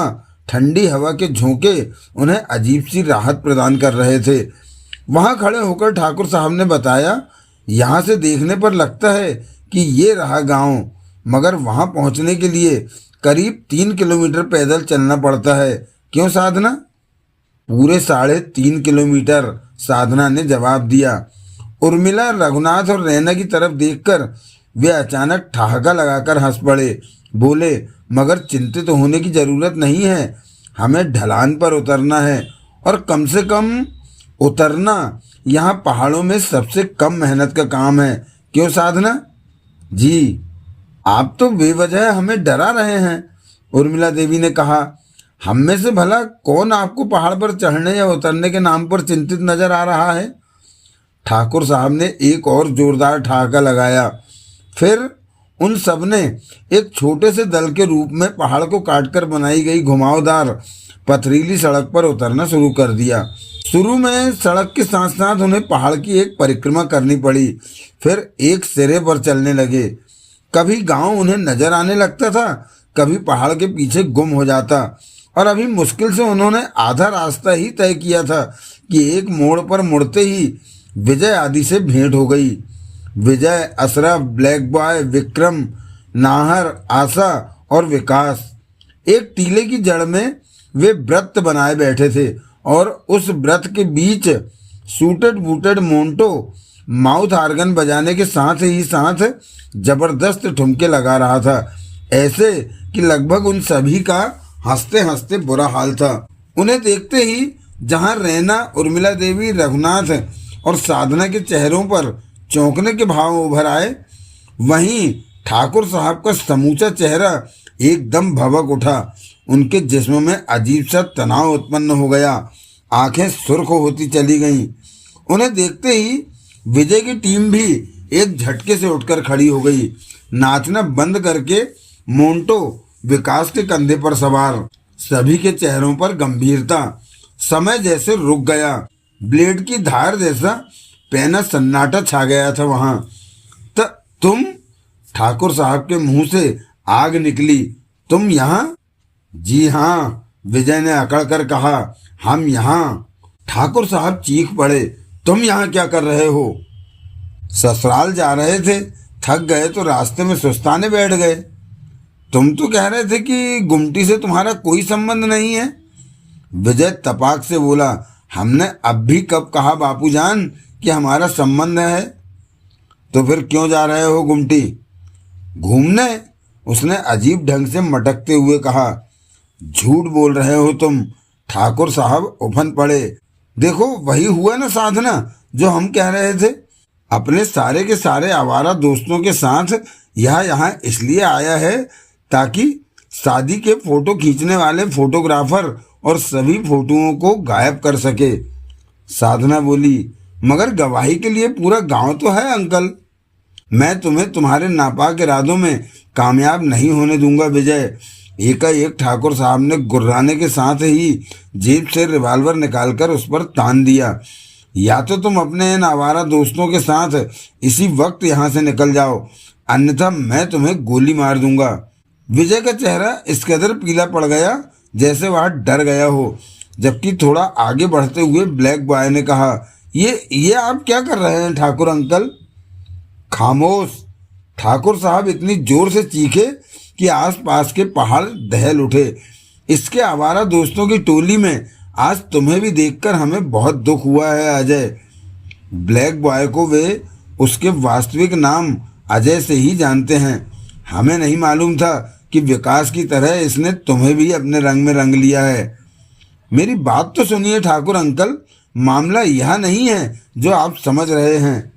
A: ठंडी हवा के झोंके उन्हें अजीब सी राहत प्रदान कर रहे थे। वहां खड़े होकर ठाकुर साहब ने बताया, यहाँ से देखने पर लगता है कि ये रहा गांव, मगर वहां पहुंचने के लिए करीब 3 किलोमीटर पैदल चलना पड़ता है। क्यों साधना? पूरे 3.5 किलोमीटर, साधना ने जवाब दिया। उर्मिला, रघुनाथ और रैना की तरफ देखकर वे अचानक ठहाका लगाकर हंस पड़े। बोले, मगर चिंतित होने की जरूरत नहीं है, हमें ढलान पर उतरना है, और कम से कम उतरना यहाँ पहाड़ों में सबसे कम मेहनत का काम है। क्यों साधना? जी, आप तो बेवजह हमें डरा रहे हैं, उर्मिला देवी ने कहा। हम में से भला कौन आपको पहाड़ पर चढ़ने या उतरने के नाम पर चिंतित नजर आ रहा है? ठाकुर साहब ने एक और जोरदार ठहाका लगाया। फिर उन सब ने एक छोटे से दल के रूप में पहाड़ को काटकर बनाई गई घुमावदार पथरीली सड़क पर उतरना शुरू कर दिया। शुरू में सड़क के साथ साथ उन्हें पहाड़ की एक परिक्रमा करनी पड़ी, फिर एक सिरे पर चलने लगे। कभी गांव उन्हें नजर आने लगता था, कभी पहाड़ के पीछे गुम हो जाता, और अभी मुश्किल से उन्होंने आधा रास्ता ही तय किया था कि एक मोड़ पर मुड़ते ही विजय आदि से भेंट हो गई। विजय, अशरफ, ब्लैक बॉय, विक्रम, नाहर, आशा और विकास एक टीले की जड़ में वे व्रत बनाए बैठे थे, और उस व्रत के बीच सूटेड बूटेड मोंटो माउथ आर्गन बजाने के साथ ही साथ जबरदस्त ठुमके लगा रहा था, ऐसे कि लगभग उन सभी का हंसते हंसते बुरा हाल था। उन्हें देखते ही जहां रैना, उर्मिला देवी, रघुनाथ और साधना के चेहरों पर चौंकने के भाव उभर आए, वहीं ठाकुर साहब का समूचा चेहरा एकदम भभक उठा। उनके जिस्म में अजीब सा तनाव उत्पन्न हो गया, आंखें सुर्ख होती चली गईं। उन्हें देखते ही विजय की टीम भी एक झटके से उठकर खड़ी हो गई। नाचना बंद करके मोंटो विकास के कंधे पर सवार, सभी के चेहरों पर गंभीरता। समय जैसे रुक गया, ब्लेड की धार जैसा पैना सन्नाटा छा गया था वहां। तुम? ठाकुर साहब के मुंह से आग निकली। तुम यहाँ? जी हाँ, विजय ने अकड़ कर कहा, हम यहाँ। ठाकुर साहब चीख पड़े, तुम यहाँ क्या कर रहे हो? ससुराल जा रहे थे, थक गए तो रास्ते में सुस्ताने बैठ गए। तुम तो कह रहे थे कि गुमटी से तुम्हारा कोई संबंध नहीं है। विजय तपाक से बोला, हमने अब भी कब कहा बापूजान कि हमारा संबंध है? तो फिर क्यों जा रहे हो गुमटी? घूमने, उसने अजीब ढंग से मटकते हुए कहा। झूठ बोल रहे हो तुम, ठाकुर साहब उफन पड़े। देखो, वही हुआ ना साधना जो हम कह रहे थे। अपने सारे के सारे आवारा दोस्तों के साथ यहाँ इसलिए आया है ताकि शादी के फोटो खींचने वाले फोटोग्राफर और सभी फोटोओं को गायब कर सके। साधना बोली, मगर गवाही के लिए पूरा गांव तो है अंकल। मैं तुम्हें तुम्हारे नापाक इरादों में कामयाब नहीं होने दूंगा विजय। एकाएक ठाकुर साहब ने गुर्राने के साथ ही जेब से रिवॉल्वर निकालकर उस पर तान दिया। या तो तुम अपने इन आवारा दोस्तों के साथ इसी वक्त यहाँ से निकल जाओ, अन्यथा मैं तुम्हें गोली मार दूंगा। विजय का चेहरा इस कदर पीला पड़ गया जैसे वह डर गया हो, जबकि थोड़ा आगे बढ़ते हुए ब्लैक बॉय ने कहा, ये आप क्या कर रहे हैं ठाकुर अंकल? खामोश! ठाकुर साहब इतनी जोर से चीखे कि आसपास के पहाड़ दहल उठे। इसके आवारा दोस्तों की टोली में आज तुम्हें भी देखकर हमें बहुत दुख हुआ है अजय। ब्लैक बॉय को वे उसके वास्तविक नाम अजय से ही जानते हैं। हमें नहीं मालूम था कि विकास की तरह इसने तुम्हें भी अपने रंग में रंग लिया है। मेरी बात तो सुनिए ठाकुर अंकल, मामला यह नहीं है जो आप समझ रहे हैं।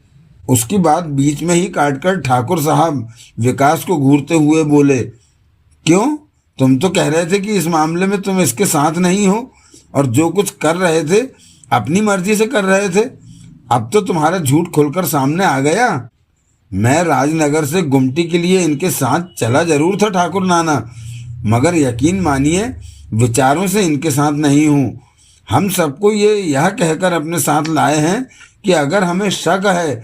A: उसकी बात बीच में ही काटकर ठाकुर साहब विकास को घूरते हुए बोले, क्यों? तुम तो कह रहे थे कि इस मामले में तुम इसके साथ नहीं हो और जो कुछ कर रहे थे अपनी मर्जी से कर रहे थे। अब तो तुम्हारा झूठ खुलकर सामने आ गया। मैं राजनगर से गुमटी के लिए इनके साथ चला जरूर था ठाकुर नाना, मगर यकीन मानिए विचारों से इनके साथ नहीं हूँ। हम सबको यह कहकर अपने साथ लाए हैं कि अगर हमें शक है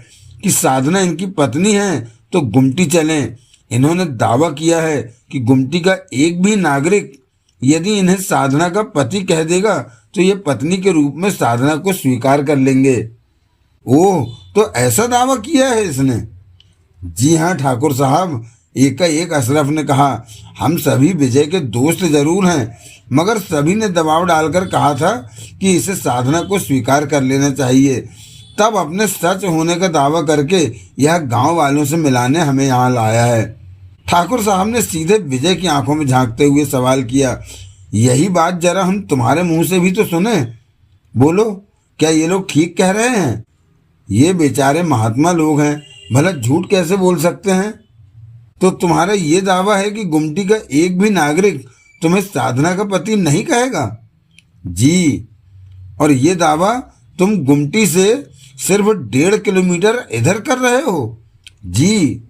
A: कि साधना इनकी पत्नी है तो गुमटी चलें। इन्होंने दावा किया है कि गुमटी का एक भी नागरिक यदि इन्हें साधना का पति कह देगा तो ये पत्नी के रूप में साधना को स्वीकार कर लेंगे। ओह, तो ऐसा दावा किया है इसने? जी हाँ ठाकुर साहब, एकाएक अशरफ ने कहा। हम सभी विजय के दोस्त जरूर हैं, मगर सभी ने दबाव डालकर कहा था कि इसे साधना को स्वीकार कर लेना चाहिए। तब अपने सच होने का दावा करके यह गांव वालों से मिलाने हमें यहाँ लाया है। ठाकुर साहब ने सीधे विजय की आंखों में झांकते हुए सवाल किया, यही बात जरा हम तुम्हारे मुंह से भी तो सुने। बोलो, क्या ये लोग ठीक कह रहे हैं? ये बेचारे महात्मा लोग हैं, भला झूठ कैसे बोल सकते हैं? तो तुम्हारा ये दावा है कि गुमटी का एक भी नागरिक तुम्हें साधना का पति नहीं कहेगा? जी। और ये दावा तुम गुमटी से सिर्फ 1.5 किलोमीटर इधर कर रहे हो? जी।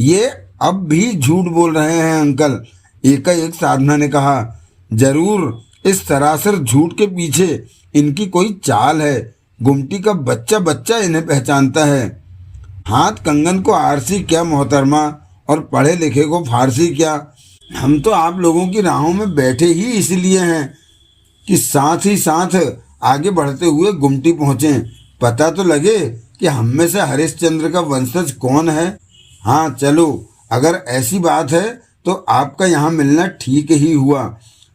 A: ये अब भी झूठ बोल रहे हैं अंकल, एकाएक साधना ने कहा। जरूर इस सरासर झूठ के पीछे इनकी कोई चाल है। गुमटी का बच्चा बच्चा इन्हें पहचानता है। हाथ कंगन को आरसी क्या मोहतरमा, और पढ़े लिखे को फारसी क्या। हम तो आप लोगों की राहों में बैठे ही इसलिए हैं कि साथ ही साथ आगे बढ़ते हुए गुमटी पहुँचें। पता तो लगे कि हम में से हरिश्चंद्र का वंशज कौन है। हाँ चलो, अगर ऐसी बात है तो आपका यहाँ मिलना ठीक ही हुआ।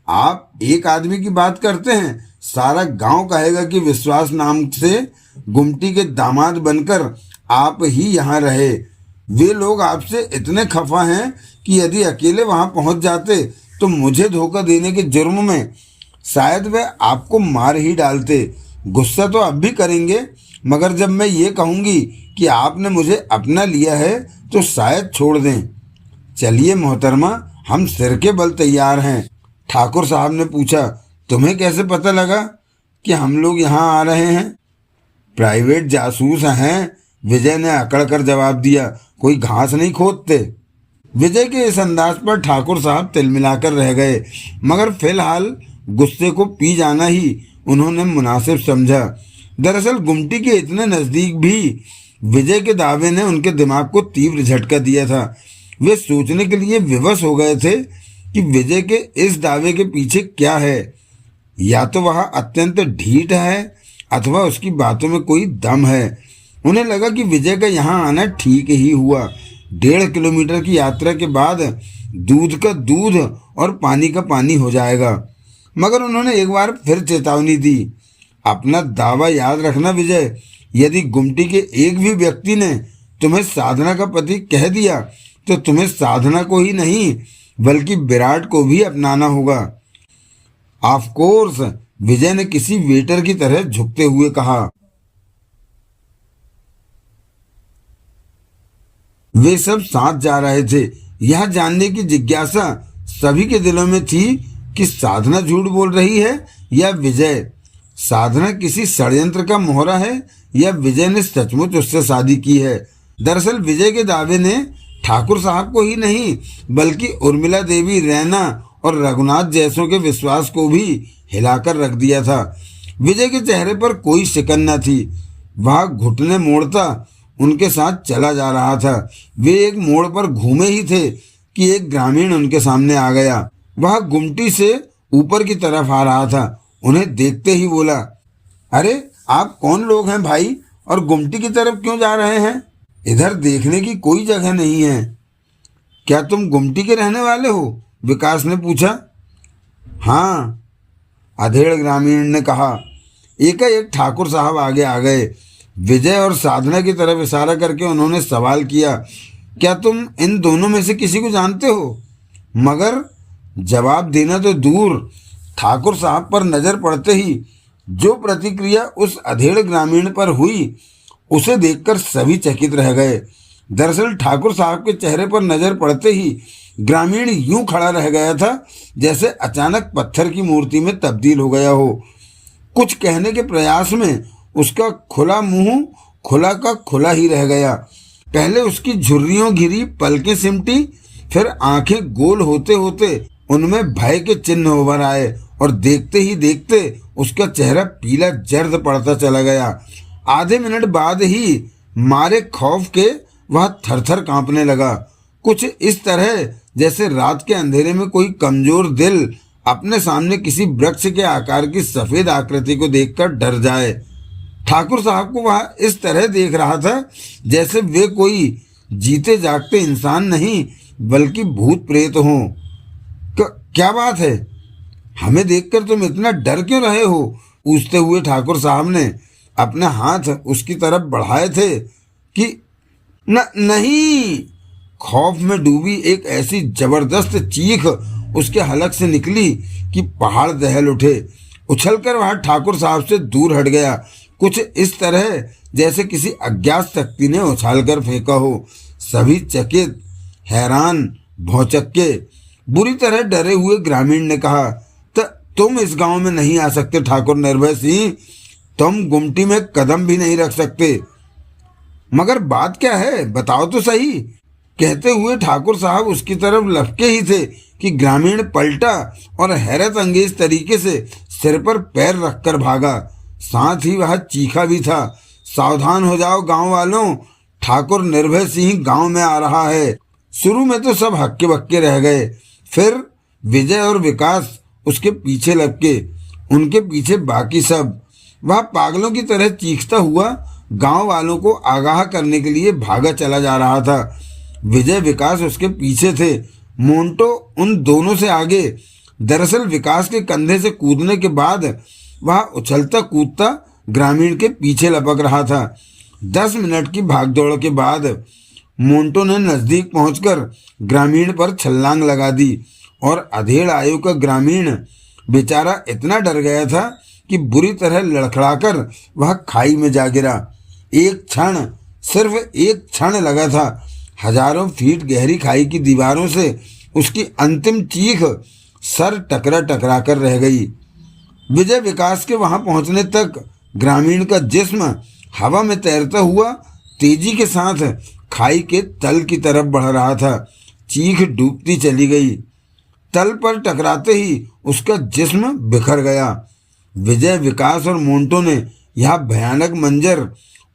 A: आप एक आदमी की बात करते हैं, सारा गांव कहेगा कि विश्वास नाम से गुमटी के दामाद बनकर आप ही यहाँ रहे। वे लोग आपसे इतने खफा हैं कि यदि अकेले वहाँ पहुँच जाते तो मुझे धोखा देने के जुर्म में शायद वे आपको मार ही डालते। गुस्सा तो अब भी करेंगे, मगर जब मैं ये कहूँगी कि आपने मुझे अपना लिया है तो शायद छोड़ दें। चलिए मोहतरमा, हम सिर के बल तैयार हैं। ठाकुर साहब ने पूछा, तुम्हें कैसे पता लगा कि हम लोग यहाँ आ रहे हैं? प्राइवेट जासूस हैं, विजय ने अकड़ कर जवाब दिया। कोई घास नहीं खोदते। विजय के इस अंदाज पर ठाकुर साहब तिलमिलाकर रह गए, मगर फिलहाल गुस्से को पी जाना ही उन्होंने मुनासिब समझा। दरअसल गुमटी के इतने नज़दीक भी विजय के दावे ने उनके दिमाग को तीव्र झटका दिया था। वे सोचने के लिए विवश हो गए थे कि विजय के इस दावे के पीछे क्या है। या तो वह अत्यंत ढीठ है अथवा उसकी बातों में कोई दम है। उन्हें लगा कि विजय का यहाँ आना ठीक ही हुआ। 1.5 किलोमीटर की यात्रा के बाद दूध का दूध और पानी का पानी हो जाएगा। मगर उन्होंने एक बार फिर चेतावनी दी, अपना दावा याद रखना विजय। यदि गुमटी के एक भी व्यक्ति ने तुम्हें साधना का पति कह दिया तो तुम्हें साधना को ही नहीं बल्कि विराट को भी अपनाना होगा। ऑफ कोर्स, विजय ने किसी वेटर की तरह झुकते हुए कहा। वे सब साथ जा रहे थे। यह जानने की जिज्ञासा सभी के दिलों में थी कि साधना झूठ बोल रही है या विजय। साधना किसी षड्यंत्र का मोहरा है या विजय ने सचमुच उससे शादी की है। दरअसल विजय के दावे ने ठाकुर साहब को ही नहीं बल्कि उर्मिला देवी, रैना और रघुनाथ जैसों के विश्वास को भी हिलाकर रख दिया था। विजय के चेहरे पर कोई शिकन न थी। वह घुटने मोड़ता उनके साथ चला जा रहा था। वे एक मोड़ पर घूमे ही थे कि एक ग्रामीण उनके सामने आ गया। वह गुमटी से ऊपर की तरफ आ रहा था। उन्हें देखते ही बोला, अरे आप कौन लोग हैं भाई, और गुमटी की तरफ क्यों जा रहे हैं? इधर देखने की कोई जगह नहीं है। क्या तुम गुमटी के रहने वाले हो? विकास ने पूछा। हाँ, अधेड़ ग्रामीण ने कहा। एकाएक ठाकुर साहब आगे आ गए। विजय और साधना की तरफ इशारा करके उन्होंने सवाल किया, क्या तुम इन दोनों में से किसी को जानते हो? मगर जवाब देना तो दूर, ठाकुर साहब पर नजर पड़ते ही जो प्रतिक्रिया उस अधेड़ ग्रामीण पर हुई उसे देखकर सभी चकित रह गए। दरअसल ठाकुर साहब के चेहरे पर नजर पड़ते ही ग्रामीण यूं खड़ा रह गया था जैसे अचानक पत्थर की मूर्ति में तब्दील हो गया हो। कुछ कहने के प्रयास में उसका खुला मुंह खुला का खुला ही रह गया। पहले उसकी झुर्रियों घिरी पलकें सिमटी, फिर आंखें गोल होते होते उनमें भय के चिन्ह उभर आए और देखते ही देखते उसका चेहरा पीला जर्द पड़ता चला गया। आधे मिनट बाद ही मारे खौफ के वह थरथर कांपने लगा, कुछ इस तरह जैसे रात के अंधेरे में कोई कमजोर दिल अपने सामने किसी वृक्ष के आकार की सफेद आकृति को देखकर डर जाए। ठाकुर साहब को वह इस तरह देख रहा था जैसे वे कोई जीते जागते इंसान नहीं बल्कि भूत प्रेत हों। क्या बात है, हमें देखकर तुम इतना डर क्यों रहे हो? पूछते हुए ठाकुर साहब ने अपने हाथ उसकी तरफ बढ़ाए थे कि नहीं। खौफ में डूबी एक ऐसी जबरदस्त चीख उसके हलक से निकली कि पहाड़ दहल उठे। उछलकर वह ठाकुर साहब से दूर हट गया, कुछ इस तरह जैसे किसी अज्ञात शक्ति ने उछालकर फेंका हो। सभी चकित, हैरान, भौचक्के, बुरी तरह डरे हुए ग्रामीण ने कहा, तुम इस गांव में नहीं आ सकते ठाकुर निर्भय सिंह, तुम गुमटी में कदम भी नहीं रख सकते। मगर बात क्या है, बताओ तो सही। कहते हुए ठाकुर साहब उसकी तरफ लपके ही थे कि ग्रामीण पलटा और हैरत अंगेज तरीके से सिर पर पैर रखकर भागा। साथ ही वह चीखा भी था, सावधान हो जाओ गांव वालों, ठाकुर निर्भय सिंह गांव में आ रहा है। शुरू में तो सब हक्के बक्के रह गए, फिर विजय और विकास उसके पीछे लपके, उनके पीछे बाकी सब। वह पागलों की तरह चीखता हुआ गांव वालों को आगाह करने के लिए भागा चला जा रहा था। विजय, विकास उसके पीछे थे, मोंटो उन दोनों से आगे। दरअसल विकास के कंधे से कूदने के बाद वह उछलता कूदता ग्रामीण के पीछे लपक रहा था। 10 मिनट की भागदौड़ के बाद मोंटो ने नजदीक पहुंचकर ग्रामीण पर छलांग लगा दी और अधेड़ आयु का ग्रामीण बेचारा इतना डर गया था कि बुरी तरह लड़खड़ाकर वह खाई में जा गिरा। एक क्षण, सिर्फ एक क्षण लगा था। हजारों फीट गहरी खाई की दीवारों से उसकी अंतिम चीख सर टकरा टकरा कर रह गई। विजय, विकास के वहां पहुंचने तक ग्रामीण का जिस्म हवा में तैरता हुआ तेजी के साथ खाई के तल की तरफ बढ़ रहा था। चीख डूबती चली गई, तल पर टकराते ही उसका जिस्म बिखर गया। विजय, विकास और मोंटो ने यह भयानक मंजर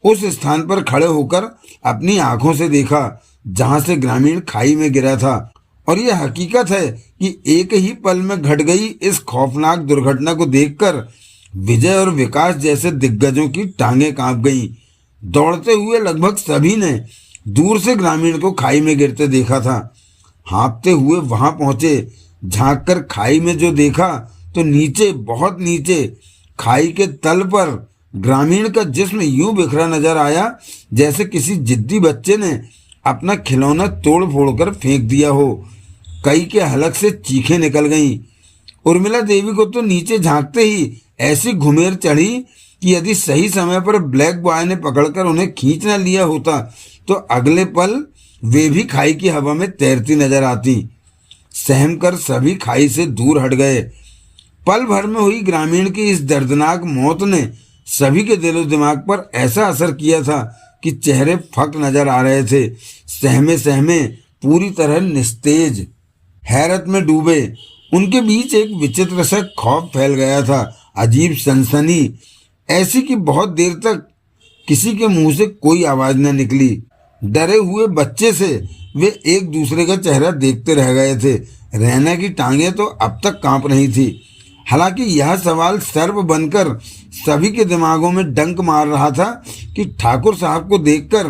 A: उस स्थान पर खड़े होकर अपनी आंखों से देखा जहां से ग्रामीण खाई में गिरा था। और यह हकीकत है कि एक ही पल में घट गई इस खौफनाक दुर्घटना को देखकर विजय और विकास जैसे दिग्गजों की टांगें कांप गईं। दौड़ते हुए लगभग सभी ने दूर से ग्रामीण को खाई में गिरते देखा था। हाँफते हुए वहां पहुंचे, झांक कर खाई में जो देखा तो नीचे, बहुत नीचे खाई के तल पर ग्रामीण का जिस्म यूं बिखरा नजर आया जैसे किसी जिद्दी बच्चे ने अपना खिलौना तोड़ फोड़ कर फेंक दिया हो। कई के हलक से चीखें निकल गईं। उर्मिला देवी को तो नीचे झांकते ही ऐसी घुमेर चढ़ी कि यदि सही समय पर ब्लैक बॉय ने पकड़कर उन्हें खींच न लिया होता तो अगले पल वे भी खाई की हवा में तैरती नजर आती। सहम कर सभी खाई से दूर हट गए। पल भर में हुई ग्रामीण की इस दर्दनाक मौत ने सभी के दिलो दिमाग पर ऐसा असर किया था कि चेहरे फक नजर आ रहे थे। सहमे सहमे, पूरी तरह निस्तेज, हैरत में डूबे, उनके बीच एक विचित्र सा खौफ फैल गया था, अजीब सनसनी, ऐसी कि बहुत देर तक किसी के मुंह से कोई आवाज न निकली। डरे हुए बच्चे से वे एक दूसरे का चेहरा देखते रह गए थे। रैना की टांगें तो अब तक कांप रही थी। हालांकि यह सवाल सर्प बनकर सभी के दिमागों में डंक मार रहा था कि ठाकुर साहब को देखकर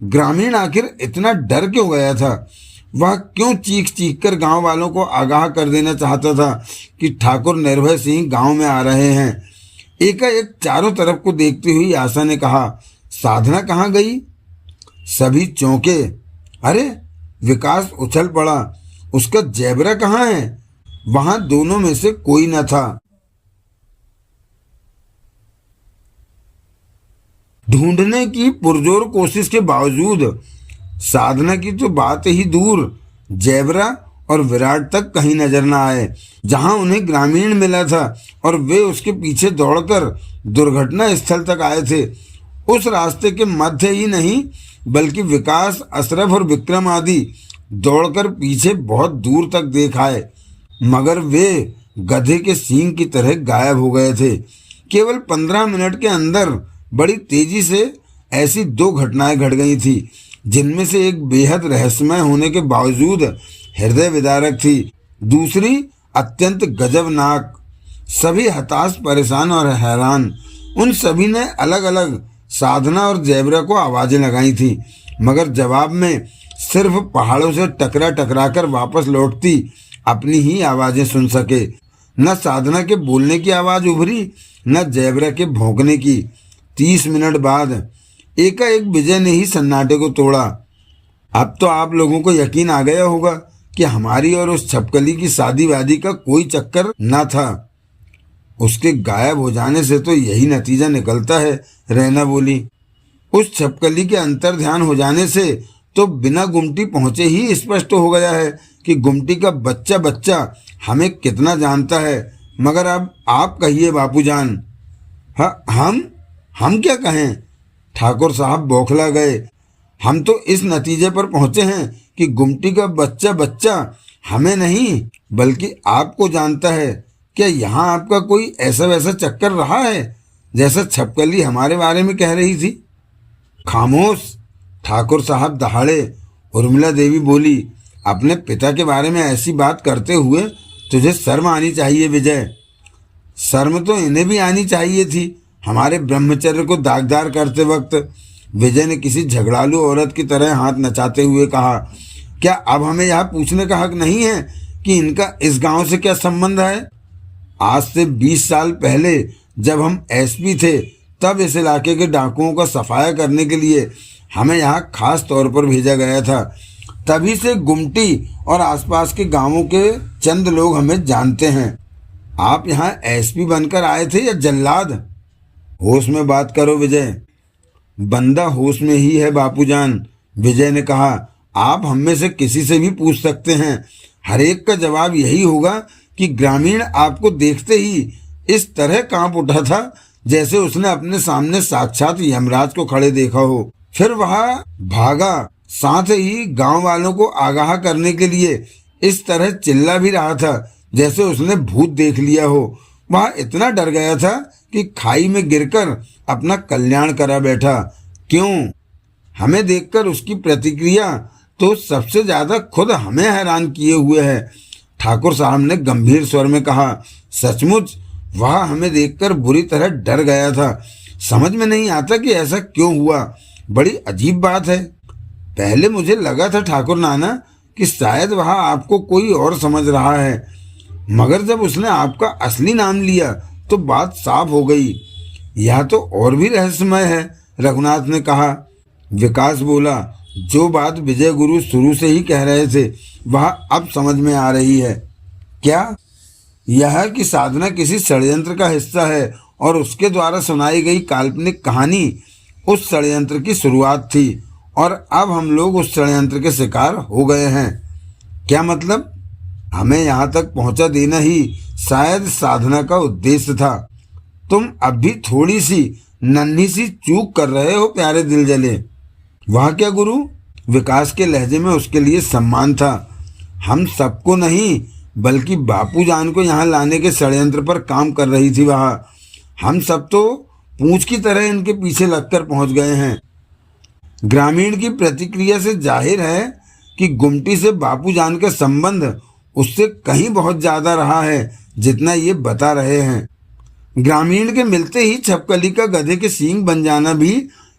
A: ग्रामीण आखिर इतना डर क्यों गया था। वह क्यों चीख चीख कर गांव वालों को आगाह कर देना चाहता था कि ठाकुर निर्भय सिंह गांव में आ रहे हैं। एकाएक चारों तरफ को देखती हुई आशा ने कहा, साधना कहाँ गई? सभी चौंके। अरे, विकास उछल पड़ा, उसका जैबरा कहाँ है? वहां दोनों में से कोई न था। ढूंढने की पुरजोर कोशिश के बावजूद साधना की तो बात ही दूर, जैबरा और विराट तक कहीं नजर न आए। जहां उन्हें ग्रामीण मिला था और वे उसके पीछे दौड़कर दुर्घटना स्थल तक आए थे, उस रास्ते के मध्य ही नहीं बल्कि विकास, अशरफ और विक्रम आदि दौड़कर पीछे बहुत दूर तक देख आए, मगर वे गधे के सींग की तरह गायब हो गए थे। केवल 15 मिनट के अंदर बड़ी तेजी से ऐसी दो घटनाएं घट गई थी, जिनमें से एक बेहद रहस्यमय होने के बावजूद हृदय विदारक थी, दूसरी अत्यंत गजबनाक। सभी हताश, परेशान और हैरान। उन सभी ने अलग अलग साधना और जैबरा को आवाजें लगाई थी, मगर जवाब में सिर्फ पहाड़ों से टकरा टकरा कर वापस लौटती अपनी ही आवाजें सुन सके। न साधना के बोलने की आवाज उभरी, न जैबरा के भौंकने की। 30 मिनट बाद एकाएक विजय ने ही सन्नाटे को तोड़ा। अब तो आप लोगों को यकीन आ गया होगा कि हमारी और उस छपकली की शादी वादी का कोई चक्कर न था। उसके गायब हो जाने से तो यही नतीजा निकलता है, रैना बोली। उस छपकली के अंतर्ध्यान हो जाने से तो बिना गुमटी पहुंचे ही स्पष्ट हो गया है कि गुमटी का बच्चा बच्चा हमें कितना जानता है। मगर अब आप कहिए बापूजान। हम क्या कहें? ठाकुर साहब बौखला गए। हम तो इस नतीजे पर पहुंचे हैं कि गुमटी का बच्चा बच्चा हमें नहीं बल्कि आपको जानता है। क्या यहाँ आपका कोई ऐसा वैसा चक्कर रहा है जैसा छपकली हमारे बारे में कह रही थी? खामोश, ठाकुर साहब दहाड़े। उर्मिला देवी बोली, अपने पिता के बारे में ऐसी बात करते हुए तुझे शर्म आनी चाहिए विजय। शर्म तो इन्हें भी आनी चाहिए थी हमारे ब्रह्मचर्य को दागदार करते वक्त, विजय ने किसी झगड़ालू औरत की तरह हाथ नचाते हुए कहा। क्या अब हमें यहाँ पूछने का हक नहीं है कि इनका इस गांव से क्या संबंध है? आज से 20 साल पहले जब हम एसपी थे, तब इस इलाके के डाकुओं का सफाया करने के लिए हमें यहाँ खास तौर पर भेजा गया था। तभी से गुमटी और आसपास के गांवों के चंद लोग हमें जानते हैं। आप यहाँ एसपी बनकर आए थे या जल्लाद? होश में बात करो विजय। बंदा होश में ही है बापूजान, विजय ने कहा। आप हम में से किसी से भी पूछ सकते हैं, हर एक का जवाब यही होगा कि ग्रामीण आपको देखते ही इस तरह कांप उठा था जैसे उसने अपने सामने साक्षात यमराज को खड़े देखा हो। फिर वह भागा, साथ ही गांव वालों को आगाह करने के लिए इस तरह चिल्ला भी रहा था जैसे उसने भूत देख लिया हो। वह इतना डर गया था कि खाई में गिरकर अपना कल्याण करा बैठा। क्यों? हमें देखकर उसकी प्रतिक्रिया तो सबसे ज्यादा खुद हमें हैरान किए हुए है, ठाकुर साहब ने गंभीर स्वर में कहा। सचमुच वह हमें देखकर बुरी तरह डर गया था। समझ में नहीं आता कि ऐसा क्यों हुआ। बड़ी अजीब बात है। पहले मुझे लगा था ठाकुर नाना कि शायद वह आपको कोई और समझ रहा है, मगर जब उसने आपका असली नाम लिया तो बात साफ हो गई। यह तो और भी रहस्यमय है, रघुनाथ ने कहा। विकास बोला, जो बात विजय गुरु शुरू से ही कह रहे थे वह अब समझ में आ रही है। क्या? यह कि साधना किसी षड्यंत्र का हिस्सा है और उसके द्वारा सुनाई गई काल्पनिक कहानी उस षड्यंत्र की शुरुआत थी और अब हम लोग उस षड्यंत्र के शिकार हो गए हैं। क्या मतलब? हमें यहाँ तक पहुँचा देना ही शायद साधना का उद्देश्य था। तुम अब भी थोड़ी सी नन्ही सी चूक कर रहे हो प्यारे दिल जले। वह क्या गुरु? विकास के लहजे में उसके लिए सम्मान था। हम सबको नहीं बल्कि बापूजान को यहाँ लाने के षड्यंत्र पर काम कर रही थी वह। हम सब तो पूंछ की तरह इनके पीछे लगकर पहुंच गए हैं। ग्रामीण की प्रतिक्रिया से जाहिर है कि गुमटी से बापूजान का संबंध उससे कहीं बहुत ज्यादा रहा है जितना ये बता रहे हैं। ग्रामीण के मिलते ही छपकली का गधे के सींग बन जाना भी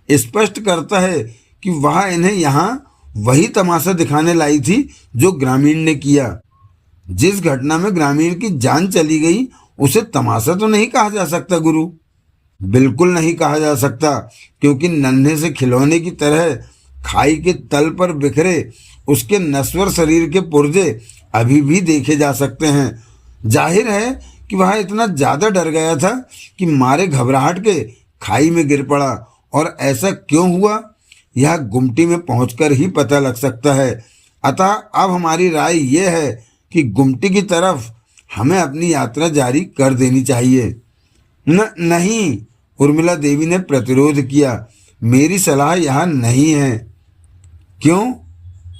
A: स्पष्ट करता है कि वह इन्हें यहाँ वही तमाशा दिखाने लाई थी जो ग्रामीण ने किया। जिस घटना में ग्रामीण की जान चली गई उसे तमाशा तो नहीं कहा जा सकता गुरु। बिल्कुल नहीं कहा जा सकता, क्योंकि नन्हे से खिलौने की तरह खाई के तल पर बिखरे उसके नश्वर शरीर के पुर्जे अभी भी देखे जा सकते हैं। जाहिर है कि वह इतना ज्यादा डर गया था कि मारे घबराहट के खाई में गिर पड़ा और ऐसा क्यों हुआ यह गुमटी में पहुंचकर ही पता लग सकता है। अतः अब हमारी राय यह है कि गुमटी की तरफ हमें अपनी यात्रा जारी कर देनी चाहिए। नहीं, उर्मिला देवी ने प्रतिरोध किया, मेरी सलाह यहाँ नहीं है। क्यों?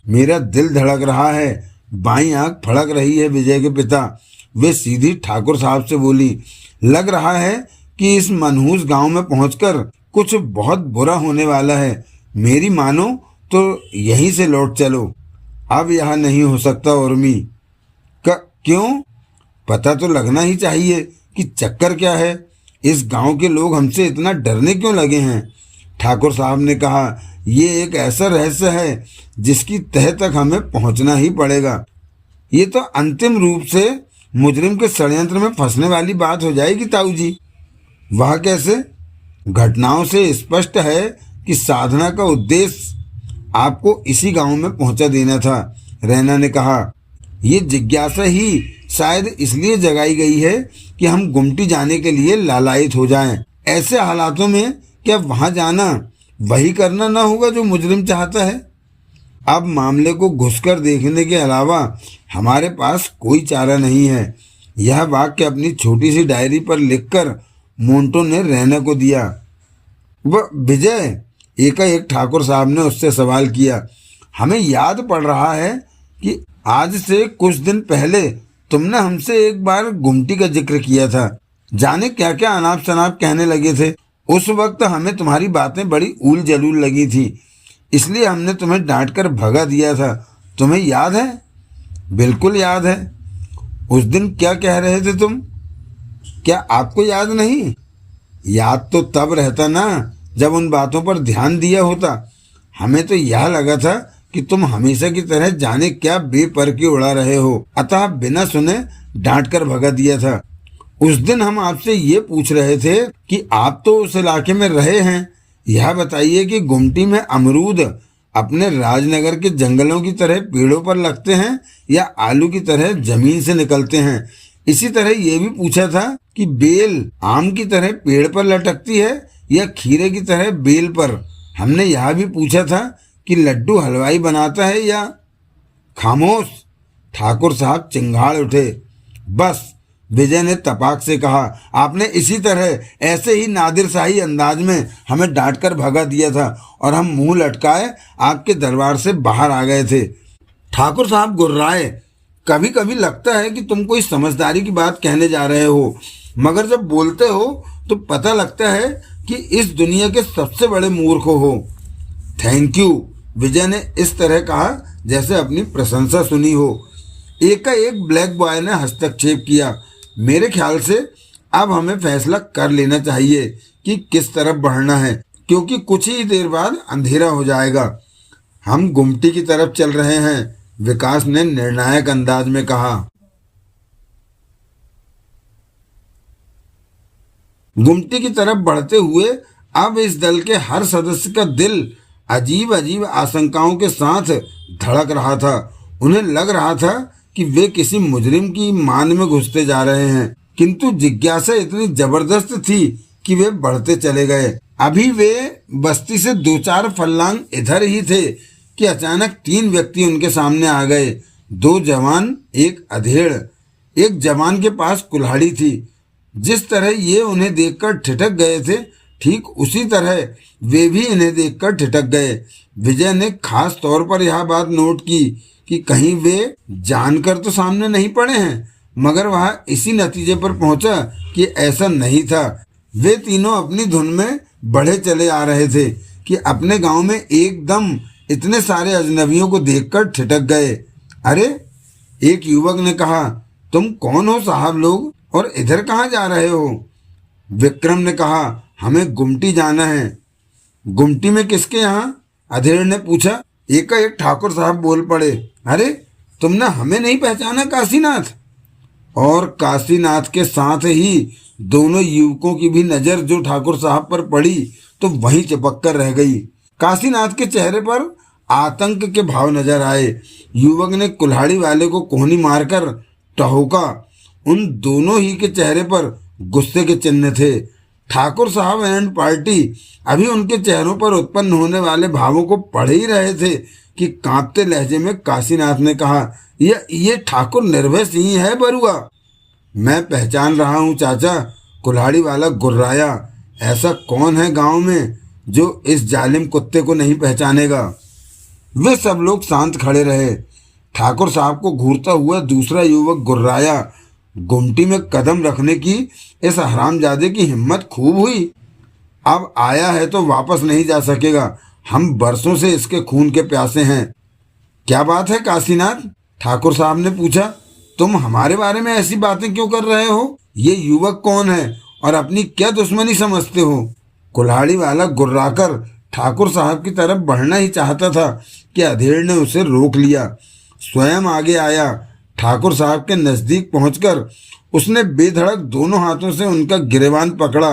A: मेरा दिल धड़क रहा है। बाईं आंख फड़क रही है विजय के पिता। वे सीधी ठाकुर साहब से बोली, लग रहा है कि इस मनहूस गांव में पहुंचकर कुछ बहुत बुरा होने वाला है। मेरी मानो तो यहीं से लौट चलो। अब यह नहीं हो सकता उर्मी। क्यों? पता तो लगना ही चाहिए कि चक्कर क्या है। इस गांव के लोग हमसे इतना डरने क्यों लगे हैं? ठाकुर साहब ने कहा, ये एक ऐसा रहस्य है जिसकी तह तक हमें पहुंचना ही पड़ेगा। ये तो अंतिम रूप से मुजरिम के षड्यंत्र में फंसने वाली बात हो जाएगी ताऊ जी। वह कैसे? घटनाओं से स्पष्ट है कि साधना का उद्देश्य आपको इसी गांव में पहुंचा देना था। रैना ने कहा, ये जिज्ञासा ही शायद इसलिए जगाई गई है कि हम गुमटी जाने के लिए लालायित हो जाएं। ऐसे हालातों में क्या वहां जाना वही करना ना होगा जो मुजरिम चाहता है? अब मामले को घुसकर देखने के अलावा हमारे पास कोई चारा नहीं है। यह वाक्य अपनी छोटी सी डायरी पर लिखकर मोंटो ने रैना को दिया। वह विजय, एकाएक ठाकुर साहब ने उससे सवाल किया, हमें याद पड़ रहा है कि आज से कुछ दिन पहले तुमने हमसे एक बार गुमटी का जिक्र किया था। जाने क्या क्या अनाप शनाप कहने लगे थे। उस वक्त हमें तुम्हारी बातें बड़ी ऊल जलूल लगी थी, इसलिए हमने तुम्हें डांटकर भगा दिया था। तुम्हें याद है? बिल्कुल याद है। उस दिन क्या कह रहे थे तुम? क्या आपको याद नहीं? याद तो तब रहता ना जब उन बातों पर ध्यान दिया होता। हमें तो यह लगा था कि तुम हमेशा की तरह जाने क्या बेपरखी उड़ा रहे हो, अतः बिना सुने डांट कर भगा दिया था। उस दिन हम आपसे ये पूछ रहे थे कि आप तो उस इलाके में रहे हैं, यह बताइए कि गुमटी में अमरूद अपने राजनगर के जंगलों की तरह पेड़ों पर लगते हैं या आलू की तरह जमीन से निकलते हैं। इसी तरह ये भी पूछा था कि बेल आम की तरह पेड़ पर लटकती है या खीरे की तरह बेल पर। हमने यह भी पूछा था कि लड्डू हलवाई बनाता है या। खामोश! ठाकुर साहब चिंगाड़ उठे। बस, विजय ने तपाक से कहा, आपने इसी तरह ऐसे ही नादिर शाही अंदाज में हमें डांट कर भगा दिया था और हम मुंह लटकाए आपके दरबार से बाहर आ गए थे। ठाकुर साहब गुर्राए। कभी कभी लगता है कि तुम कोई समझदारी की बात कहने जा रहे हो, मगर जब बोलते हो तो पता लगता है कि इस दुनिया के सबसे बड़े मूर्ख हो। थैंक यू, विजय ने इस तरह कहा जैसे अपनी प्रशंसा सुनी हो। एकाएक ब्लैक बॉय ने हस्तक्षेप किया, मेरे ख्याल से अब हमें फैसला कर लेना चाहिए कि किस तरफ बढ़ना है, क्योंकि कुछ ही देर बाद अंधेरा हो जाएगा। हम गुमटी की तरफ चल रहे हैं, विकास ने निर्णायक अंदाज में कहा। गुमटी की तरफ बढ़ते हुए अब इस दल के हर सदस्य का दिल अजीब अजीब आशंकाओं के साथ धड़क रहा था। उन्हें लग रहा था कि वे किसी मुजरिम की मान में घुसते जा रहे हैं, किंतु जिज्ञासा इतनी जबरदस्त थी कि वे बढ़ते चले गए। अभी वे बस्ती से 2-4 फर्लांग इधर ही थे कि अचानक 3 व्यक्ति उनके सामने आ गए। 2 जवान, एक अधेड़। एक जवान के पास कुल्हाड़ी थी। जिस तरह ये उन्हें देखकर ठिठक गए थे, ठीक उसी तरह वे भी इन्हें देखकर ठिठक गए। विजय ने खास तौर पर यह बात नोट की कि कहीं वे जानकर तो सामने नहीं पड़े हैं, मगर वह इसी नतीजे पर पहुंचा कि ऐसा नहीं था। वे तीनों अपनी धुन में बढ़े चले आ रहे थे कि अपने गांव में एकदम इतने सारे अजनबियों को देखकर ठिठक गए। अरे, एक युवक ने कहा, तुम कौन हो साहब लोग और इधर कहाँ जा रहे हो? विक्रम ने कहा, हमें गुमटी जाना है। गुमटी में किसके यहाँ? अधेड़ ने पूछा। एकाएक ठाकुर साहब बोल पड़े, अरे तुमने हमें नहीं पहचाना काशीनाथ? और काशीनाथ के साथ ही दोनों युवकों की भी नजर जो ठाकुर साहब पर पड़ी तो वहीं चिपक कर रह गई। काशीनाथ के चेहरे पर आतंक के भाव नजर आए। युवक ने कुल्हाड़ी वाले को कोहनी मारकर टहोका। उन दोनों ही के चेहरे पर गुस्से के चिन्ह थे। ठाकुर साहब एंड पार्टी अभी उनके चेहरों पर उत्पन्न होने वाले भावों को पढ़ ही रहे थे कि कांपते लहजे में काशीनाथ ने कहा, ये ठाकुर निर्भय सिंह है बरुआ। मैं पहचान रहा हूँ चाचा, कुल्हाड़ी वाला गुर्राया। ऐसा कौन है गांव में जो इस जालिम कुत्ते को नहीं पहचानेगा। वे सब लोग शांत खड़े रहे। ठाकुर साहब को घूरता हुआ दूसरा युवक गुर्राया। गुमटी में कदम रखने की इस हरामजादे की हिम्मत खूब हुई। अब आया है तो वापस नहीं जा सकेगा। हम बरसों से इसके खून के प्यासे हैं। क्या बात है काशीनाथ? ठाकुर साहब ने पूछा। तुम हमारे बारे में ऐसी बातें क्यों कर रहे हो? ये युवक कौन है और अपनी क्या दुश्मनी समझते हो? कुल्हाड़ी वाला गुर्राकर ठाकुर साहब की तरफ बढ़ना ही चाहता था कि अधेड़ ने उसे रोक लिया। स्वयं आगे आया। ठाकुर साहब के नजदीक पहुंचकर उसने बेधड़क दोनों हाथों से उनका गिरेबान पकड़ा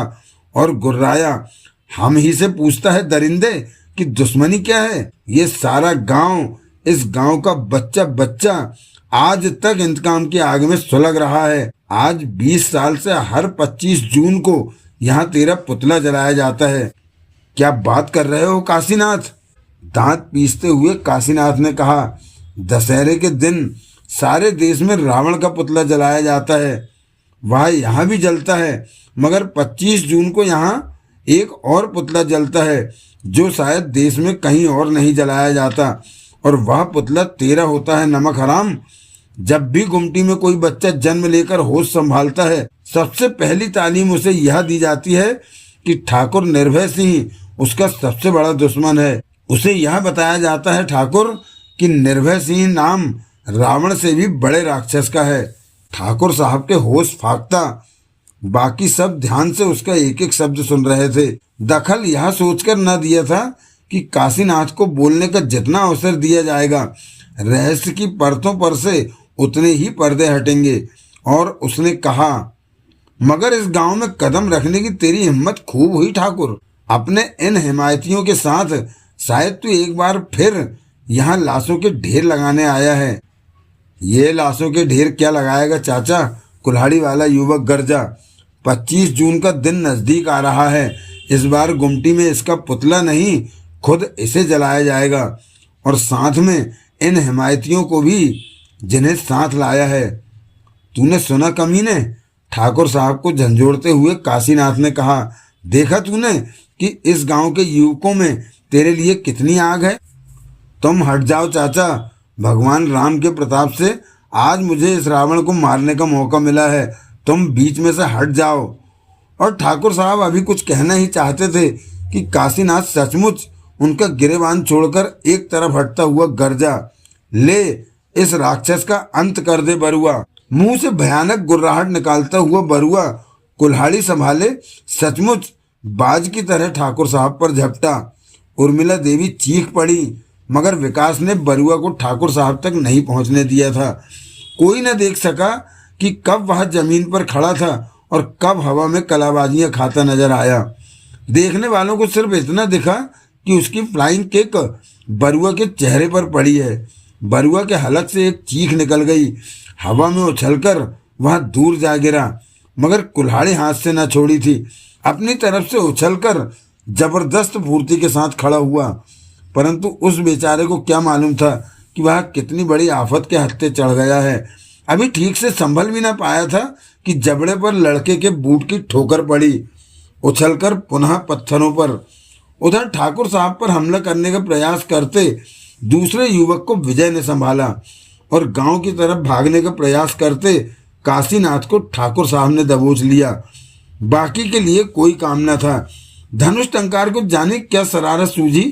A: और गुर्राया, हम ही से पूछता है दरिंदे कि दुश्मनी क्या है? ये सारा गांव, इस गांव का बच्चा बच्चा आज तक इंतकाम की आग में सुलग रहा है। आज 20 साल से हर 25 जून को यहाँ तेरा पुतला जलाया जाता है। क्या बात कर रहे हो काशीनाथ? दांत पीसते हुए काशीनाथ ने कहा, दशहरे के दिन सारे देश में रावण का पुतला जलाया जाता है। वह यहाँ भी जलता है, मगर 25 जून को यहाँ एक और पुतला जलता है जो शायद देश में कहीं और नहीं जलाया जाता, और वह पुतला तेरा होता है नमक हराम। जब भी गुमटी में कोई बच्चा जन्म लेकर होश संभालता है, सबसे पहली तालीम उसे यह दी जाती है कि ठाकुर निर्भय सिंह उसका सबसे बड़ा दुश्मन है। उसे यह बताया जाता है ठाकुर कि निर्भय सिंह नाम रावण से भी बड़े राक्षस का है। ठाकुर साहब के होश फाकता। बाकी सब ध्यान से उसका एक एक शब्द सुन रहे थे। दखल यह सोचकर न दिया था कि काशीनाथ को बोलने का जितना अवसर दिया जाएगा, रहस्य की परतों पर से उतने ही पर्दे हटेंगे। और उसने कहा, मगर इस गांव में कदम रखने की तेरी हिम्मत खूब हुई ठाकुर। अपने इन हिमायतियों के साथ शायद तू एक बार फिर यहाँ लाशों के ढेर लगाने आया है। ये लाशों के ढेर क्या लगाएगा चाचा? कुल्हाड़ी वाला युवक गरजा। 25 जून का दिन नजदीक आ रहा है। इस बार गुमटी में इसका पुतला नहीं, खुद इसे जलाया जाएगा, और साथ में इन हिमायतियों को भी जिन्हें साथ लाया है। तूने सुना कमीने? ठाकुर साहब को झंझोड़ते हुए काशीनाथ ने कहा, देखा तूने कि इस गांव के युवकों में तेरे लिए कितनी आग है? तुम हट जाओ चाचा। भगवान राम के प्रताप से आज मुझे इस रावण को मारने का मौका मिला है। तुम बीच में से हट जाओ। और ठाकुर साहब अभी कुछ कहना ही चाहते थे कि काशीनाथ सचमुच उनका गिरेबान छोड़कर एक तरफ हटता हुआ गरजा, ले इस राक्षस का अंत कर दे बरुआ। मुंह से भयानक गुर्राहट निकालता हुआ बरुआ कुल्हाड़ी संभाले सचमुच बाज की तरह ठाकुर साहब पर झपटा। उर्मिला देवी चीख पड़ी, मगर विकास ने बरुआ को ठाकुर साहब तक नहीं पहुंचने दिया था। कोई न देख सका कि कब वह जमीन पर खड़ा था और कब हवा में कलाबाजियां खाता नजर आया। देखने वालों को सिर्फ इतना दिखा कि उसकी फ्लाइंग किक बरुआ के चेहरे पर पड़ी है। बरुआ के हलक से एक चीख निकल गई। हवा में उछलकर वह दूर जा गिरा, मगर कुल्हाड़ी हाथ से न छोड़ी थी। अपनी तरफ से उछलकर जबरदस्त फुर्ती के साथ खड़ा हुआ, परंतु उस बेचारे को क्या मालूम था कि वह कितनी बड़ी आफत के हत्थे चढ़ गया है। अभी ठीक से संभल भी ना पाया था कि जबड़े पर लड़के के बूट की ठोकर पड़ी, उछलकर पुनः पत्थरों पर। उधर ठाकुर साहब पर हमला करने का प्रयास करते दूसरे युवक को विजय ने संभाला, और गांव की तरफ भागने का प्रयास करते काशीनाथ को ठाकुर साहब ने दबोच लिया। बाकी के लिए कोई काम न था। धनुष टंकार को जाने क्या शरारत सूझी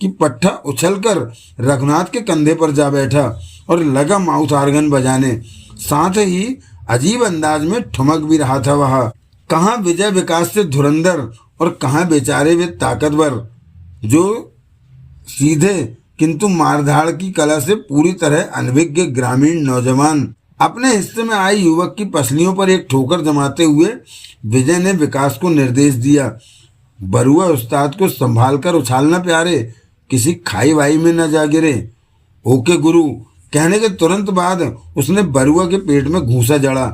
A: कि पट्टा उछलकर रघुनाथ के कंधे पर जा बैठा और लगा माउथ आर्गन बजाने। साथ ही अजीब अंदाज में ठुमक भी रहा था वह। कहाँ विजय विकास से धुरंधर और कहाँ बेचारे वे ताकतवर जो सीधे किंतु मारधाड़ की कला से पूरी तरह अनभिज्ञ ग्रामीण नौजवान। अपने हिस्से में आए युवक की पसलियों पर एक ठोकर जमाते हुए विजय ने विकास को निर्देश दिया, बरुआ उस्ताद को संभाल कर उछालना प्यारे, किसी खाई वाई में न जा गिरे। ओके गुरु कहने के तुरंत बाद उसने बरुआ के पेट में घूंसा जड़ा।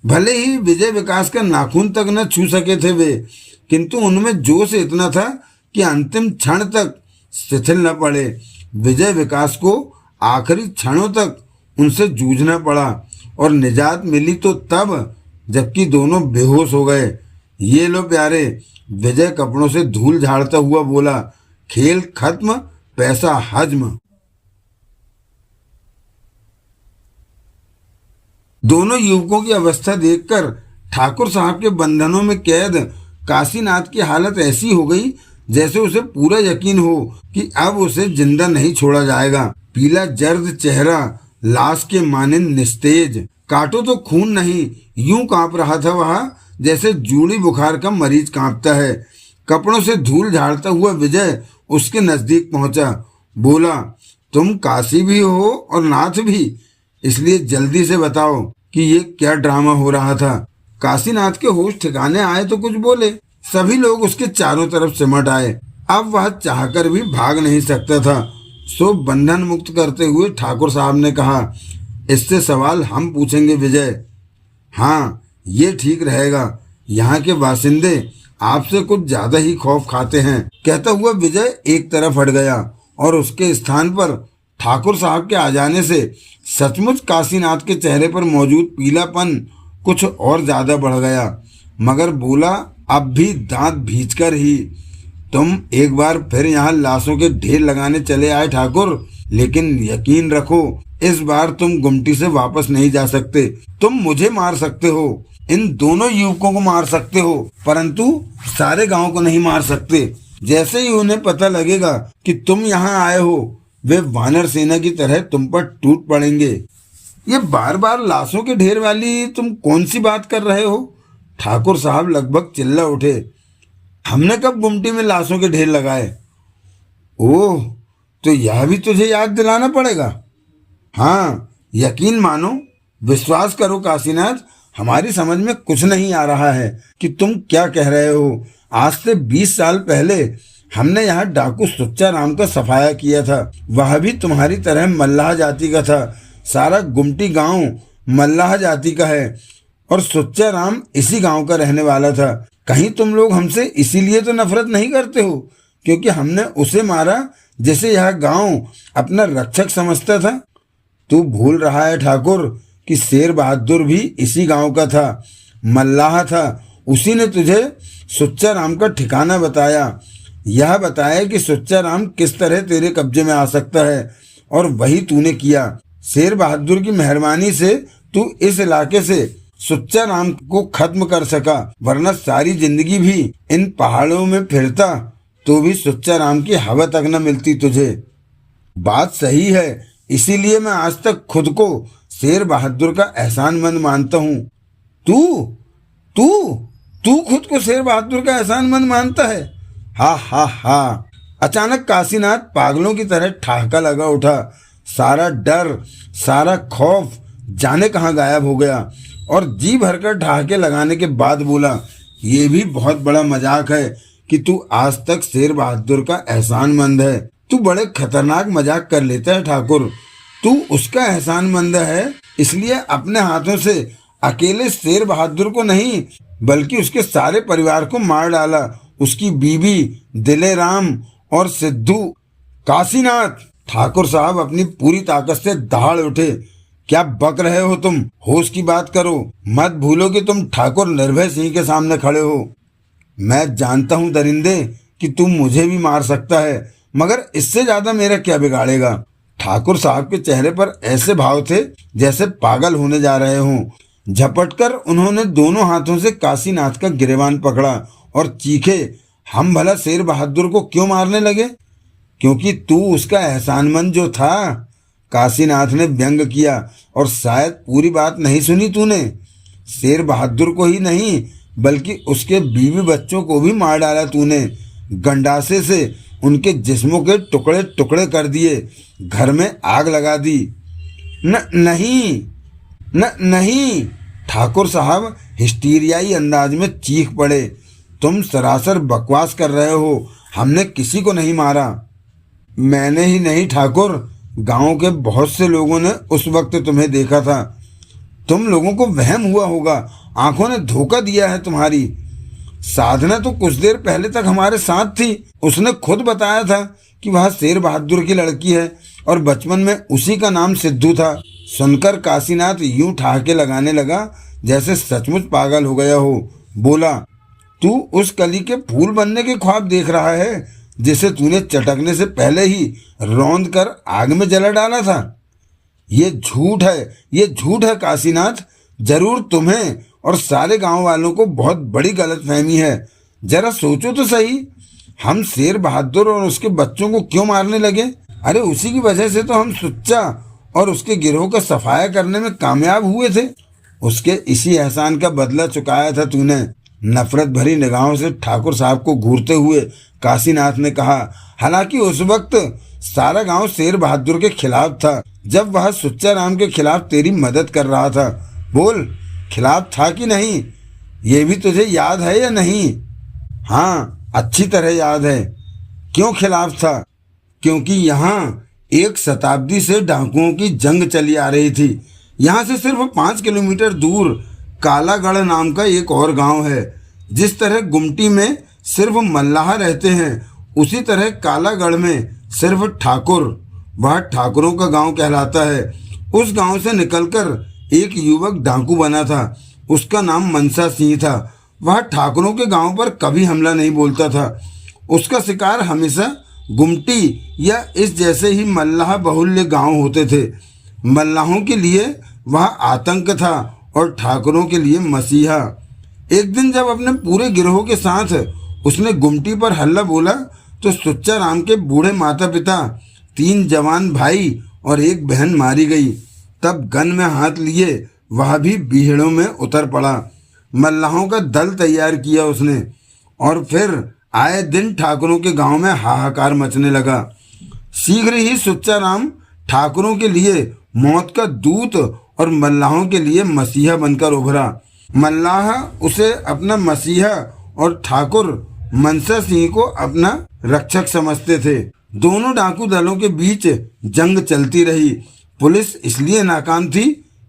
A: भले ही विजय विकास का नाखून तक न छू सके थे वे, किंतु उनमें जोश इतना था कि अंतिम क्षण तक शिथिल न पड़े। विजय विकास को आखिरी क्षणों तक उनसे जूझना पड़ा और निजात मिली तो तब, जबकि दोनों बेहोश हो गए। ये लो प्यारे, विजय कपड़ों से धूल झाड़ता हुआ बोला, खेल खत्म, पैसा हजम। दोनों युवकों की अवस्था देखकर ठाकुर साहब के बंधनों में कैद काशीनाथ की हालत ऐसी हो गई जैसे उसे पूरा यकीन हो कि अब उसे जिंदा नहीं छोड़ा जाएगा। पीला जर्द चेहरा लाश के मानिंद निस्तेज, काटो तो खून नहीं, यूं कांप रहा था वह जैसे जूड़ी बुखार का मरीज कांपता है। कपड़ों से धूल झाड़ता हुआ विजय उसके नजदीक पहुंचा, बोला, तुम काशी भी हो और नाथ भी, इसलिए जल्दी से बताओ कि ये क्या ड्रामा हो रहा था। काशीनाथ के होश ठिकाने आए तो कुछ बोले। सभी लोग उसके चारों तरफ सिमट आए। अब वह चाहकर भी भाग नहीं सकता था। सो बंधन मुक्त करते हुए ठाकुर साहब ने कहा, इससे सवाल हम पूछेंगे विजय। हाँ, ये ठीक रहेगा। यहाँ के बासिंदे आपसे कुछ ज्यादा ही खौफ खाते हैं। कहता हुआ विजय एक तरफ हट गया और उसके स्थान पर ठाकुर साहब के आ जाने से सचमुच काशीनाथ के चेहरे पर मौजूद पीलापन कुछ और ज्यादा बढ़ गया, मगर बोला, अब भी दांत भींचकर ही, तुम एक बार फिर यहाँ लाशों के ढेर लगाने चले आए ठाकुर, लेकिन यकीन रखो इस बार तुम गुमटी से वापस नहीं जा सकते। तुम मुझे मार सकते हो, इन दोनों युवकों को मार सकते हो, परंतु सारे गांव को नहीं मार सकते। जैसे ही उन्हें पता लगेगा कि तुम यहाँ आए हो, वे वानर सेना की तरह तुम पर टूट पड़ेंगे। ये बार बार लाशों के ढेर वाली तुम कौन सी बात कर रहे हो? ठाकुर साहब लगभग चिल्ला उठे। हमने कब गुमटी में लाशों के ढेर लगाए? ओह, तो यह भी तुझे याद दिलाना पड़ेगा। हाँ, यकीन मानो, विश्वास करो काशीनाथ, हमारी समझ में कुछ नहीं आ रहा है कि तुम क्या कह रहे हो। आज से 20 साल पहले हमने यहाँ डाकू सुच्चा राम का सफाया किया था। वह भी तुम्हारी तरह मल्लाह जाति का था। सारा गुमटी गांव मल्लाह जाति का है और सुच्चा राम इसी गांव का रहने वाला था। कहीं तुम लोग हमसे इसीलिए तो नफरत नहीं करते हो क्योंकि हमने उसे मारा जिसे यह गांव अपना रक्षक समझता था? तू भूल रहा है ठाकुर कि शेर बहादुर भी इसी गांव का था, मल्लाह था। उसी ने तुझे सुच्चा राम का ठिकाना बताया, यह बताया कि सुच्चा राम किस तरह तेरे कब्जे में आ सकता है, और वही तूने किया। शेर बहादुर की मेहरबानी से तू इस इलाके से सुच्चा राम को खत्म कर सका, वरना सारी जिंदगी भी इन पहाड़ों में फिरता तो भी सुच्चा राम की हवा तक न मिलती तुझे। बात सही है, इसीलिए मैं आज तक खुद को शेर बहादुर का एहसानमंद मानता हूँ। तू तू तू खुद को शेर बहादुर का एहसानमंद मानता है? हा हा हा। अचानक काशीनाथ पागलों की तरह ठहाका लगा उठा। सारा डर, सारा खौफ जाने कहाँ गायब हो गया और जी भरकर ठहाके लगाने के बाद बोला, ये भी बहुत बड़ा मजाक है कि तू आज तक शेर बहादुर का एहसानमंद है। तू बड़े खतरनाक मजाक कर लेता है ठाकुर। तू उसका एहसानमंद है इसलिए अपने हाथों से अकेले शेर बहादुर को नहीं बल्कि उसके सारे परिवार को मार डाला, उसकी बीबी, दिलेराम और सिद्धू। काशीनाथ! ठाकुर साहब अपनी पूरी ताकत से दहाड़ उठे। क्या बक रहे हो तुम? होश की बात करो। मत भूलो कि तुम ठाकुर निर्भय सिंह के सामने खड़े हो। मैं जानता हूँ दरिंदे कि तुम मुझे भी मार सकता है, मगर इससे ज्यादा मेरा क्या बिगाड़ेगा। ठाकुर साहब के चेहरे पर ऐसे भाव थे जैसे पागल होने जा रहे हों। झपटकर उन्होंने दोनों हाथों से काशीनाथ का गिरेबान पकड़ा और चीखे, हम भला शेर बहादुर को क्यों मारने लगे? क्योंकि तू उसका एहसानमंद जो था। काशीनाथ ने व्यंग किया, और शायद पूरी बात नहीं सुनी तूने। शेर बहादुर को ही नहीं बल्कि उसके बीवी बच्चों को भी मार डाला तूने। गंडासे से उनके जिस्मों के टुकड़े टुकड़े कर दिए, घर में आग लगा दी। नहीं। ठाकुर साहब हिस्टीरियाई अंदाज में चीख पड़े, तुम सरासर बकवास कर रहे हो। हमने किसी को नहीं मारा। मैंने ही नहीं ठाकुर, गांव के बहुत से लोगों ने उस वक्त तुम्हें देखा था। तुम लोगों को वहम हुआ होगा, आंखों ने धोखा दिया है तुम्हारी। साधना तो कुछ देर पहले तक हमारे साथ थी। उसने खुद बताया था कि वह शेर बहादुर की लड़की है और बचपन में उसी का नाम सिद्धू था। सुनकर काशीनाथ यूं ठहाके लगाने लगा जैसे सचमुच पागल हो गया हो। बोला, तू उस कली के फूल बनने के ख्वाब देख रहा है जिसे तूने चटकने से पहले ही रौंद कर आग में जला डाला था। ये झूठ है, ये झूठ है काशीनाथ। जरूर तुम्हें और सारे गांव वालों को बहुत बड़ी गलतफहमी है। जरा सोचो तो सही, हम शेर बहादुर और उसके बच्चों को क्यों मारने लगे? अरे उसी की वजह से तो हम सुच्चा और उसके गिरोह का सफाया करने में कामयाब हुए थे। उसके इसी एहसान का बदला चुकाया था तूने। नफरत भरी निगाहों से ठाकुर साहब को घूरते हुए काशीनाथ ने कहा, हालांकि उस वक्त सारा गांव शेर बहादुर के खिलाफ था, जब वह सुच्चा राम के खिलाफ तेरी मदद कर रहा था। बोल, खिलाफ था कि नहीं? ये भी तुझे याद है या नहीं? हाँ, अच्छी तरह याद है। क्यों खिलाफ था? क्योंकि यहाँ 1 शताब्दी से डाकुओं की जंग चली आ रही थी। यहाँ से सिर्फ 5 किलोमीटर दूर कालागढ़ नाम का एक और गांव है। जिस तरह गुमटी में सिर्फ मल्लाह रहते हैं, उसी तरह कालागढ़ में सिर्फ ठाकुर, वह ठाकुरों का गांव कहलाता है। उस गांव से निकलकर एक युवक डाकू बना था। उसका नाम मनसा सिंह था। वह ठाकुरों के गांव पर कभी हमला नहीं बोलता था। उसका शिकार हमेशा गुमटी या इस जैसे ही मल्लाह बहुल्य गांव होते थे। मल्लाहों के लिए वह आतंक था और ठाकुरों के लिए मसीहा। एक दिन जब अपने पूरे गिरोह के साथ उसने गुमटी पर हल्ला बोला तो सुच्चा राम के बूढ़े माता पिता, 3 जवान भाई और 1 बहन मारी गई। तब गन में हाथ लिए वह भी बीहड़ों में उतर पड़ा। मल्लाहों का दल तैयार किया उसने और फिर आए दिन ठाकुरों के गांव में हाहाकार मचने लगा। शीघ्र ही सुच्चा राम ठाकुरों के लिए मौत का दूत और मल्लाहों के लिए मसीहा बनकर उभरा। मल्लाह उसे अपना मसीहा और ठाकुर मनसा सिंह को अपना रक्षक समझते थे। दोनों डाकू दलों के बीच जंग चलती रही। पुलिस इसलिए नाकाम थी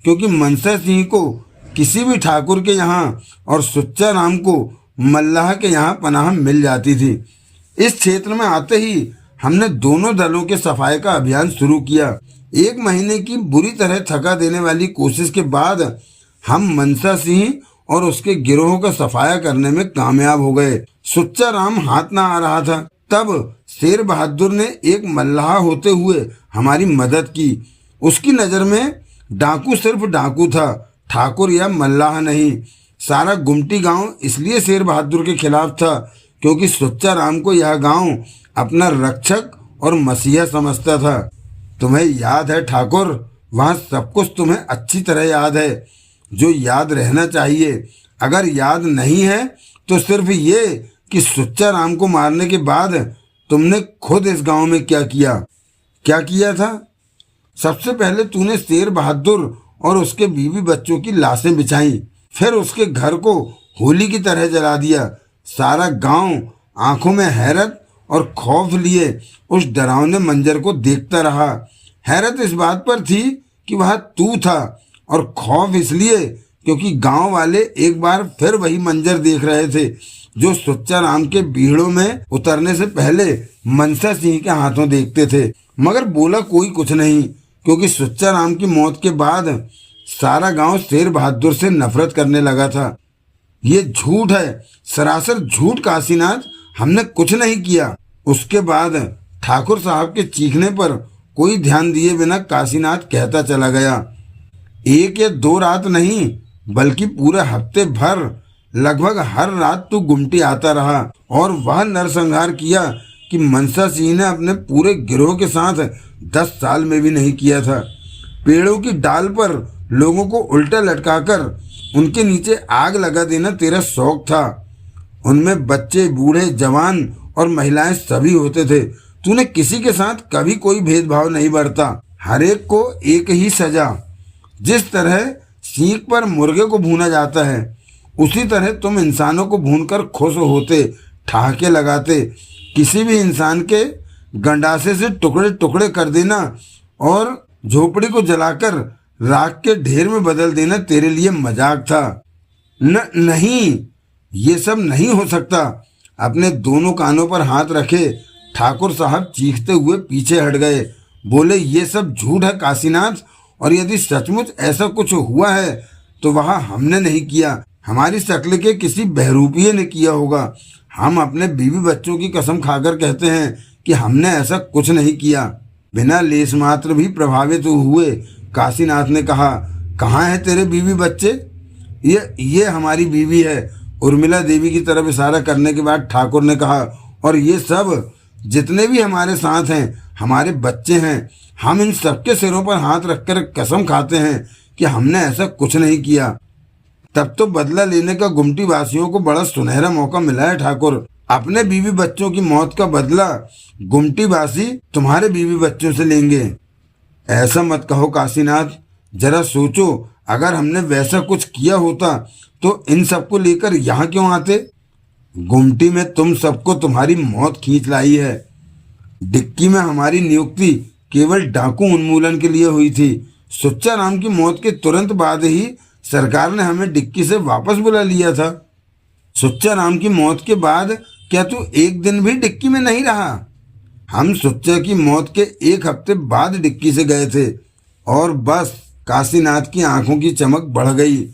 A: क्योंकि मनसा सिंह को किसी भी ठाकुर के यहाँ और सुच्चा राम को मल्लाह के यहाँ पनाह मिल जाती थी। इस क्षेत्र में आते ही हमने दोनों दलों के सफाई का अभियान शुरू किया। 1 महीने की बुरी तरह थका देने वाली कोशिश के बाद हम मनसा सिंह और उसके गिरोह का सफाया करने में कामयाब हो गए। सुच्चा राम हाथ ना आ रहा था। तब शेर बहादुर ने एक मल्लाह होते हुए हमारी मदद की। उसकी नज़र में डाकू सिर्फ डाकू था, ठाकुर या मल्लाह नहीं। सारा गुमटी गांव इसलिए शेर बहादुर के खिलाफ था क्योंकि सुच्चा राम को यह गांव अपना रक्षक और मसीहा समझता था। तुम्हें याद है ठाकुर, वहाँ सब कुछ तुम्हें अच्छी तरह याद है, जो याद रहना चाहिए। अगर याद नहीं है तो सिर्फ ये कि सुच्चा राम को मारने के बाद तुमने खुद इस गांव में क्या किया। क्या किया था? सबसे पहले तूने शेर बहादुर और उसके बीवी बच्चों की लाशें बिछाई, फिर उसके घर को होली की तरह जला दिया। सारा गांव आंखों में हैरत और खौफ लिए उस डरावने मंजर को देखता रहा। हैरत इस बात पर थी कि वह तू था और खौफ इसलिए क्योंकि गांव वाले एक बार फिर वही मंजर देख रहे थे जो सुच्चा राम के बीहड़ों में उतरने से पहले मनसा सिंह के हाथों देखते थे। मगर बोला कोई कुछ नहीं क्योंकि सुच्चा राम की मौत के बाद सारा गांव शेर बहादुर से नफरत करने लगा था। ये झूठ है, सरासर झूठ काशीनाथ, हमने कुछ नहीं किया। उसके बाद ठाकुर साहब के चीखने पर कोई ध्यान दिए बिना काशीनाथ कहता चला गया, 1 या 2 रात नहीं बल्कि पूरे हफ्ते भर लगभग हर रात तू गुमटी आता रहा और वह नरसंहार किया कि मनसा सिंह ने अपने पूरे गिरोह के साथ 10 साल में भी नहीं किया था। पेड़ों की डाल पर लोगों को उल्टा लटकाकर उनके नीचे आग लगा देना तेरा शौक था। उनमें बच्चे, बूढ़े, जवान और महिलाएं सभी होते थे। तूने किसी के साथ कभी कोई भेदभाव नहीं बरता, हर एक को एक ही सजा। जिस तरह सीख पर मुर्गे को भूना जाता है, उसी तरह तुम इंसानों को भूनकर खुश होते, ठहाके लगाते। किसी भी इंसान के गंडासे से टुकड़े टुकड़े कर देना और झोपड़ी को जलाकर राख के ढेर में बदल देना तेरे लिए मजाक था। नहीं, ये सब नहीं हो सकता। अपने दोनों कानों पर हाथ रखे ठाकुर साहब चीखते हुए पीछे हट गए। बोले, ये सब झूठ है काशीनाथ, और यदि सचमुच ऐसा कुछ हुआ है तो वह हमने नहीं किया, हमारी शक्ल के किसी बहरूपिये ने किया होगा। हम अपने बीवी बच्चों की कसम खाकर कहते हैं कि हमने ऐसा कुछ नहीं किया। बिना लेश मात्र भी प्रभावित हुए काशीनाथ ने कहा, कहाँ है तेरे बीवी बच्चे? ये हमारी बीवी है। उर्मिला देवी की तरफ इशारा करने के बाद ठाकुर ने कहा, और ये सब जितने भी हमारे साथ हैं हमारे बच्चे हैं। हम इन सबके सिरों पर हाथ रखकर कसम खाते हैं कि हमने ऐसा कुछ नहीं किया। तब तो बदला लेने का गुमटी वासियों को बड़ा सुनहरा मौका मिला है ठाकुर। अपने बीवी बच्चों की मौत का बदला गुमटी वासी तुम्हारे बीवी बच्चों से लेंगे। ऐसा मत कहो काशीनाथ, जरा सोचो, अगर हमने वैसा कुछ किया होता तो इन सबको लेकर यहाँ क्यों आते? गुमटी में तुम सबको तुम्हारी मौत खींच लाई है। डिक्की में हमारी नियुक्ति केवल डाकू उन्मूलन के लिए हुई थी। सुच्चा राम की मौत के तुरंत बाद ही सरकार ने हमें डिक्की से वापस बुला लिया था। सुच्चा राम की मौत के बाद क्या तू एक दिन भी डिक्की में नहीं रहा? हम सुच्चा की मौत के एक हफ्ते बाद डिक्की से गए थे। और बस, काशीनाथ की आंखों की चमक बढ़ गई।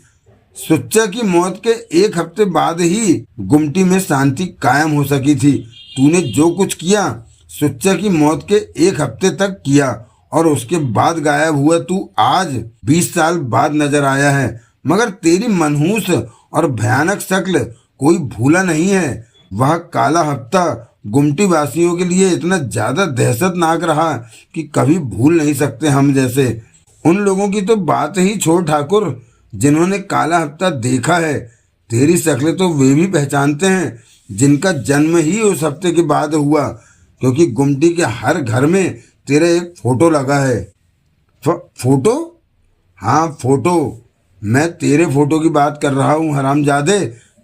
A: सुच्चा की मौत के एक हफ्ते बाद ही गुमटी में शांति कायम हो सकी थी। तूने जो कुछ किया सुच्चा की मौत के एक हफ्ते तक किया, और उसके बाद गायब हुआ तू आज 20 साल बाद नजर आया है। मगर तेरी मनहूस और भयानक शक्ल कोई भूला नहीं है। वह काला हफ्ता गुमटी वासियों के लिए इतना ज्यादा दहशतनाक रहा कि कभी भूल नहीं सकते हम जैसे। उन लोगों की तो बात ही छोड़ ठाकुर, जिन्होंने काला हफ्ता देखा है। तेरी शक्ल तो वे भी पहचानते हैं जिनका जन्म ही उस हफ्ते के बाद हुआ, क्योंकि गुमटी के हर घर में तेरा एक फोटो लगा है। फोटो? हाँ, फोटो। मैं तेरे फोटो की बात कर रहा हूँ हरामजादे।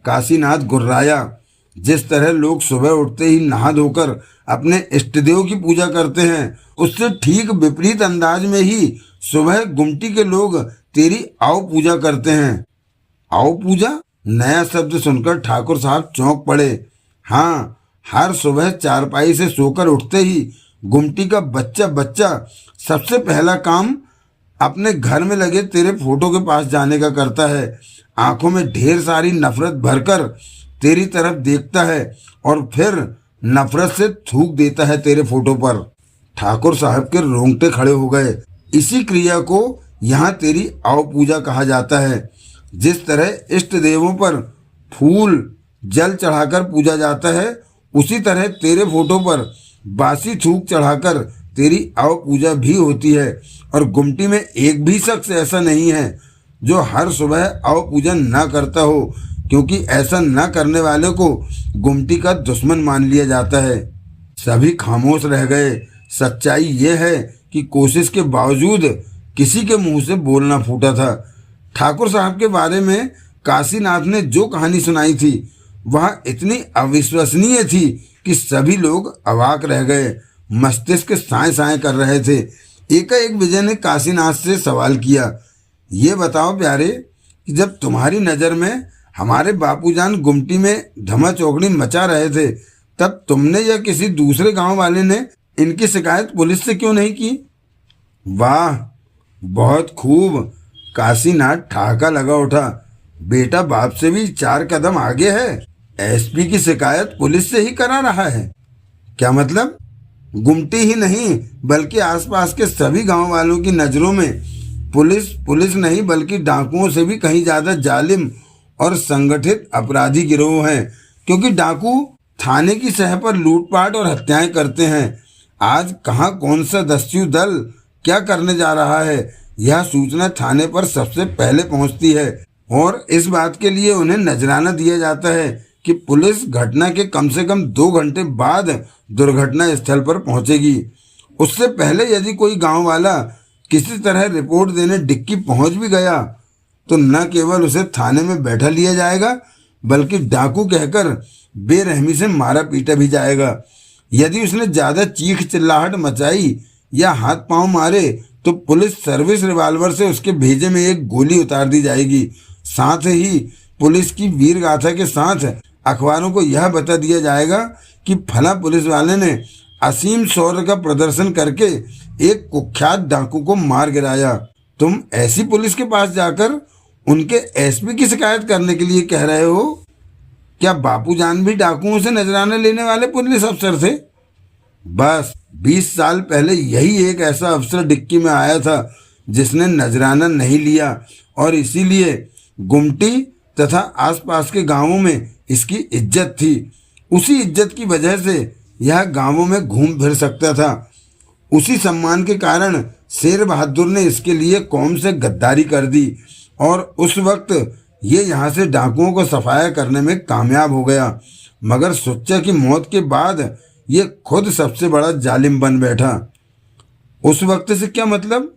A: काशीनाथ गुर्राया। जिस तरह लोग सुबह उठते ही नहा धोकर अपने इष्टदेव की पूजा करते हैं, उससे ठीक विपरीत अंदाज में ही सुबह गुमटी के लोग तेरी आओ पूजा करते हैं। आओ पूजा? नया शब्द सुनकर ठाकुर साहब चौंक पड़े। हाँ, हर सुबह चारपाई से सोकर उठते ही गुमटी का बच्चा बच्चा सबसे पहला काम अपने घर में लगे तेरे फोटो के पास जाने का करता है। आंखों में ढेर सारी नफरत भरकर तेरी तरफ देखता है और फिर नफरत से थूक देता है तेरे फोटो पर। ठाकुर साहब के रोंगटे खड़े हो गए। इसी क्रिया को यहाँ तेरी आओ पूजा कहा जाता है। जिस तरह इष्ट देवों पर फूल जल चढ़ाकर पूजा जाता है, उसी तरह तेरे फोटो पर बासी थूक चढ़ाकर तेरी आओ पूजा भी होती है। और गुमटी में एक भी शख्स ऐसा नहीं है जो हर सुबह आओ पूजा न करता हो, क्योंकि ऐसा न करने वाले को गुमटी का दुश्मन मान लिया जाता है। सभी खामोश रह गए। सच्चाई ये है कि कोशिश के बावजूद किसी के मुंह से बोलना फूटा था। ठाकुर साहब के बारे में काशीनाथ ने जो कहानी सुनाई थी वह इतनी अविश्वसनीय थी कि सभी लोग अवाक रह गए, मस्तिष्क साए साए कर रहे थे। एकाएक विजय ने काशीनाथ से सवाल किया, ये बताओ प्यारे कि जब तुम्हारी नज़र में हमारे बापूजान गुमटी में धमा चौकड़ी मचा रहे थे, तब तुमने या किसी दूसरे गांव वाले ने इनकी शिकायत पुलिस से क्यों नहीं की? वाह, बहुत खूब। काशीनाथ ठहाका लगा उठा। बेटा बाप से भी 4 कदम आगे है। एसपी की शिकायत पुलिस से ही करा रहा है। क्या मतलब? गुमटी ही नहीं बल्कि आसपास के सभी गांव वालों की नज़रों में पुलिस नहीं बल्कि डाकुओं से भी कहीं ज़्यादा जालिम और संगठित अपराधी गिरोह हैं, क्योंकि डाकू थाने की सह पर लूटपाट और हत्याएं करते हैं। आज कहाँ कौन सा दस्यु दल क्या करने जा रहा है, यह सूचना थाने पर सबसे पहले पहुंचती है, और इस बात के लिए उन्हें नजराना दिया जाता है कि पुलिस घटना के कम से कम 2 घंटे बाद दुर्घटना स्थल पर पहुंचेगी। उससे पहले यदि कोई गांव वाला किसी तरह रिपोर्ट देने डिक्की पहुंच भी गया तो न केवल उसे थाने में बैठा लिया जाएगा बल्कि डाकू कहकर बेरहमी से मारा पीटा भी जाएगा। यदि उसने ज़्यादा चीख चिल्लाहट मचाई या हाथ पांव मारे तो पुलिस सर्विस रिवाल्वर से उसके भेजे में एक गोली उतार दी जाएगी। साथ ही पुलिस की वीर गाथा के साथ अखबारों को यह बता दिया जाएगा कि फला पुलिस वाले ने असीम शौर्य का प्रदर्शन करके एक कुख्यात डाकू को मार गिराया। तुम ऐसी पुलिस के पास जाकर उनके एसपी की शिकायत करने के लिए कह रहे हो? क्या बापूजान भी डाकुओं से नजराना लेने वाले पुलिस अफसर थे? बस 20 साल पहले यही एक ऐसा अफसर डिक्की में आया था जिसने नजराना नहीं लिया और इसीलिए गुमटी तथा आसपास के गांवों में इसकी इज्जत थी। उसी इज्जत की वजह से यह गांवों में घूम फिर सकता था। उसी सम्मान के कारण शेर बहादुर ने इसके लिए कौम से गद्दारी कर दी और उस वक्त ये यहाँ से डाकुओं को सफाया करने में कामयाब हो गया। मगर सुच्चा की मौत के बाद ये खुद सबसे बड़ा जालिम बन बैठा। उस वक्त से क्या मतलब?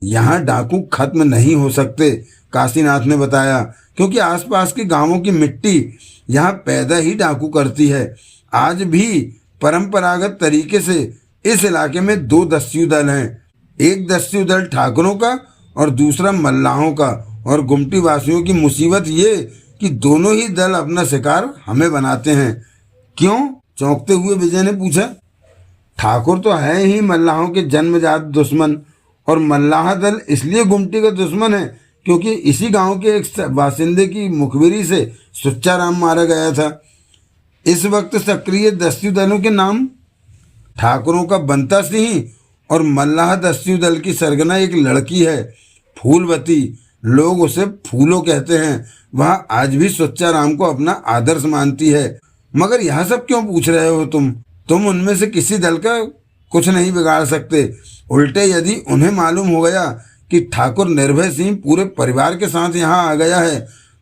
A: यहाँ डाकू खत्म नहीं हो सकते, काशीनाथ ने बताया, क्योंकि आसपास के गांवों की मिट्टी यहाँ पैदा ही डाकू करती है। आज भी परंपरागत तरीके से इस इलाके में 2 दस्यु दल हैं, एक दस्यु दल ठाकुरों का और दूसरा मल्लाहों का। और गुमटी वासियों की मुसीबत ये कि दोनों ही दल अपना शिकार हमें बनाते हैं। क्यों? चौंकते हुए विजय ने पूछा। ठाकुर तो है ही मल्लाहों के जन्मजात दुश्मन और मल्लाह दल इसलिए गुमटी का दुश्मन है क्योंकि इसी गांव के एक बासिंदे की मुखबिरी से सुच्चा राम मारा गया था। इस वक्त सक्रिय दस्यु दलों के नाम ठाकुरों का बंता सिंह और मल्लाह दस्यु दल की सरगना एक लड़की है, फूलवती। लोग उसे फूलो कहते हैं। वह आज भी सुच्चा राम को अपना आदर्श मानती है। मगर यह सब क्यों पूछ रहे हो तुम उनमें से किसी दल का कुछ नहीं बिगाड़ सकते। उल्टे यदि उन्हें मालूम हो गया कि ठाकुर निर्भय सिंह पूरे परिवार के साथ यहाँ आ गया है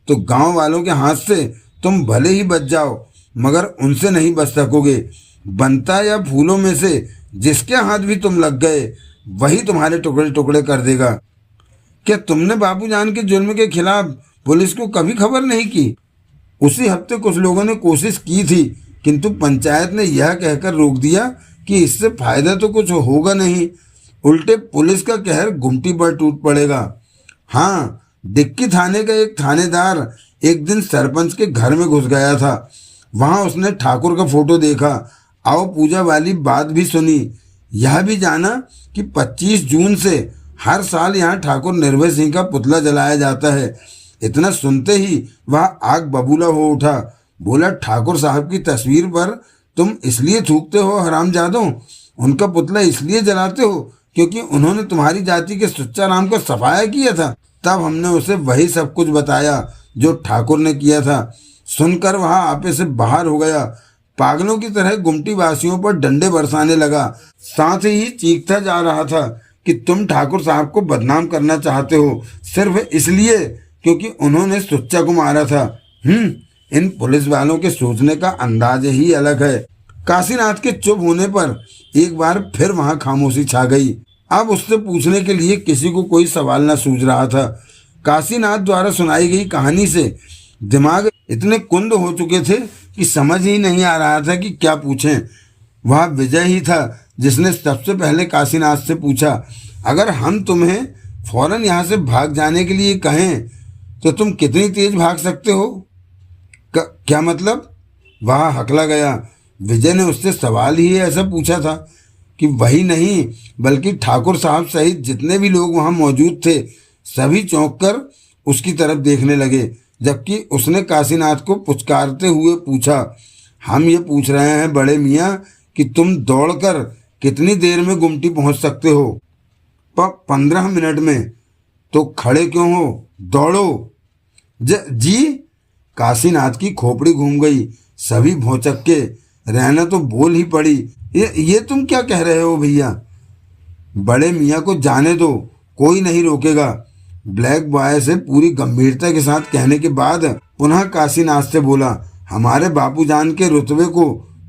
A: तो गांव वालों के हाथ से तुम भले ही बच जाओ मगर उनसे नहीं बच सकोगे। बनता या फूलों में से जिसके हाथ भी तुम लग गए वही तुम्हारे टुकड़े टुकड़े कर देगा। क्या तुमने बापूजान के जुर्म के खिलाफ पुलिस को कभी खबर नहीं की? उसी हफ्ते कुछ लोगों ने कोशिश की थी किंतु पंचायत ने यह कहकर रोक दिया कि इससे फायदा तो कुछ होगा नहीं, उल्टे पुलिस का कहर गुमटी पर टूट पड़ेगा। हाँ, डिक्की थाने का एक थानेदार एक दिन सरपंच के घर में घुस गया था। वहां उसने ठाकुर का फोटो देखा, आओ पूजा वाली बात भी सुनी। यह भी जाना कि 25 जून से हर साल यहाँ ठाकुर निर्भय सिंह का पुतला जलाया जाता है। इतना सुनते ही वह आग बबूला हो उठा। बोला, ठाकुर साहब की तस्वीर पर तुम इसलिए थूकते हो हरामजादों, उनका पुतला इसलिए जलाते हो क्योंकि उन्होंने तुम्हारी जाति के सुच्चा राम का सफाया किया था। तब हमने उसे वही सब कुछ बताया जो ठाकुर ने किया था। सुनकर वह आपे से बाहर हो गया। पागलों की तरह गुमटी वासियों पर डंडे बरसाने लगा, साथ ही चीखता जा रहा था कि तुम ठाकुर साहब को बदनाम करना चाहते हो सिर्फ इसलिए क्योंकि उन्होंने सुच्चा को मारा था। इन पुलिस वालों के सोचने का अंदाज ही अलग है। काशीनाथ के चुप होने पर एक बार फिर वहां खामोशी छा गई। अब उससे पूछने के लिए किसी को कोई सवाल न सूझ रहा था। काशीनाथ द्वारा सुनाई गई कहानी से दिमाग इतने कुंद हो चुके थे कि समझ ही नहीं आ रहा था कि क्या पूछें। वह विजय ही था जिसने सबसे पहले काशीनाथ से पूछा, अगर हम तुम्हें फौरन यहाँ से भाग जाने के लिए कहें तो तुम कितनी तेज भाग सकते हो? क्या मतलब? वह हकला गया। विजय ने उससे सवाल ही ऐसा पूछा था कि वही नहीं बल्कि ठाकुर साहब सहित जितने भी लोग वहां मौजूद थे सभी चौंक कर उसकी तरफ देखने लगे, जबकि उसने काशीनाथ को पुचकारते हुए पूछा, हम ये पूछ रहे हैं बड़े मियाँ कि तुम दौड़कर कितनी देर में गुमटी पहुंच सकते हो? 15 मिनट में। तो खड़े क्यों हो, दौड़ो। जी। काशीनाथ की खोपड़ी घूम गई। सभी भौचक के रहना तो बोल ही पड़ी, ये तुम क्या कह रहे हो भैया? बड़े मियाँ को जाने दो, कोई नहीं रोकेगा। ब्लैक बॉय से पूरी गंभीरता के साथ कहने के बाद पुनः काशीनाथ से बोला, हमारे बापूजान के रुतबे को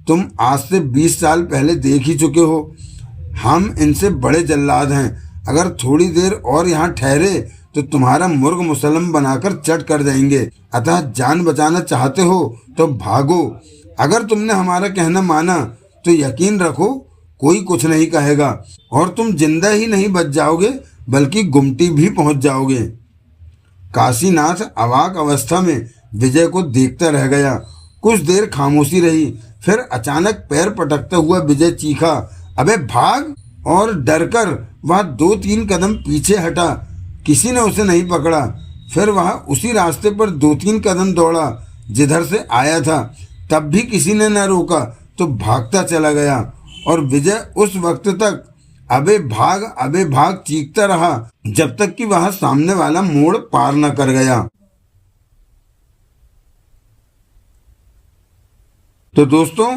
A: तुम आज से 20 साल पहले देख ही चुके हो। हम इनसे बड़े जल्लाद हैं। अगर थोड़ी देर और यहाँ ठहरे तो तुम्हारा मुर्ग मुसल्लम बनाकर चट कर जाएंगे। अतः जान बचाना चाहते हो तो भागो। अगर तुमने हमारा कहना माना तो यकीन रखो कोई कुछ नहीं कहेगा और तुम जिंदा ही नहीं बच जाओगे बल्कि गुमटी भी पहुंच जाओगे। काशीनाथ अवाक अवस्था में विजय को देखता रह गया। कुछ देर खामोशी रही, फिर अचानक पैर पटकता हुआ विजय चीखा, अबे भाग! और डरकर वह 2-3 कदम पीछे हटा। किसी ने उसे नहीं पकड़ा। फिर वह उसी रास्ते पर 2-3 कदम दौड़ा जिधर से आया था। तब भी किसी ने न रोका तो भागता चला गया और विजय उस वक्त तक अबे भाग चीखता रहा जब तक कि वह सामने वाला मोड़ पार न कर गया। तो दोस्तों,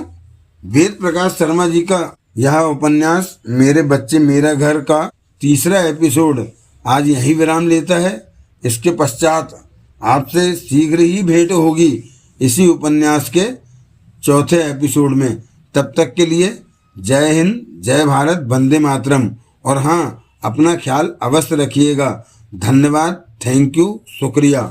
A: वेद प्रकाश शर्मा जी का यह उपन्यास मेरे बच्चे मेरा घर का 3रा एपिसोड आज यही विराम लेता है। इसके पश्चात आपसे शीघ्र ही भेंट होगी इसी उपन्यास के 4थे एपिसोड में। तब तक के लिए जय हिंद, जय भारत, वंदे मातरम। और हाँ, अपना ख्याल अवश्य रखिएगा। धन्यवाद, थैंक यू, शुक्रिया।